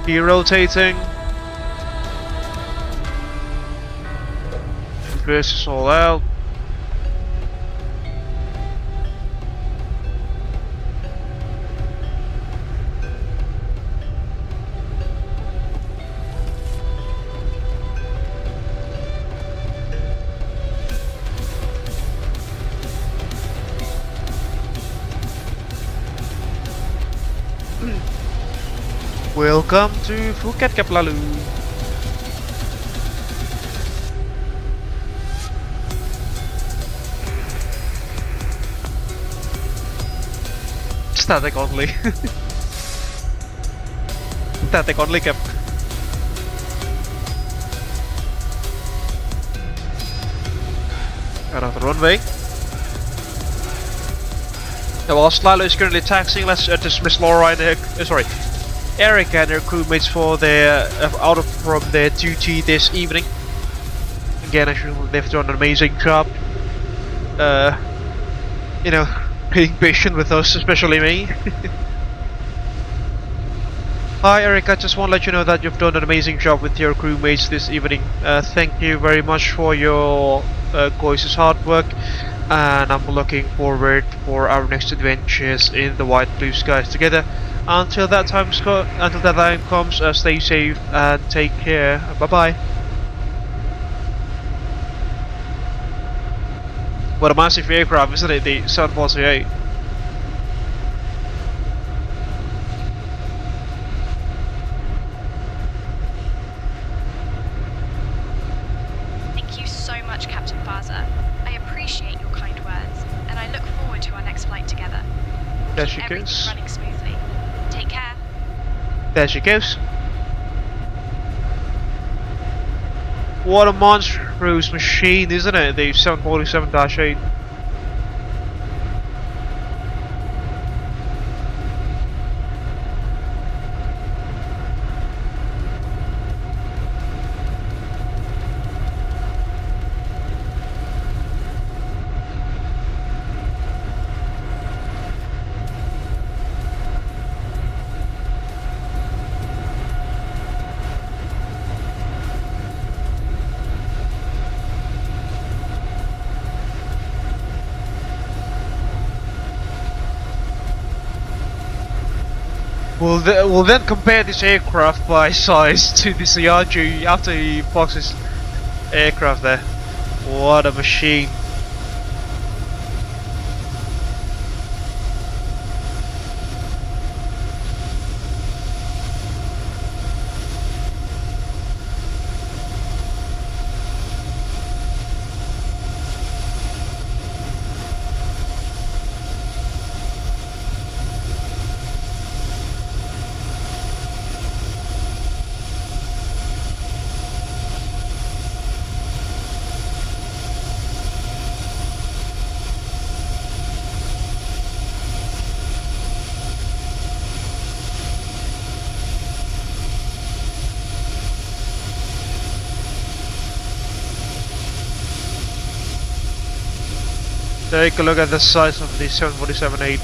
He rotating. Reverses all out. Welcome to Phuket Kaplalu. Static only. Static only cap. Out of the runway. Now, while Slalo is currently taxiing, let's dismiss Laura and sorry, Eric and their crewmates for their out of from their duty this evening. Again, I think they've done an amazing job. You know, being patient with us, especially me. Hi Eric, I just want to let you know that you've done an amazing job with your crewmates this evening. Thank you very much for your guys' hard work, and I'm looking forward for our next adventures in the white blue skies together. Until that time comes, stay safe and take care. Bye bye. What a massive aircraft, isn't it? The 748. Thank you so much, Captain Baza. I appreciate your kind words, and I look forward to our next flight together. There Keep she everything goes. running smoothly. Take care. There she goes. What a monstrous machine, isn't it? The 747-8. We'll then compare this aircraft by size to the CRJ after he boxes aircraft there. What a machine. Take a look at the size of the 747-8.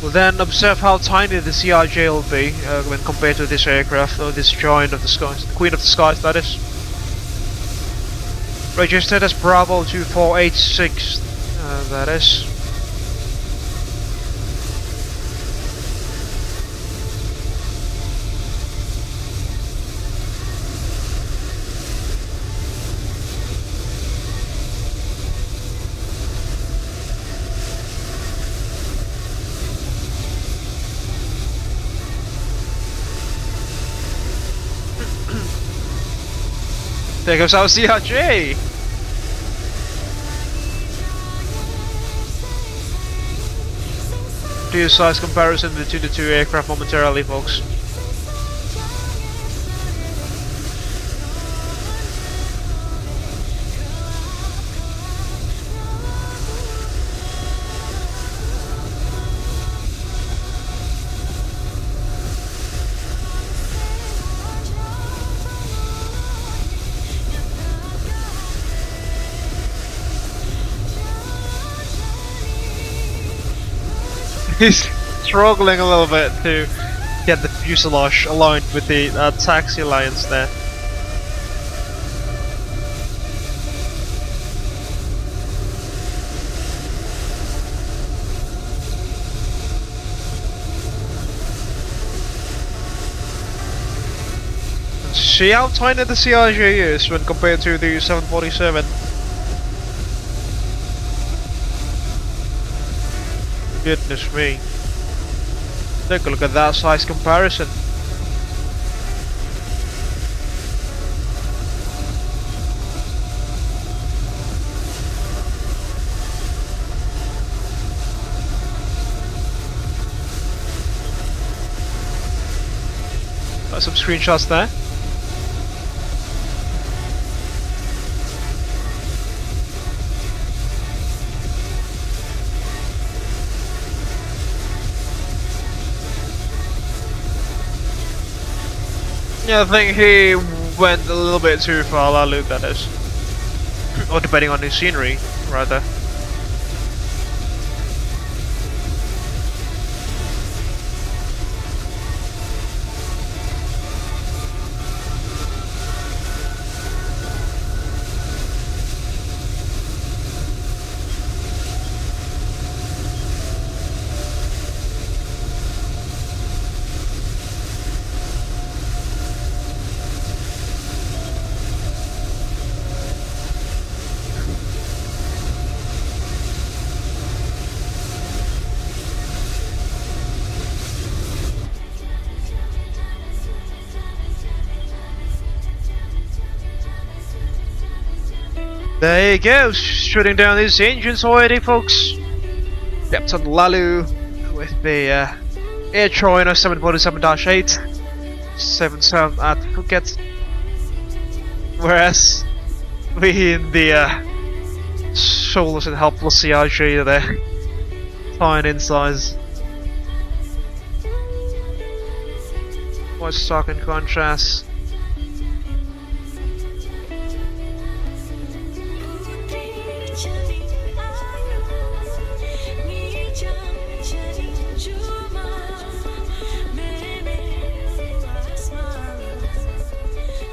We'll then observe how tiny the CRJ will be when compared to this aircraft, or this giant of the skies, the Queen of the Skies that is. Registered as Bravo 2486, that is. There goes our CRJ! Do a size comparison between the two aircraft momentarily, folks. He's struggling a little bit to get the fuselage aligned with the taxi lines there. See how tiny the CRJ is when compared to the 747. Goodness me. Take a look at that size comparison. Got some screenshots there. Yeah, I think he went a little bit too far, la loop that is. Or depending on the scenery, rather. There you go, shutting down these engines already, folks. Captain Lalu with the Air Trainer 747-8, 77 at Phuket. Whereas we in the soulless and helpless CRJ there, fine in size. Quite stark in contrast.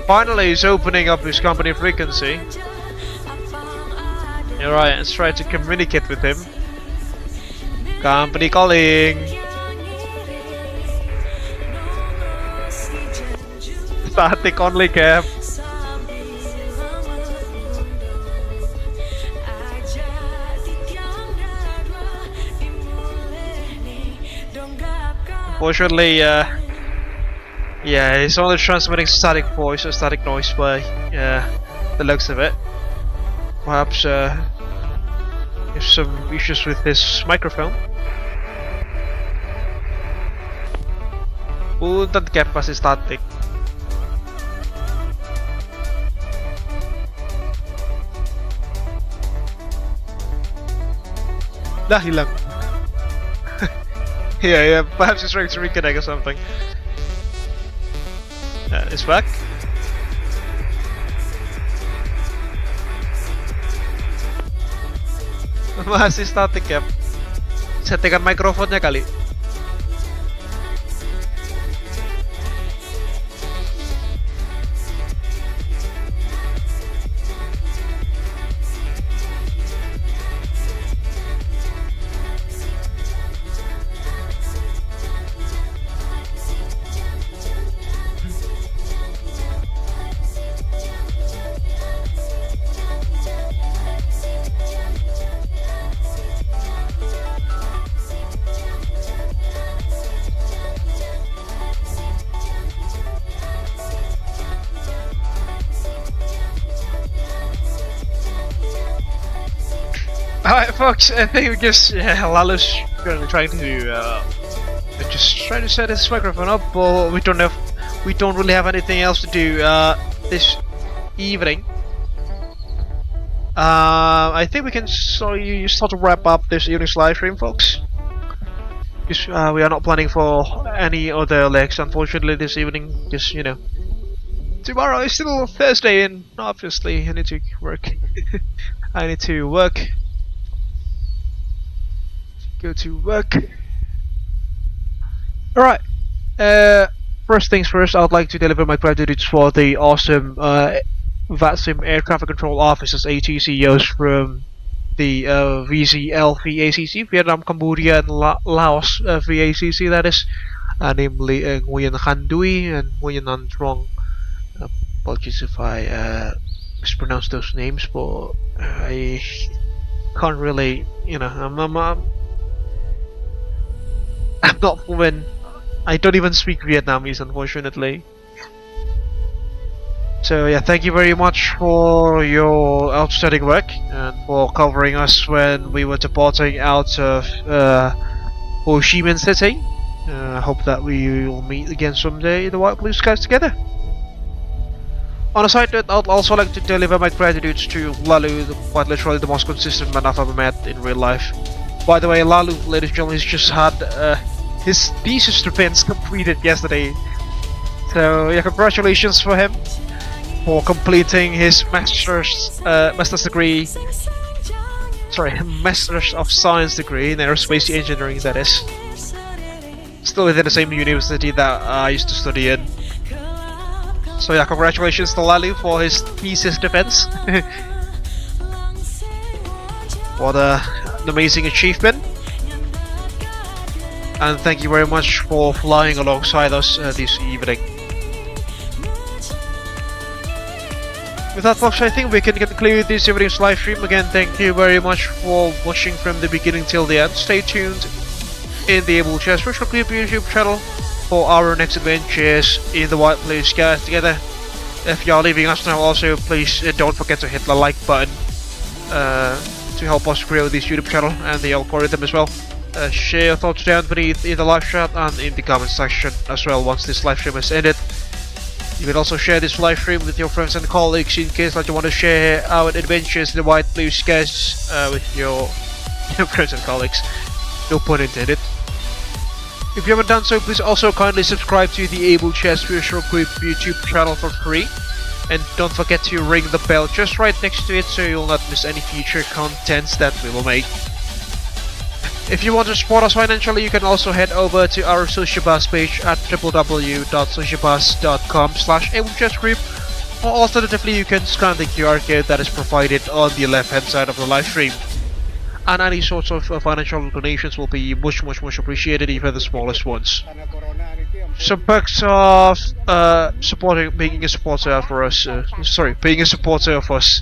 Finally, he's opening up his company frequency. Alright, let's try to communicate with him. Company calling. Static only, Cap. Unfortunately, yeah, he's only transmitting static voice or static noise by the looks of it. Perhaps there's some issues with his microphone. Punta Cap kasi static. Lah, hilang. Yeah, perhaps he's trying to reconnect or something. It's back. Masih static ya. Settingan mikrofonnya kali. Alright folks, I think we just Lalu's currently trying to just try to set his microphone up, but we don't really have anything else to do this evening. I think we can start to wrap up this evening's live stream, folks. Because we are not planning for any other legs, unfortunately, this evening. Just tomorrow is still Thursday, and obviously I need to work. I need to work. Go to work. Alright. First things first, I would like to deliver my gratitude for the awesome VATSIM Air Traffic Control Officers ATCOs from the VCL VACC, Vietnam, Cambodia, and Laos VACC, that is. Namely Nguyen Han Dui and Nguyen Han Trong. Apologies if I mispronounce those names, but I can't really, I'm not fluent. I don't even speak Vietnamese, unfortunately. So yeah, thank you very much for your outstanding work and for covering us when we were departing out of Chi Minh City. I hope that we will meet again someday in the white blue skies together. On a side note, I'd also like to deliver my gratitude to Lalu, quite literally the most consistent man I've ever met in real life. By the way, Lalu, ladies and gentlemen, he's just had his thesis defense completed yesterday. So yeah, congratulations for him for completing his master's degree. Sorry, Master's of Science degree in aerospace engineering, that is. Still within the same university that I used to study in. So yeah, congratulations to Lalu for his thesis defense. What an amazing achievement. And thank you very much for flying alongside us this evening. With that, folks, I think we can conclude this evening's live stream. Again, thank you very much for watching from the beginning till the end. Stay tuned in the Abel Jets Virtual Group YouTube channel for our next adventures in the white blue skies together. If you are leaving us now, also please don't forget to hit the like button to help us grow this YouTube channel and the algorithm as well. Share your thoughts down beneath in the live chat and in the comment section as well once this live stream has ended. You can also share this live stream with your friends and colleagues in case that you want to share our adventures in the white blue skies with your friends and colleagues. No pun intended. If you haven't done so, please also kindly subscribe to the Abel Jets Virtual Group YouTube channel for free. And don't forget to ring the bell just right next to it so you'll not miss any future contents that we will make. If you want to support us financially, you can also head over to our social bus page at www.socialbus.com/AbelJetsGroup, or alternatively you can scan the QR code that is provided on the left hand side of the live stream. And any sorts of financial donations will be much appreciated, even the smallest ones. Some perks of being a supporter of us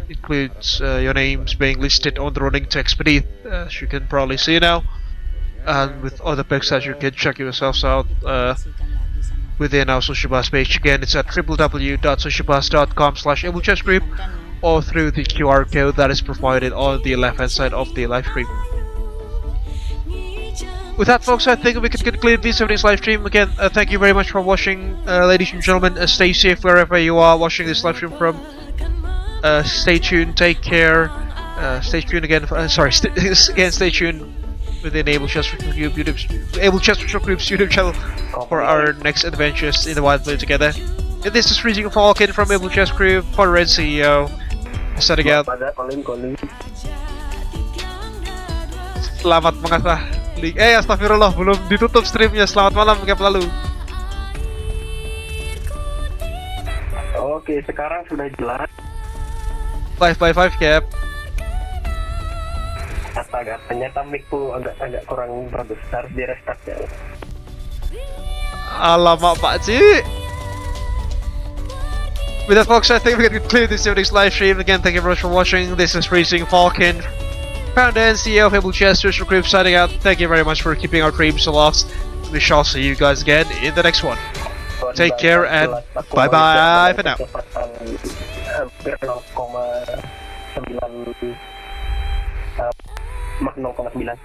includes your names being listed on the running text beneath, as you can probably see now, and with other perks that you can check yourselves out within our social bus page. Again, it's at www.socialbus.com/AbelJetsGroup, or through the QR code that is provided on the left hand side of the live stream. With that, folks, I think we can conclude this evening's live stream. Again, thank you very much for watching, ladies and gentlemen. Stay safe wherever you are watching this live stream from. Stay tuned, take care. Stay tuned again. Stay tuned within Abel Jets Virtual Group's YouTube channel for our next adventures in the wild blue together. And this is Freezing Falcon from Abel Jets Group, founder and CEO. Setting out. Selamat mengasah. Astagfirullah, belum ditutup streamnya. Selamat malam, Cap Lalu. Oke, sekarang sudah jelas. 5x5 Cap. Astaga, ternyata mic-ku agak kurang bagus. Harus di restart ya. Alamak Pak Cik. With that, folks, I think we can conclude this evening's live stream. Again, thank you very much for watching. This is Freezing Falcon, founder and CEO of Abel Jets Virtual Group, signing out. Thank you very much for keeping our dreams aloft. We shall see you guys again in the next one. Take care and bye bye for now. Mach 0,9.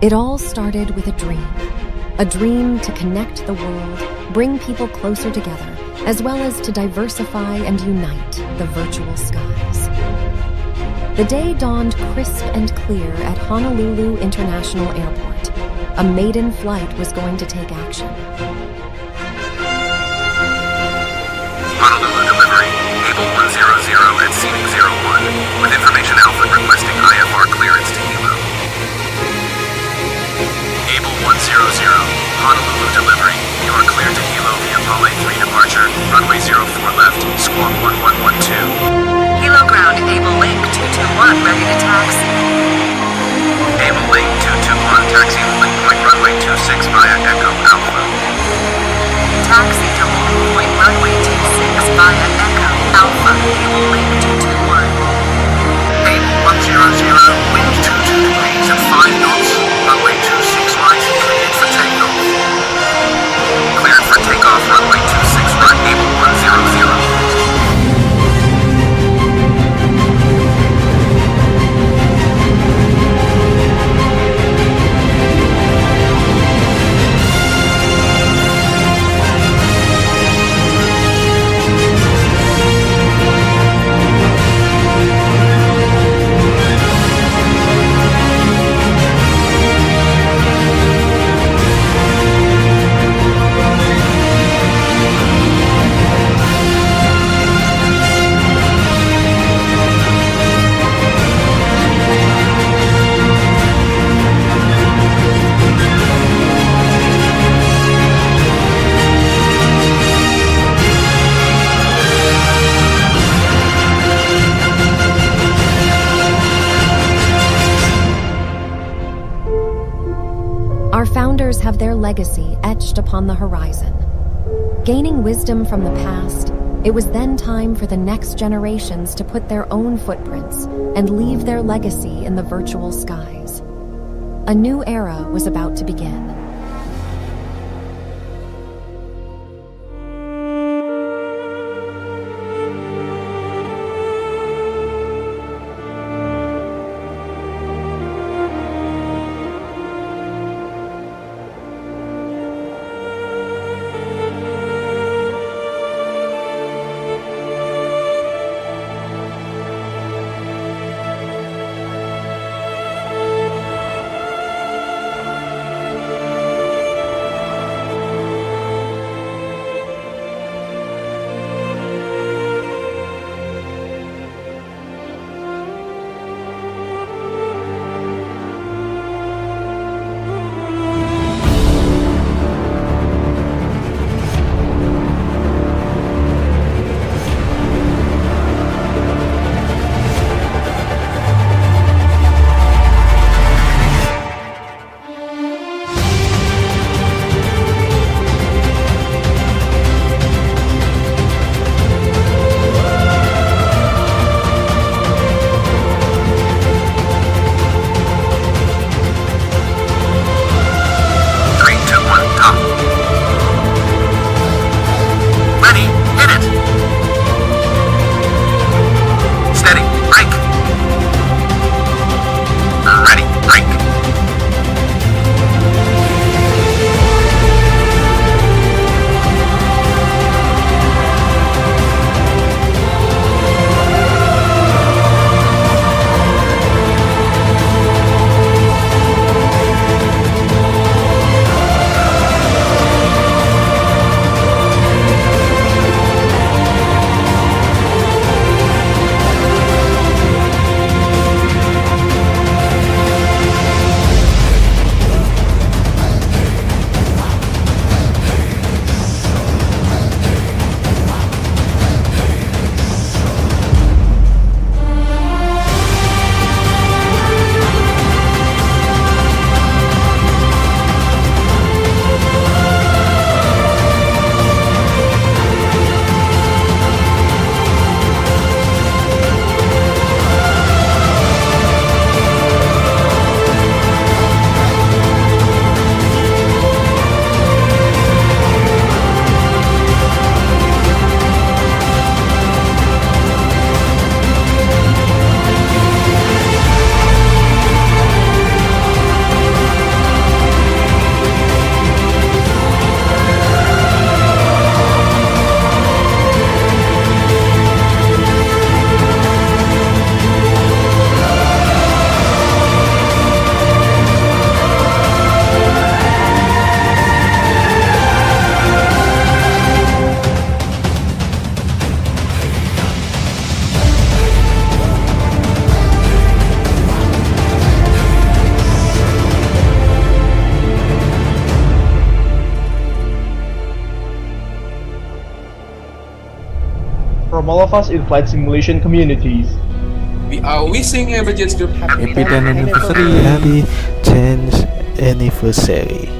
It all started with a dream to connect the world, bring people closer together, as well as to diversify and unite the virtual skies. The day dawned crisp and clear at Honolulu International Airport. A maiden flight was going to take action. Honolulu delivery, Abel 100 at seating 01, with information Alpha requesting IFR clearance to Hilo. Abel 100, Honolulu delivery, you are cleared to Hilo via Pale 3 departure, runway 04 left, squawk 1112. Hilo ground, Abel Link 221, ready to taxi. Abel Link 221, taxi link point runway 26 via Echo Alpha. Taxi to link point runway 26 via Echo Alpha, Abel Link 221. Abel 100, wind 22 degrees at 5 knots, runway 26 right, cleared for takeoff. Cleared for takeoff, runway 26 right, Abel 100. our founders have their legacy etched upon the horizon. Gaining wisdom from the past, it was then time for the next generations to put their own footprints and leave their legacy in the virtual skies. A new era was about to begin. from all of us in flight simulation communities. We are wishing Abel Jets Group happy 10th anniversary. Happy 10th anniversary.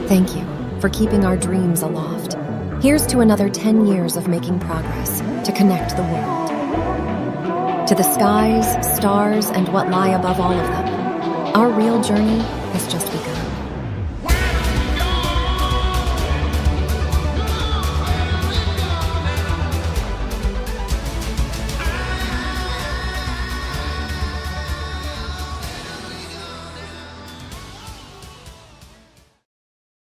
Thank you for keeping our dreams aloft. Here's to another 10 years of making progress to connect the world. To the skies, stars, and what lie above all of them, our real journey has just begun.